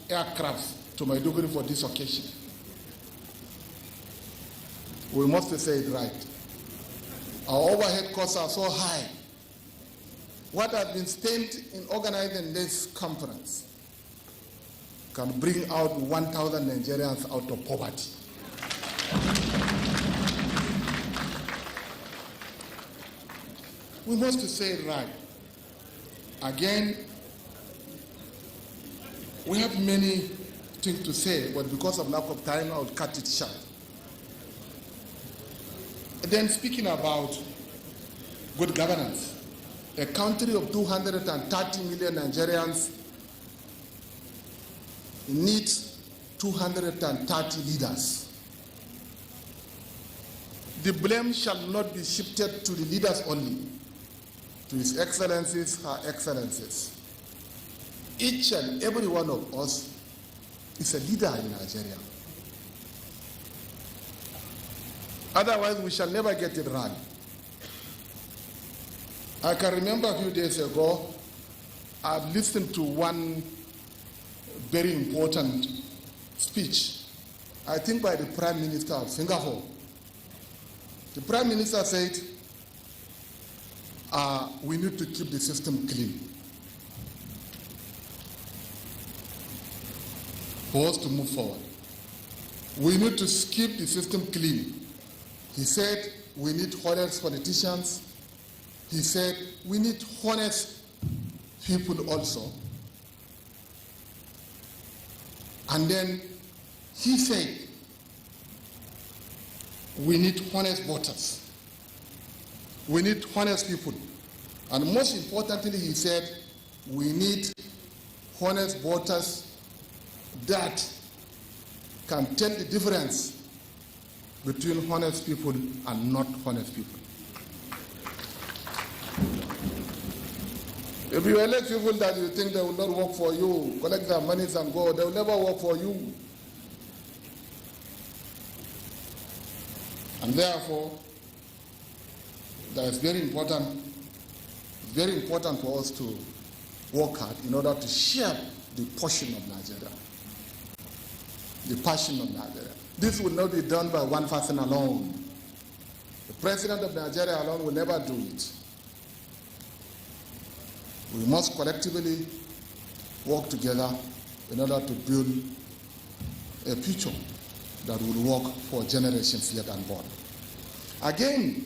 aircrafts to Maiduguri for this occasion? We must say it right. Our overhead costs are so high. What has been spent in organizing this conference can bring out 1,000 Nigerians out of poverty. We must say it right. Again, we have many things to say, but because of lack of time, I will cut it short. Then speaking about good governance, a country of 230 million Nigerians needs 230 leaders. The blame shall not be shifted to the leaders only, to His Excellencies, Her Excellencies. Each and every one of us is a leader in Nigeria. Otherwise, we shall never get it right. I can remember a few days ago, I listened to one very important speech, I think by the Prime Minister of Singapore. The Prime Minister said, we need to keep the system clean for us to move forward. We need to keep the system clean. He said, we need honest politicians. He said, we need honest people also. And then he said, we need honest voters. We need honest people. And most importantly, he said, we need honest voters that can tell the difference between honest people and not honest people. If you elect people that you think they will not work for you, collect their monies and go, they will never work for you. And therefore, that is very important for us to work hard in order to share the passion of Nigeria. The passion of Nigeria. This will not be done by one person alone. The President of Nigeria alone will never do it. We must collectively work together in order to build a future that will work for generations yet unborn. Again,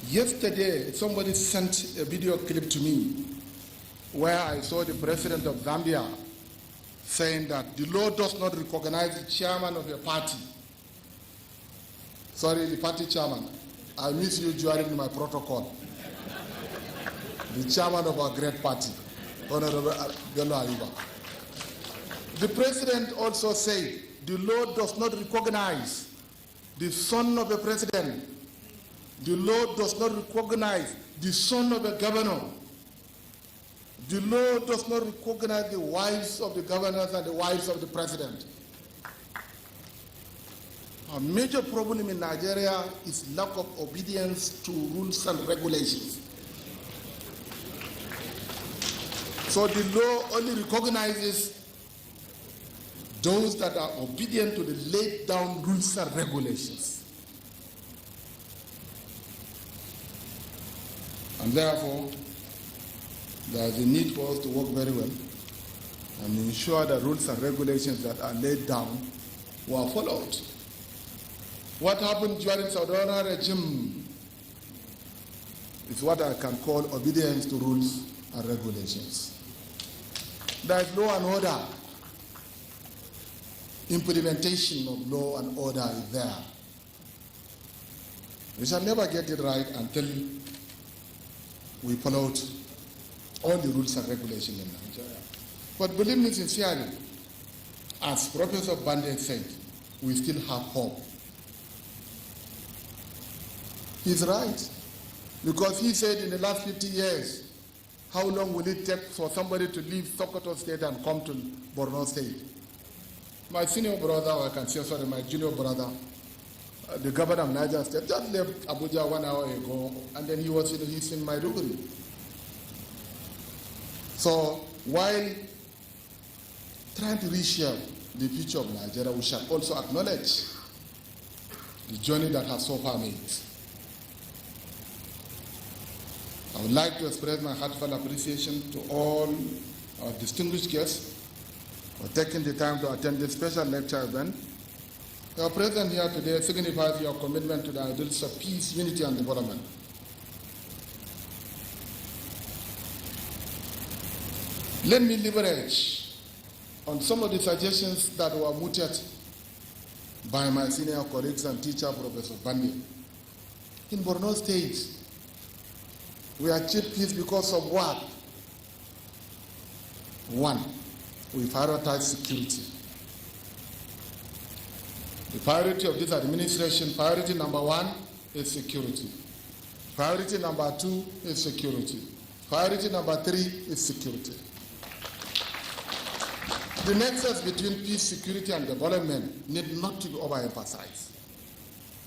yesterday somebody sent a video clip to me where I saw the President of Zambia saying that the law does not recognize the chairman of a party. Sorry, the party chairman. I miss you during my protocol. The chairman of our great party, Honorable Bello. The President also said the law does not recognize the son of a president. The law does not recognize the son of a governor. The law does not recognize the wives of the governors and the wives of the president. A major problem in Nigeria is lack of obedience to rules and regulations. So the law only recognizes those that are obedient to the laid down rules and regulations. And therefore, there is a need for us to work very well and ensure that rules and regulations that are laid down were followed. What happened during Saudara regime is what I can call obedience to rules and regulations. There is law and order. Implementation of law and order is there. We shall never get it right until we followed all the rules and regulations in Nigeria. But believe me sincerely, as Professor Bande said, we still have hope. He's right, because he said in the last 50 years, how long will it take for somebody to leave Sokoto State and come to Borno State? My senior brother, or I can say, sorry, my junior brother, the governor of Niger State, just left Abuja 1 hour ago, and then he's in Maiduguri. So while trying to reshape the future of Nigeria, we shall also acknowledge the journey that has so far made. I would like to express my heartfelt appreciation to all our distinguished guests for taking the time to attend this special lecture event. Your presence here today signifies your commitment to the ideals of peace, unity, and development. Let me leverage on some of the suggestions that were mooted by my senior colleagues and teacher, Professor Bandi. In Borno State, we achieved peace because of what? One, we prioritize security. The priority of this administration, priority number 1 is security. Priority number 2 is security. Priority number 3 is security. The nexus between peace, security, and development need not to be overemphasized.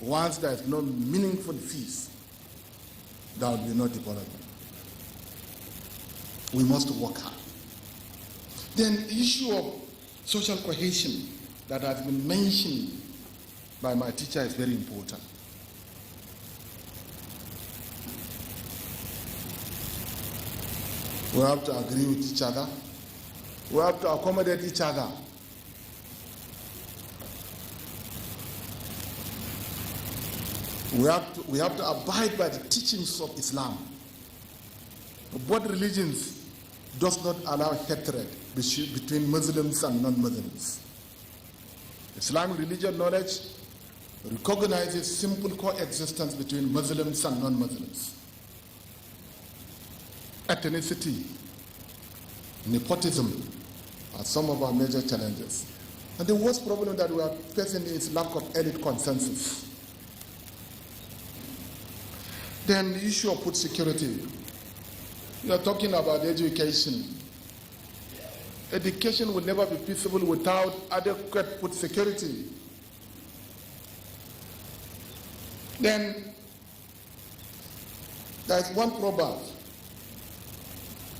Once there is no meaningful peace, there will be no development. We must work hard. Then the issue of social cohesion that has been mentioned by my teacher is very important. We have to agree with each other. We have to accommodate each other. We have to abide by the teachings of Islam. Both religions does not allow hatred between Muslims and non-Muslims. Islamic religion knowledge recognizes simple coexistence between Muslims and non-Muslims. Ethnicity, nepotism are some of our major challenges. And the worst problem that we are facing is lack of elite consensus. Then the issue of food security. We are talking about education. Education will never be feasible without adequate food security. Then there is one proverb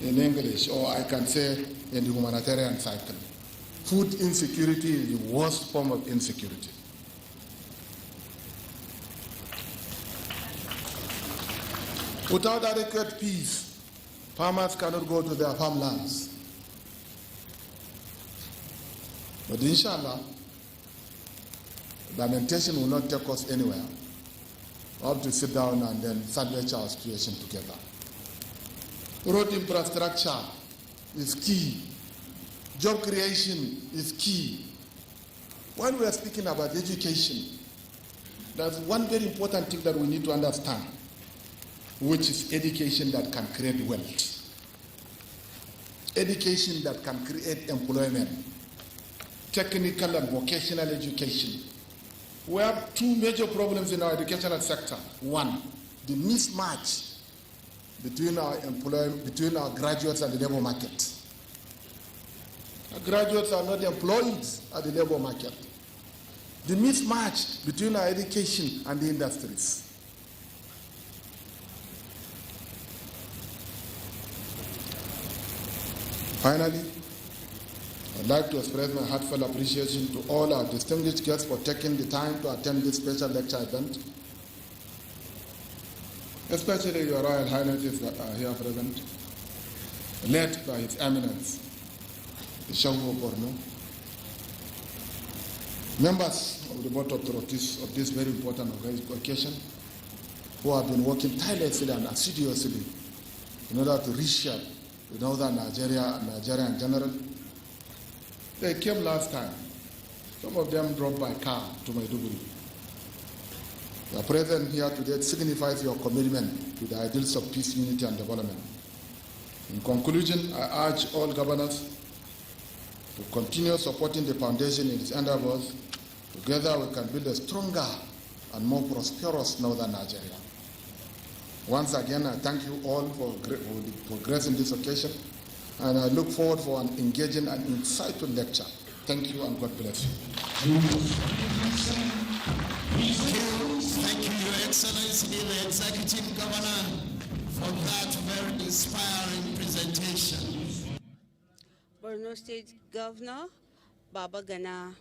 in English, or I can say in the humanitarian cycle. Food insecurity is the worst form of insecurity. Without adequate peace, farmers cannot go to their farmlands. But inshallah, lamentation will not take us anywhere. We have to sit down and then salvage our situation together. Road infrastructure is key. Job creation is key. When we are speaking about education, there's one very important thing that we need to understand, which is education that can create wealth. Education that can create employment. Technical and vocational education. We have two major problems in our educational sector. One, the mismatch between our graduates and the labor market. Our graduates are not employed at the labor market. The mismatch between our education and the industries. Finally, I'd like to express my heartfelt appreciation to all our distinguished guests for taking the time to attend this special lecture event, especially your Royal Highnesses that are here present, led by His Eminence, the Shehu of Borno, members of the Board of Trustees of this very important occasion, who have been working tirelessly and assiduously in order to reshape the northern Nigeria and Nigeria in general. They came last time. Some of them drove by car to Maiduguri. Your presence here today signifies your commitment to the ideals of peace, unity, and development. In conclusion, I urge all governors to continue supporting the foundation in its endeavors. Together we can build a stronger and more prosperous northern Nigeria. Once again, I thank you all for gracing this occasion, and I look forward for an engaging and insightful lecture. Thank you, and God bless you. Thank you, Your Excellency, the Executive Governor, for that very inspiring presentation. Borno State Governor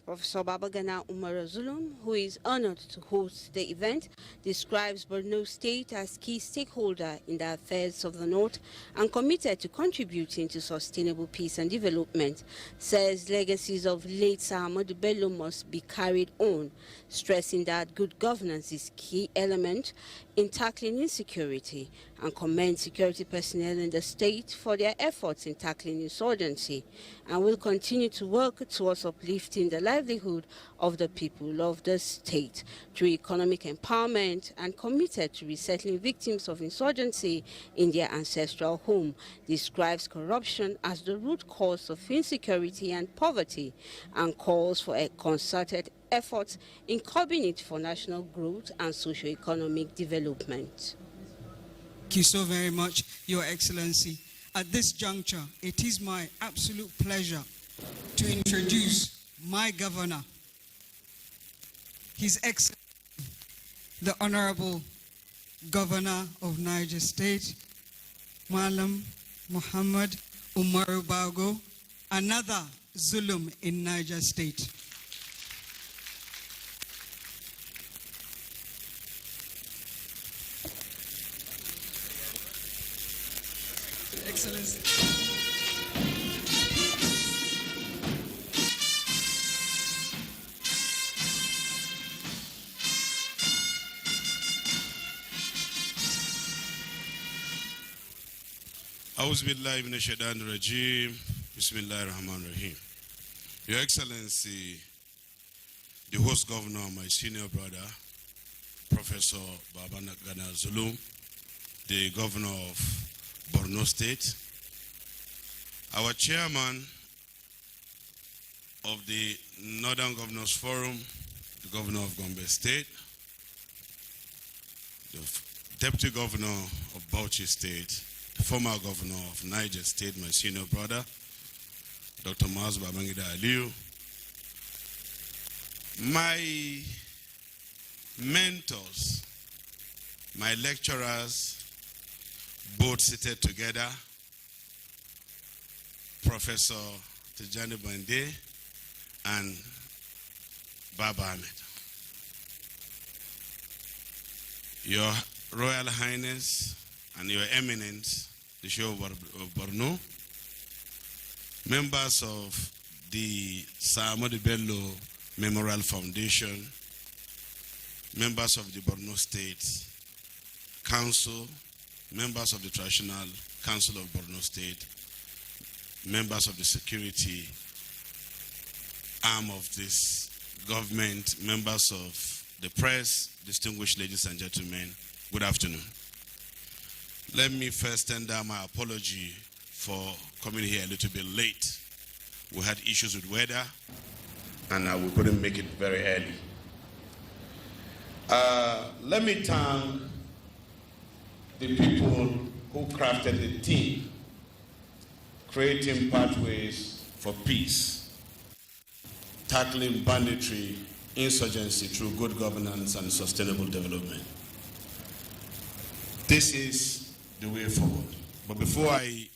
Professor Babagana Umar Zulum, who is honored to host the event, describes Borno State as key stakeholder in the affairs of the North and committed to contributing to sustainable peace and development. Says legacies of late Ahmadu Bello must be carried on, stressing that good governance is key element in tackling insecurity, and commend security personnel in the state for their efforts in tackling insurgency, and will continue to work towards uplifting the livelihood of the people of the state through economic empowerment, and committed to resettling victims of insurgency in their ancestral home. Describes corruption as the root cause of insecurity and poverty, and calls for a concerted efforts in curbing it for national growth and socio-economic development. Thank you so very much, Your Excellency. At this juncture, it is my absolute pleasure to introduce my governor, His Excellency, the Honorable Governor of Niger State, Malam Muhammad Umaru Bago, another Zulum in Niger State. Excellency. Auzubillahi minash shaitanir rajim. Bismillahir Rahmanir Rahim. Your Excellency, the host governor, my senior brother, Professor Babagana Zulum, the governor of Borno State, our chairman of the Northern Governors Forum, the governor of Gombe State, the deputy governor of Bauchi State, the former governor of Niger State, my senior brother, Dr. Maaz Babangida Aliyu, my mentors, my lecturers, both seated together, Professor Tijani Bande and Baba Ahmed. Your Royal Highness and Your Eminence, the Sheikh of Borno, members of the Ahmadu Bello Memorial Foundation, members of the Borno State Council, members of the Traditional Council of Borno State, members of the security arm of this government, members of the press, distinguished ladies and gentlemen, good afternoon. Let me first tender my apology for coming here a little bit late. We had issues with weather and we couldn't make it very early. Let me thank the people who crafted the team, creating pathways for peace, tackling banditry, insurgency through good governance and sustainable development. This is the way forward. But before I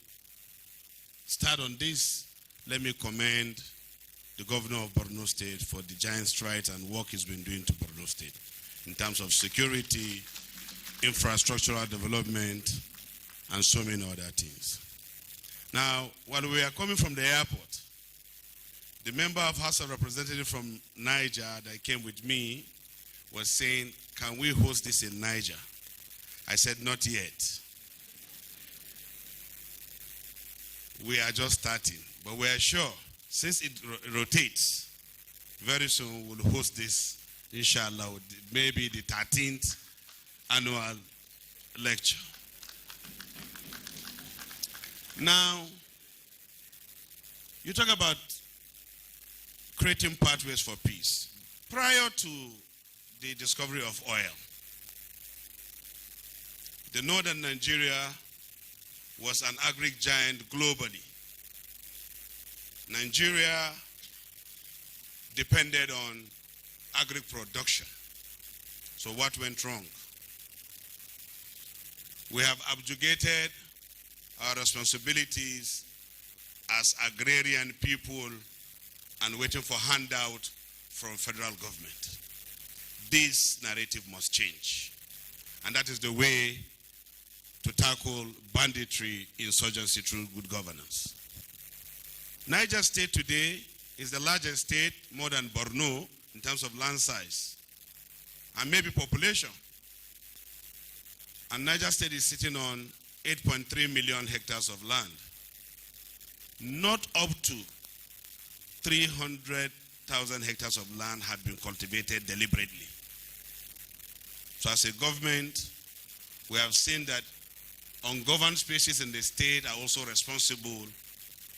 start on this, let me commend the governor of Borno State for the giant strides and work he's been doing to Borno State in terms of security, infrastructural development, and so many other things. Now, while we are coming from the airport, the member of House of Representatives from Niger that came with me was saying, can we host this in Niger? I said, not yet. We are just starting, but we are sure, since it rotates, very soon we'll host this, inshallah, maybe the 13th annual lecture. Now, you talk about creating pathways for peace. Prior to the discovery of oil, the northern Nigeria was an agric giant globally. Nigeria depended on agric production. So what went wrong? We have abjugated our responsibilities as agrarian people and waiting for handout from federal government. This narrative must change. And that is the way to tackle banditry, insurgency through good governance. Niger State today is the largest state, more than Borno, in terms of land size, and maybe population. And Niger State is sitting on 8.3 million hectares of land. Not up to 300,000 hectares of land have been cultivated deliberately. So as a government, we have seen that ungoverned spaces in the state are also responsible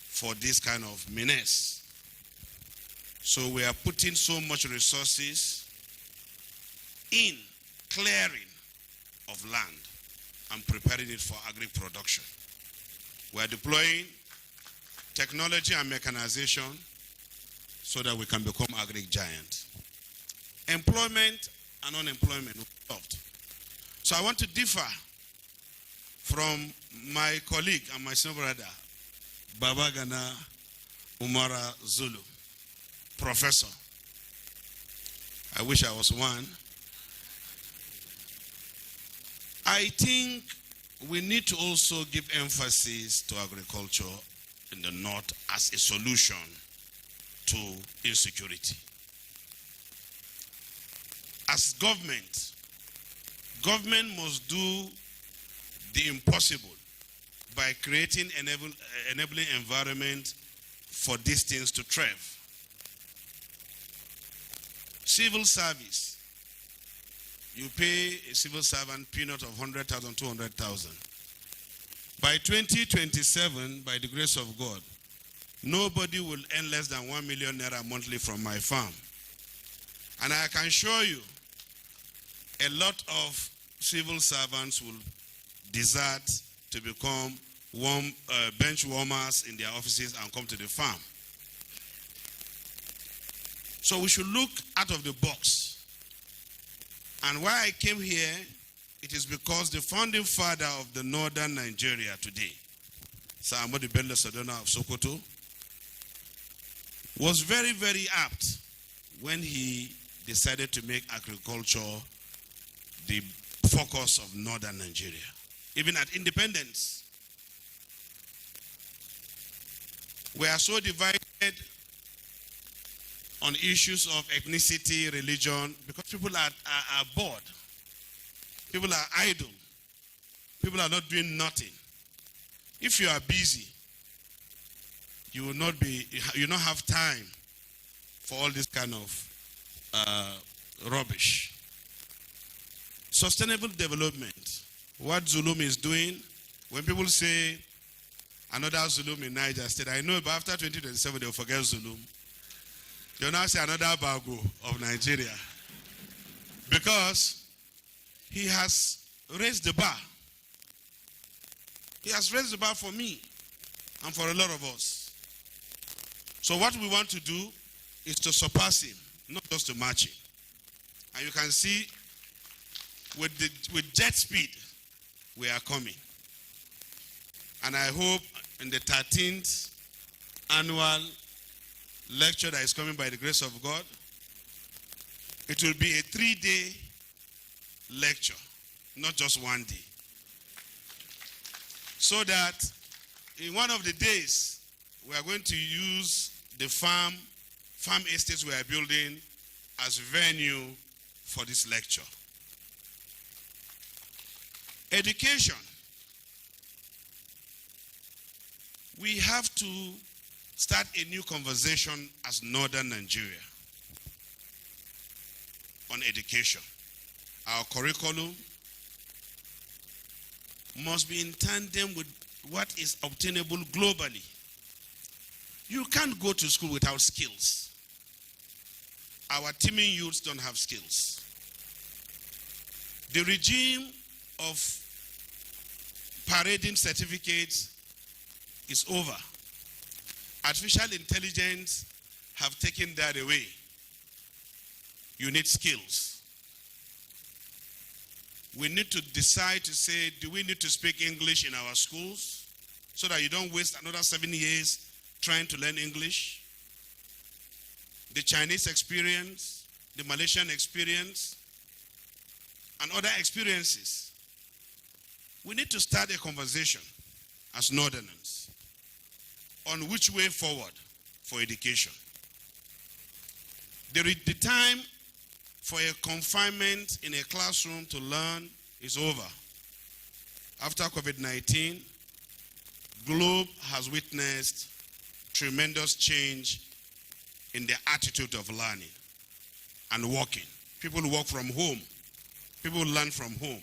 for this kind of menace. So we are putting so much resources in clearing of land and preparing it for agri-production. We are deploying technology and mechanization so that we can become agri-giant. Employment and unemployment will be solved. So I want to differ from my colleague and my senior brother, Babagana Umara Zulu, professor. I wish I was one. I think we need to also give emphasis to agriculture in the north as a solution to insecurity. As government must do the impossible by creating enabling environment for these things to thrive. Civil service. You pay a civil servant peanut of 100,000, 200,000. By 2027, by the grace of God, nobody will earn less than 1 million naira monthly from my farm. And I can assure you, a lot of civil servants will desert to become bench warmers in their offices and come to the farm. So we should look out of the box. And why I came here, it is because the founding father of the northern Nigeria today, Sir Ahmadu Bello of Sokoto, was very, very apt when he decided to make agriculture the focus of northern Nigeria. Even at independence, we are so divided on issues of ethnicity, religion, because people are bored. People are idle. People are not doing nothing. If you are busy, you will not have time for all this kind of rubbish. Sustainable development. What Zulum is doing, when people say another Zulum in Niger State, I know, but after 2027 they'll forget Zulum. They'll now say another Bago of Nigeria. Because he has raised the bar. He has raised the bar for me and for a lot of us. So what we want to do is to surpass him, not just to match him. And you can see with jet speed, we are coming. And I hope in the 13th annual lecture that is coming by the grace of God, it will be a 3-day lecture, not just 1 day. So that in one of the days, we are going to use the farm estates we are building as venue for this lecture. Education. We have to start a new conversation as northern Nigeria on education. Our curriculum must be in tandem with what is obtainable globally. You can't go to school without skills. Our teeming youths don't have skills. The regime of parading certificates is over. Artificial intelligence have taken that away. You need skills. we need to decide to say, do we need to speak English in our schools so that you don't waste another 7 years trying to learn English? The Chinese experience, the Malaysian experience, and other experiences. We need to start a conversation as Northerners on which way forward for education. The time for a confinement in a classroom to learn is over. After COVID-19, globe has witnessed tremendous change in the attitude of learning and working. People work from home. People learn from home.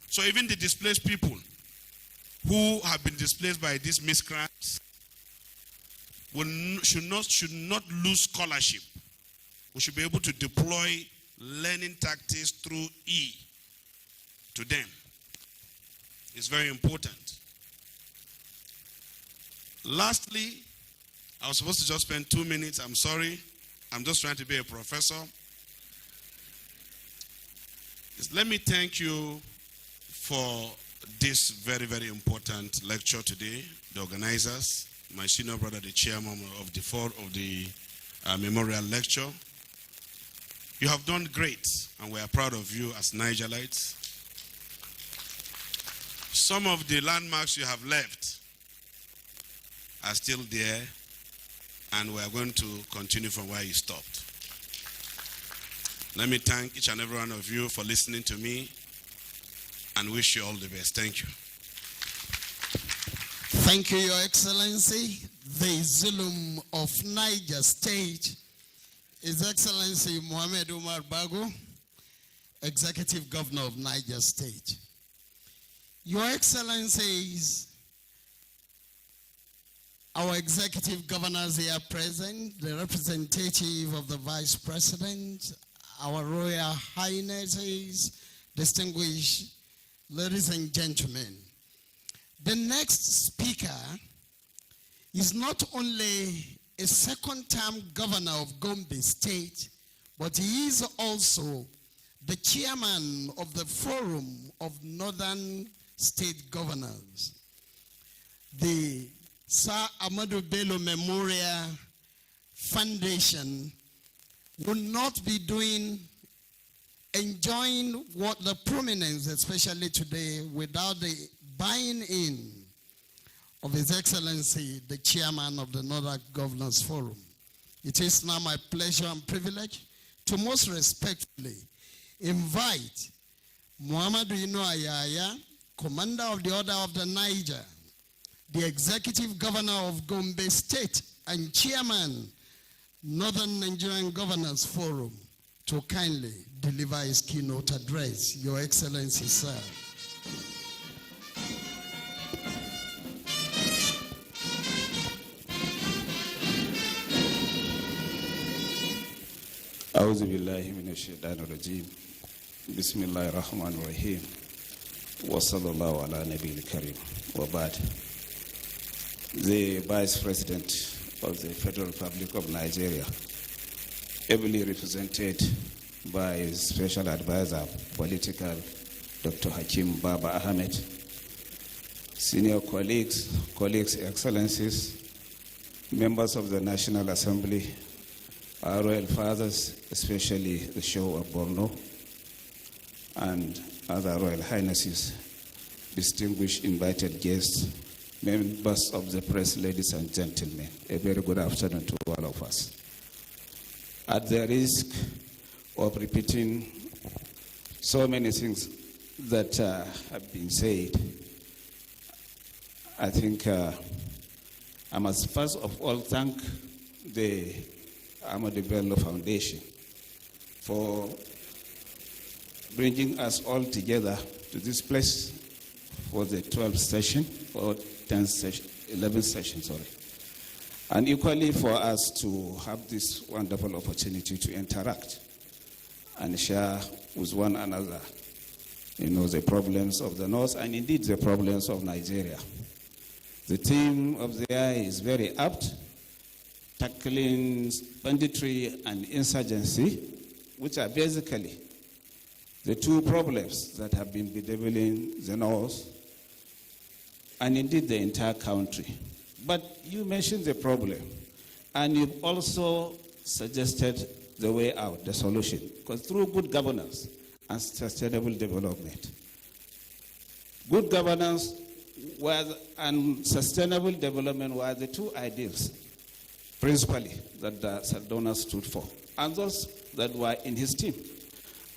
So even the displaced people who have been displaced by these miscreants should not lose scholarship. We should be able to deploy learning tactics through to them. It's very important. Lastly, I was supposed to just spend 2 minutes. I'm sorry. I'm just trying to be a professor. Let me thank you for this very, very important lecture today. The organizers, my senior brother, the chairman of the memorial lecture. You have done great, and we are proud of you as Nigerians. Some of the landmarks you have left are still there, and we are going to continue from where you stopped. Let me thank each and every one of you for listening to me and wish you all the best. Thank you. Thank you, Your Excellency. The Zulum of Niger State, His Excellency Mohamed Umar Bago, Executive Governor of Niger State. Your Excellencies, our executive governors here present, the representative of the Vice President, our Royal Highnesses, distinguished ladies and gentlemen. The next speaker is not only a second-term governor of Gombe State, but he is also the chairman of the Forum of Northern State Governors. The Sir Ahmadu Bello Memorial Foundation will not be enjoying what the prominence, especially today, without the buying in of His Excellency, the chairman of the Northern Governors Forum. It is now my pleasure and privilege to most respectfully invite Muhammadu Ino Ayaya, Commander of the Order of the Niger, the Executive Governor of Gombe State and Chairman, Northern Nigerian Governors Forum, to kindly deliver his keynote address. Your Excellency, sir. أعوذ بالله من الشيطان الرجيم بسم الله الرحمن الرحيم وصلى الله على نبي الكريم وبعد. The Vice President of the Federal Republic of Nigeria, ably represented by his Special Advisor, Political, Dr. Hakim Baba Ahmed, senior colleagues, excellencies, members of the National Assembly, our royal fathers, especially the Sheikh of Borno, and other royal highnesses, distinguished invited guests, members of the press, ladies and gentlemen, a very good afternoon to all of us. At the risk of repeating so many things that have been said, I think I must first of all thank the Ahmadu Bello Foundation for bringing us all together to this place for the 12th session, or 10th session, 11th session, sorry. And equally for us to have this wonderful opportunity to interact and share with one another, the problems of the North and indeed the problems of Nigeria. The theme of the year is very apt, tackling banditry and insurgency, which are basically the two problems that have been bedeviling the North and indeed the entire country. But you mentioned the problem, and you've also suggested the way out, the solution, because through good governance and sustainable development. Good governance and sustainable development were the two ideals, principally, that Sardauna stood for, and those that were in his team.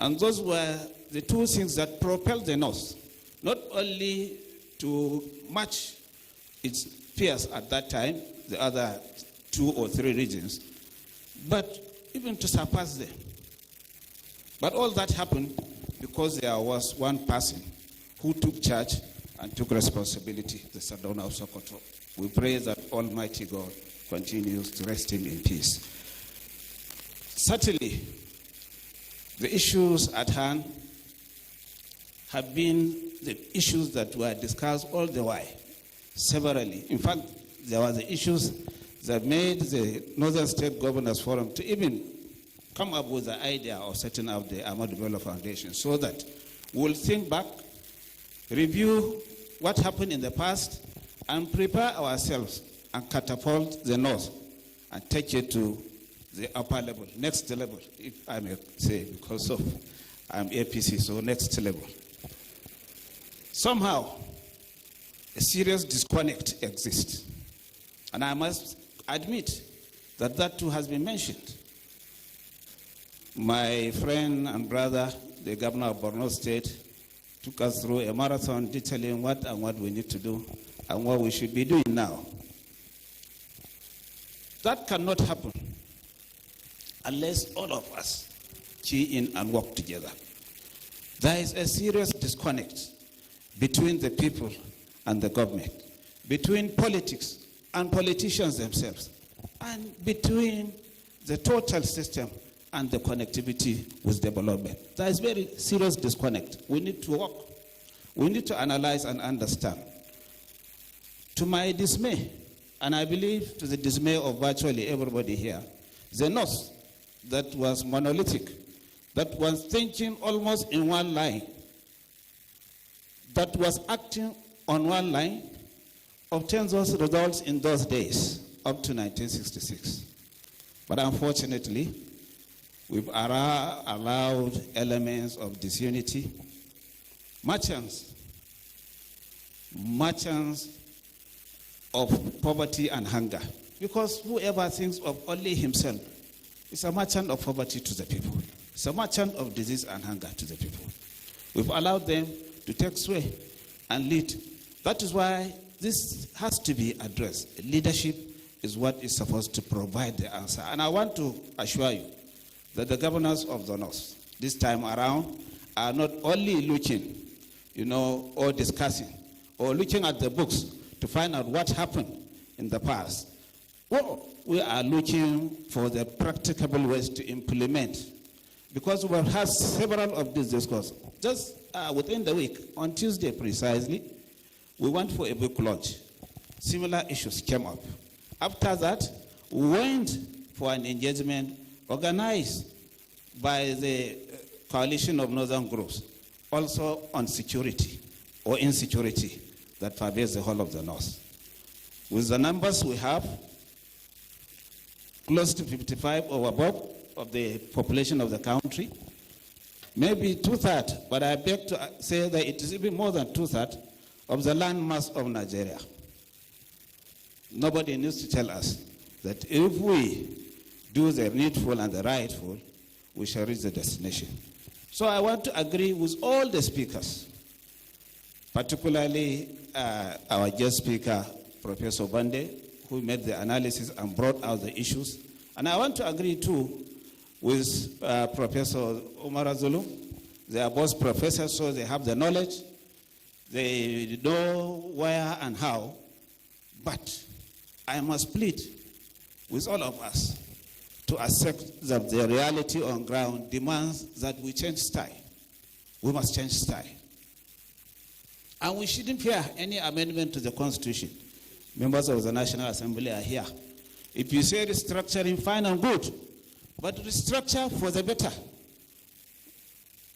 And those were the two things that propelled the North, not only to match its peers at that time, the other 2 or 3 regions, but even to surpass them. But all that happened because there was one person who took charge and took responsibility, the Sardauna of Sokoto. We pray that Almighty God continues to rest him in peace. Certainly, the issues at hand have been the issues that were discussed all the while, severally. In fact, there were the issues that made the Northern State Governors Forum to even come up with the idea of setting up the Ahmadu Bello Foundation, so that we'll think back, review what happened in the past, and prepare ourselves and catapult the North and take it to the upper level, next level, if I may say, because of I'm APC, so next level. Somehow, a serious disconnect exists. And I must admit that that too has been mentioned. My friend and brother, the governor of Borno State, took us through a marathon detailing what we need to do and what we should be doing now. That cannot happen unless all of us key in and work together. There is a serious disconnect between the people and the government, between politics and politicians themselves, and between the total system and the connectivity with development. There is very serious disconnect. We need to work. We need to analyze and understand. To my dismay, and I believe to the dismay of virtually everybody here, the North that was monolithic, that was thinking almost in one line, that was acting on one line, obtained those results in those days, up to 1966. But unfortunately, we've allowed elements of disunity, merchants of poverty and hunger. Because whoever thinks of only himself is a merchant of poverty to the people. It's a merchant of disease and hunger to the people. We've allowed them to take sway and lead. That is why this has to be addressed. Leadership is what is supposed to provide the answer. And I want to assure you that the governors of the North this time around are not only looking, or discussing, or looking at the books to find out what happened in the past. Well, we are looking for the practicable ways to implement, because we have had several of these discourses. Just within the week, on Tuesday precisely, we went for a book launch. Similar issues came up. After that, we went for an engagement organized by the coalition of northern groups, also on security or insecurity that pervades the whole of the North. With the numbers we have, close to 55 or above of the population of the country, maybe 2/3, but I beg to say that it is even more than 2/3 of the landmass of Nigeria. Nobody needs to tell us that if we do the needful and the rightful, we shall reach the destination. So I want to agree with all the speakers, particularly our guest speaker, Professor Bande, who made the analysis and brought out the issues. And I want to agree too with Professor Umar Azulu. They are both professors, so they have the knowledge. They know where and how. But I must plead with all of us to accept that the reality on ground demands that we change style. We must change style. And we shouldn't fear any amendment to the Constitution. Members of the National Assembly are here. If you say restructuring, fine and good, but restructure for the better.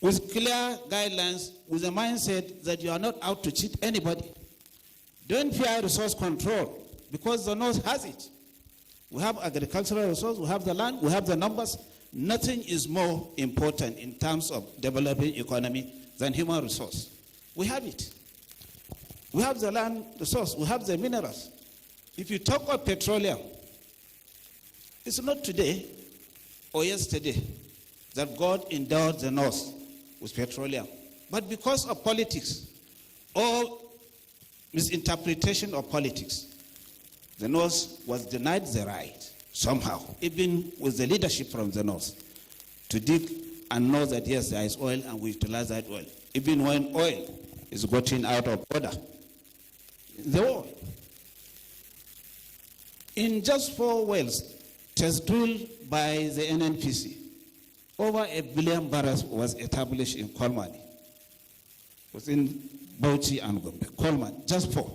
with clear guidelines, with a mindset that you are not out to cheat anybody. Don't fear resource control, because the North has it. We have agricultural resources, we have the land, we have the numbers. Nothing is more important in terms of developing economy than human resource. We have it. We have the land resource, we have the minerals. If you talk of petroleum, it's not today or yesterday that God endowed the North with petroleum. But because of politics, or misinterpretation of politics, the North was denied the right, somehow, even with the leadership from the North, to dig and know that yes, there is oil and we utilize that oil, even when oil is gotten out of order. The world. In just 4 wells, test drilled by the NNPC, over 1 billion barrels was established in Kolmani, within Bauchi and Gombe. Kolmani, just 4.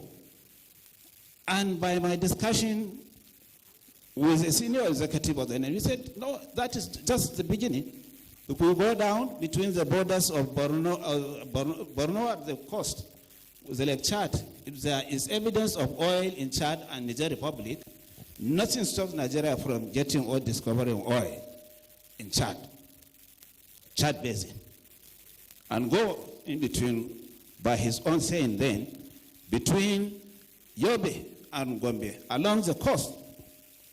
And by my discussion with a senior executive of the NNPC, he said, no, that is just the beginning. If we go down between the borders of Borno at the coast, with the Lake Chad, if there is evidence of oil in Chad and Niger Republic, nothing stops Nigeria from getting or discovering oil in Chad Basin. And go in between, by his own saying then, between Yobe and Gombe, along the coast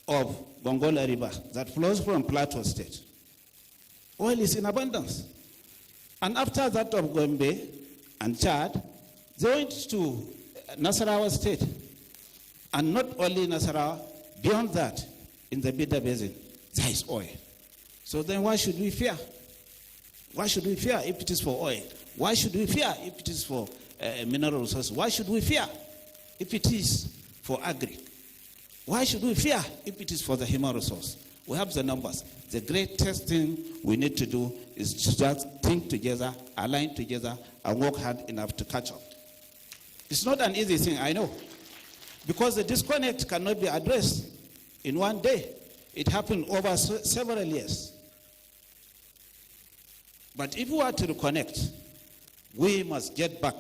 of Gongola River that flows from Plateau State. Oil is in abundance. And after that of Gombe and Chad, they went to Nasarawa State. And not only Nasarawa, beyond that, in the Bida Basin, there is oil. So then why should we fear? Why should we fear if it is for oil? Why should we fear if it is for mineral resources? Why should we fear if it is for agri? Why should we fear if it is for the human resource? We have the numbers. The greatest thing we need to do is just think together, align together, and work hard enough to catch up. It's not an easy thing, I know, because the disconnect cannot be addressed in one day. It happened over several years. But if we are to reconnect, we must get back,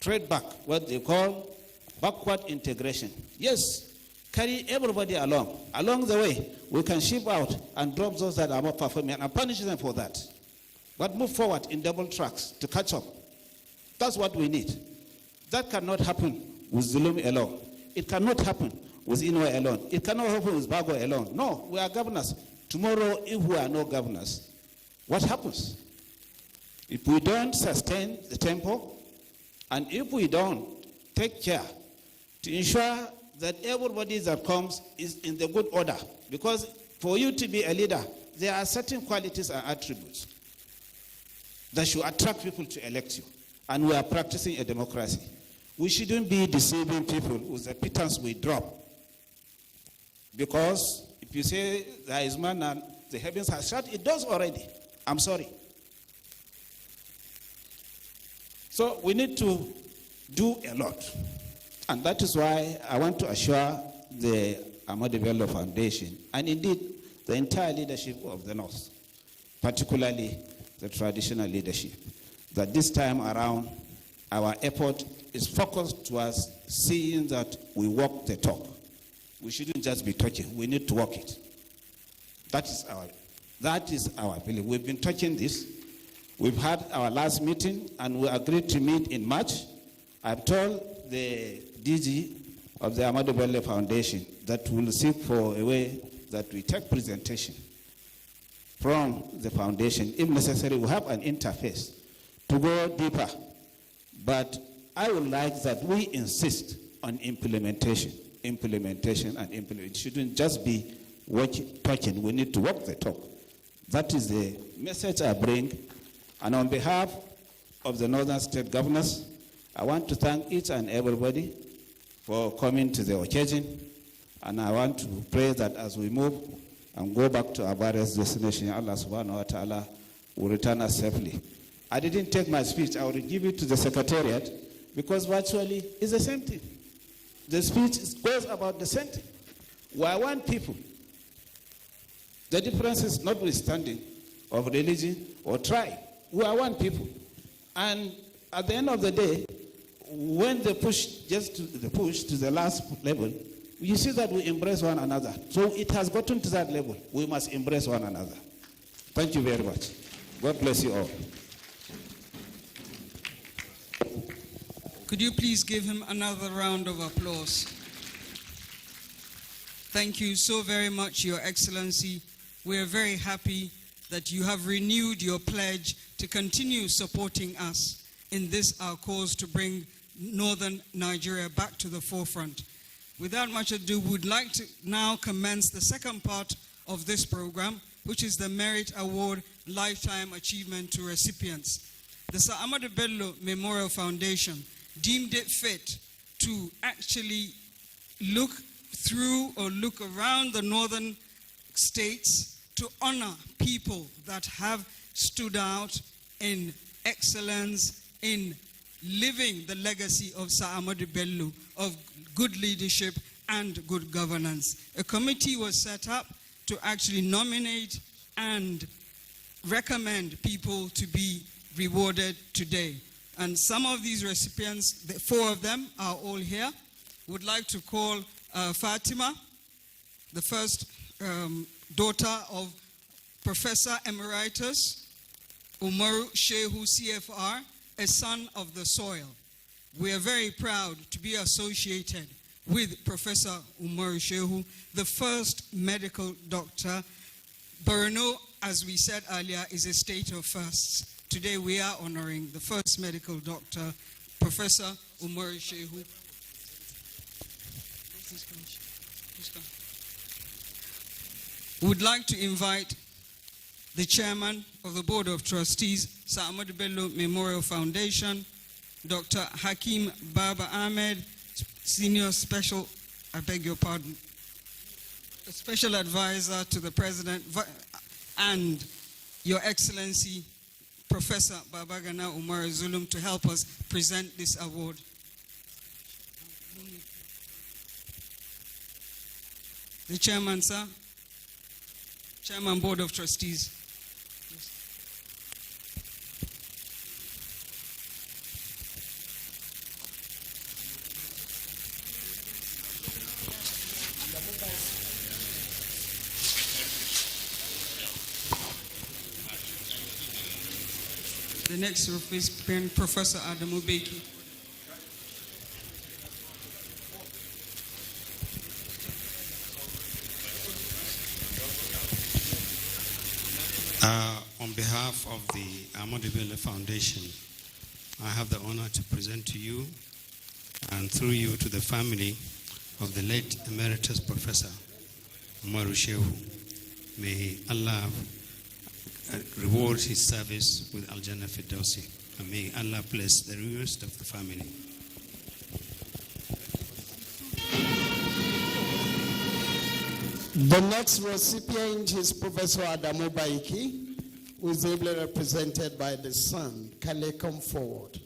trade back, what they call backward integration. Yes, carry everybody along. Along the way, we can ship out and drop those that are not performing and punish them for that. But move forward in double tracks to catch up. That's what we need. That cannot happen with Zulum alone. It cannot happen with Inouye alone. It cannot happen with Bago alone. No, we are governors. Tomorrow, if we are no governors, what happens? If we don't sustain the tempo, and if we don't take care to ensure that everybody that comes is in the good order, because for you to be a leader, there are certain qualities and attributes that should attract people to elect you. And we are practicing a democracy. We shouldn't be deceiving people with the pittance we drop. Because if you say there is man and the heavens are shut, it does already. I'm sorry. So we need to do a lot. And that is why I want to assure the Ahmadu Bello Foundation, and indeed the entire leadership of the North, particularly the traditional leadership, that this time around our effort is focused towards seeing that we walk the talk. We shouldn't just be talking, we need to walk it. That is our belief. We've been talking this. We've had our last meeting and we agreed to meet in March. I've told the DG of the Ahmadu Bello Foundation that we'll seek for a way that we take presentation from the foundation. If necessary, we have an interface to go deeper. But I would like that we insist on implementation. It shouldn't just be talking. We need to walk the talk. That is the message I bring. And on behalf of the Northern State governors, I want to thank each and everybody for coming to the occasion. And I want to pray that as we move and go back to our various destinations, Allah subhanahu wa ta'ala will return us safely. I didn't take my speech. I will give it to the Secretariat because virtually it's the same thing. The speech goes about the same thing. We are one people. The differences notwithstanding, of religion or tribe. We are one people. And at the end of the day, when they push to the last level, you see that we embrace one another. So it has gotten to that level. We must embrace one another. Thank you very much. God bless you all. Could you please give him another round of applause? Thank you so very much, Your Excellency. We are very happy that you have renewed your pledge to continue supporting us in this, our cause to bring Northern Nigeria back to the forefront. Without much ado, we would like to now commence the second part of this program, which is the Merit Award Lifetime Achievement to recipients. The Sir Ahmadu Bello Memorial Foundation deemed it fit to actually look through or look around the northern states to honor people that have stood out in excellence in living the legacy of Sir Ahmadu Bello of good leadership and good governance. A committee was set up to actually nominate and recommend people to be rewarded today. And some of these recipients, 4 of them are all here. Would like to call Fatima, the first daughter of Professor Emeritus Umaru Shehu CFR, a son of the soil. We are very proud to be associated with Professor Umaru Shehu, the first medical doctor. Borno, as we said earlier, is a state of firsts. Today we are honoring the first medical doctor, Professor Umaru Shehu. Would like to invite the chairman of the Board of Trustees, Sir Ahmadu Bello Memorial Foundation, Dr. Hakim Baba Ahmed, Senior Special, I beg your pardon, a Special Advisor to the President, and Your Excellency, Professor Babagana Umar Zulum, to help us present this award. The chairman, sir. Chairman, Board of Trustees. The next recipient, Professor Adamu Beki. On behalf of the Ahmadu Bello Foundation, I have the honor to present to you and through you to the family of the late Emeritus Professor Umaru Shehu. May Allah reward his service with Al-Jannah Firdausi, and may Allah bless the rest of the family. The next recipient is Professor Adamu Baiki, who is ably represented by the son. Can they come forward?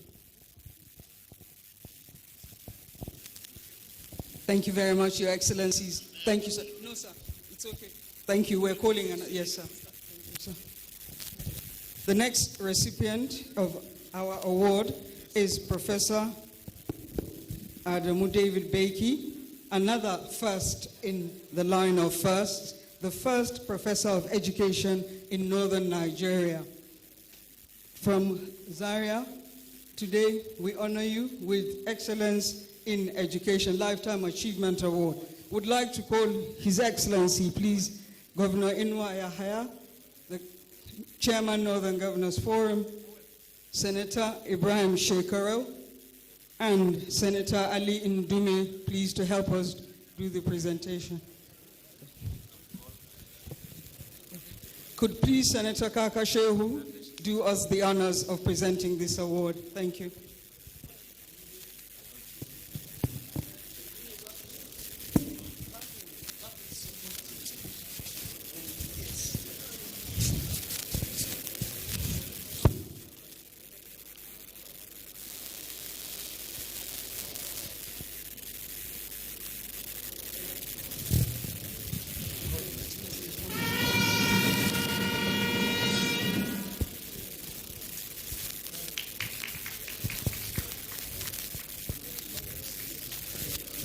Thank you very much, Your Excellencies. Thank you, sir. No, sir. It's okay. Thank you. We're calling. Yes, sir. Thank you, sir. The next recipient of our award is Professor Adamu David Baiki, another first in the line of firsts, the first professor of education in northern Nigeria. From Zaria, today we honor you with Excellence in Education Lifetime Achievement Award. Would like to call His Excellency, please, Governor Inwa Yahaya, the Chairman Northern Governors Forum, Senator Ibrahim Shekaro, and Senator Ali Ndume, please, to help us do the presentation. Could please Senator Kaka Shehu do us the honors of presenting this award? Thank you.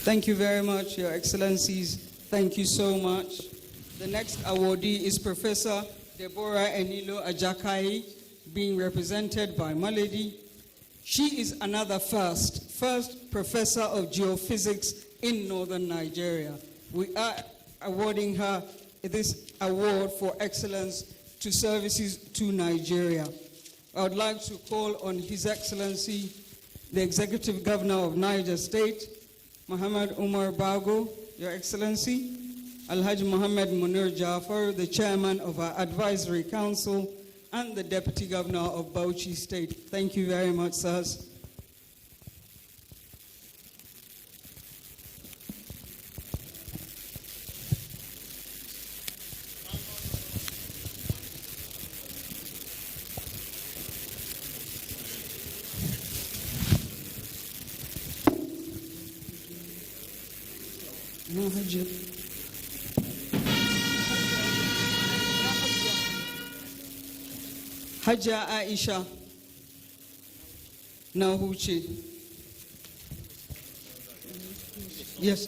Thank you very much, Your Excellencies. Thank you so much. The next awardee is Professor Deborah Enilo Ajakai, being represented by Malady. She is another first professor of geophysics in northern Nigeria. We are awarding her this award for excellence to services to Nigeria. I would like to call on His Excellency, the Executive Governor of Niger State, Muhammad Umar Bago, Your Excellency, Alhaji Muhammad Munir Jafar, the Chairman of our Advisory Council, and the Deputy Governor of Bauchi State. Thank you very much, sirs. Haja Aisha Nahuchi. Yes.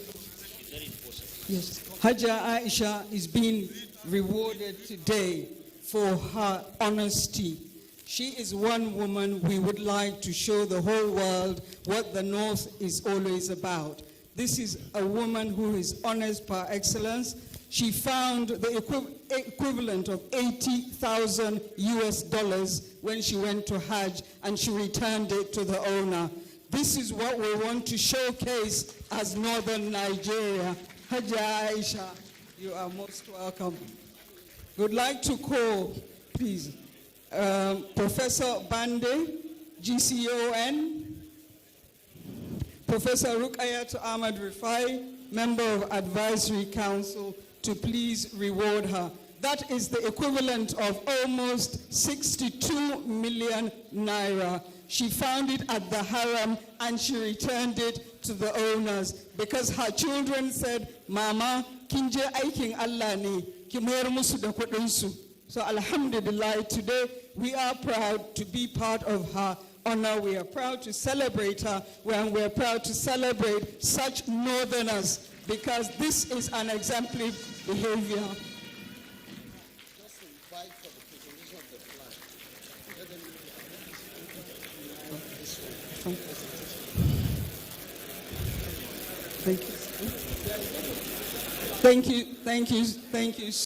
Yes. Haja Aisha is being rewarded today for her honesty. She is one woman we would like to show the whole world what the North is always about. This is a woman who is honest par excellence. She found the equivalent of $80,000 US when she went to Hajj, and she returned it to the owner. This is what we want to showcase as Northern Nigeria. Haja Aisha, you are most welcome. We'd like to call, please, Professor Bande, GCON, Professor Rukayat Ahmad Rifai, Member of Advisory Council, to please reward her. That is the equivalent of almost 62 million naira. She found it at the haram and she returned it to the owners because her children said, Mama, kinje aikin Allah ne, ki mayar musu da kudinsu. So alhamdulillah, today we are proud to be part of her honor. We are proud to celebrate her, and we are proud to celebrate such northerners because this is an exemplary behavior. Thank you. Thank you. Thank you. Thank you.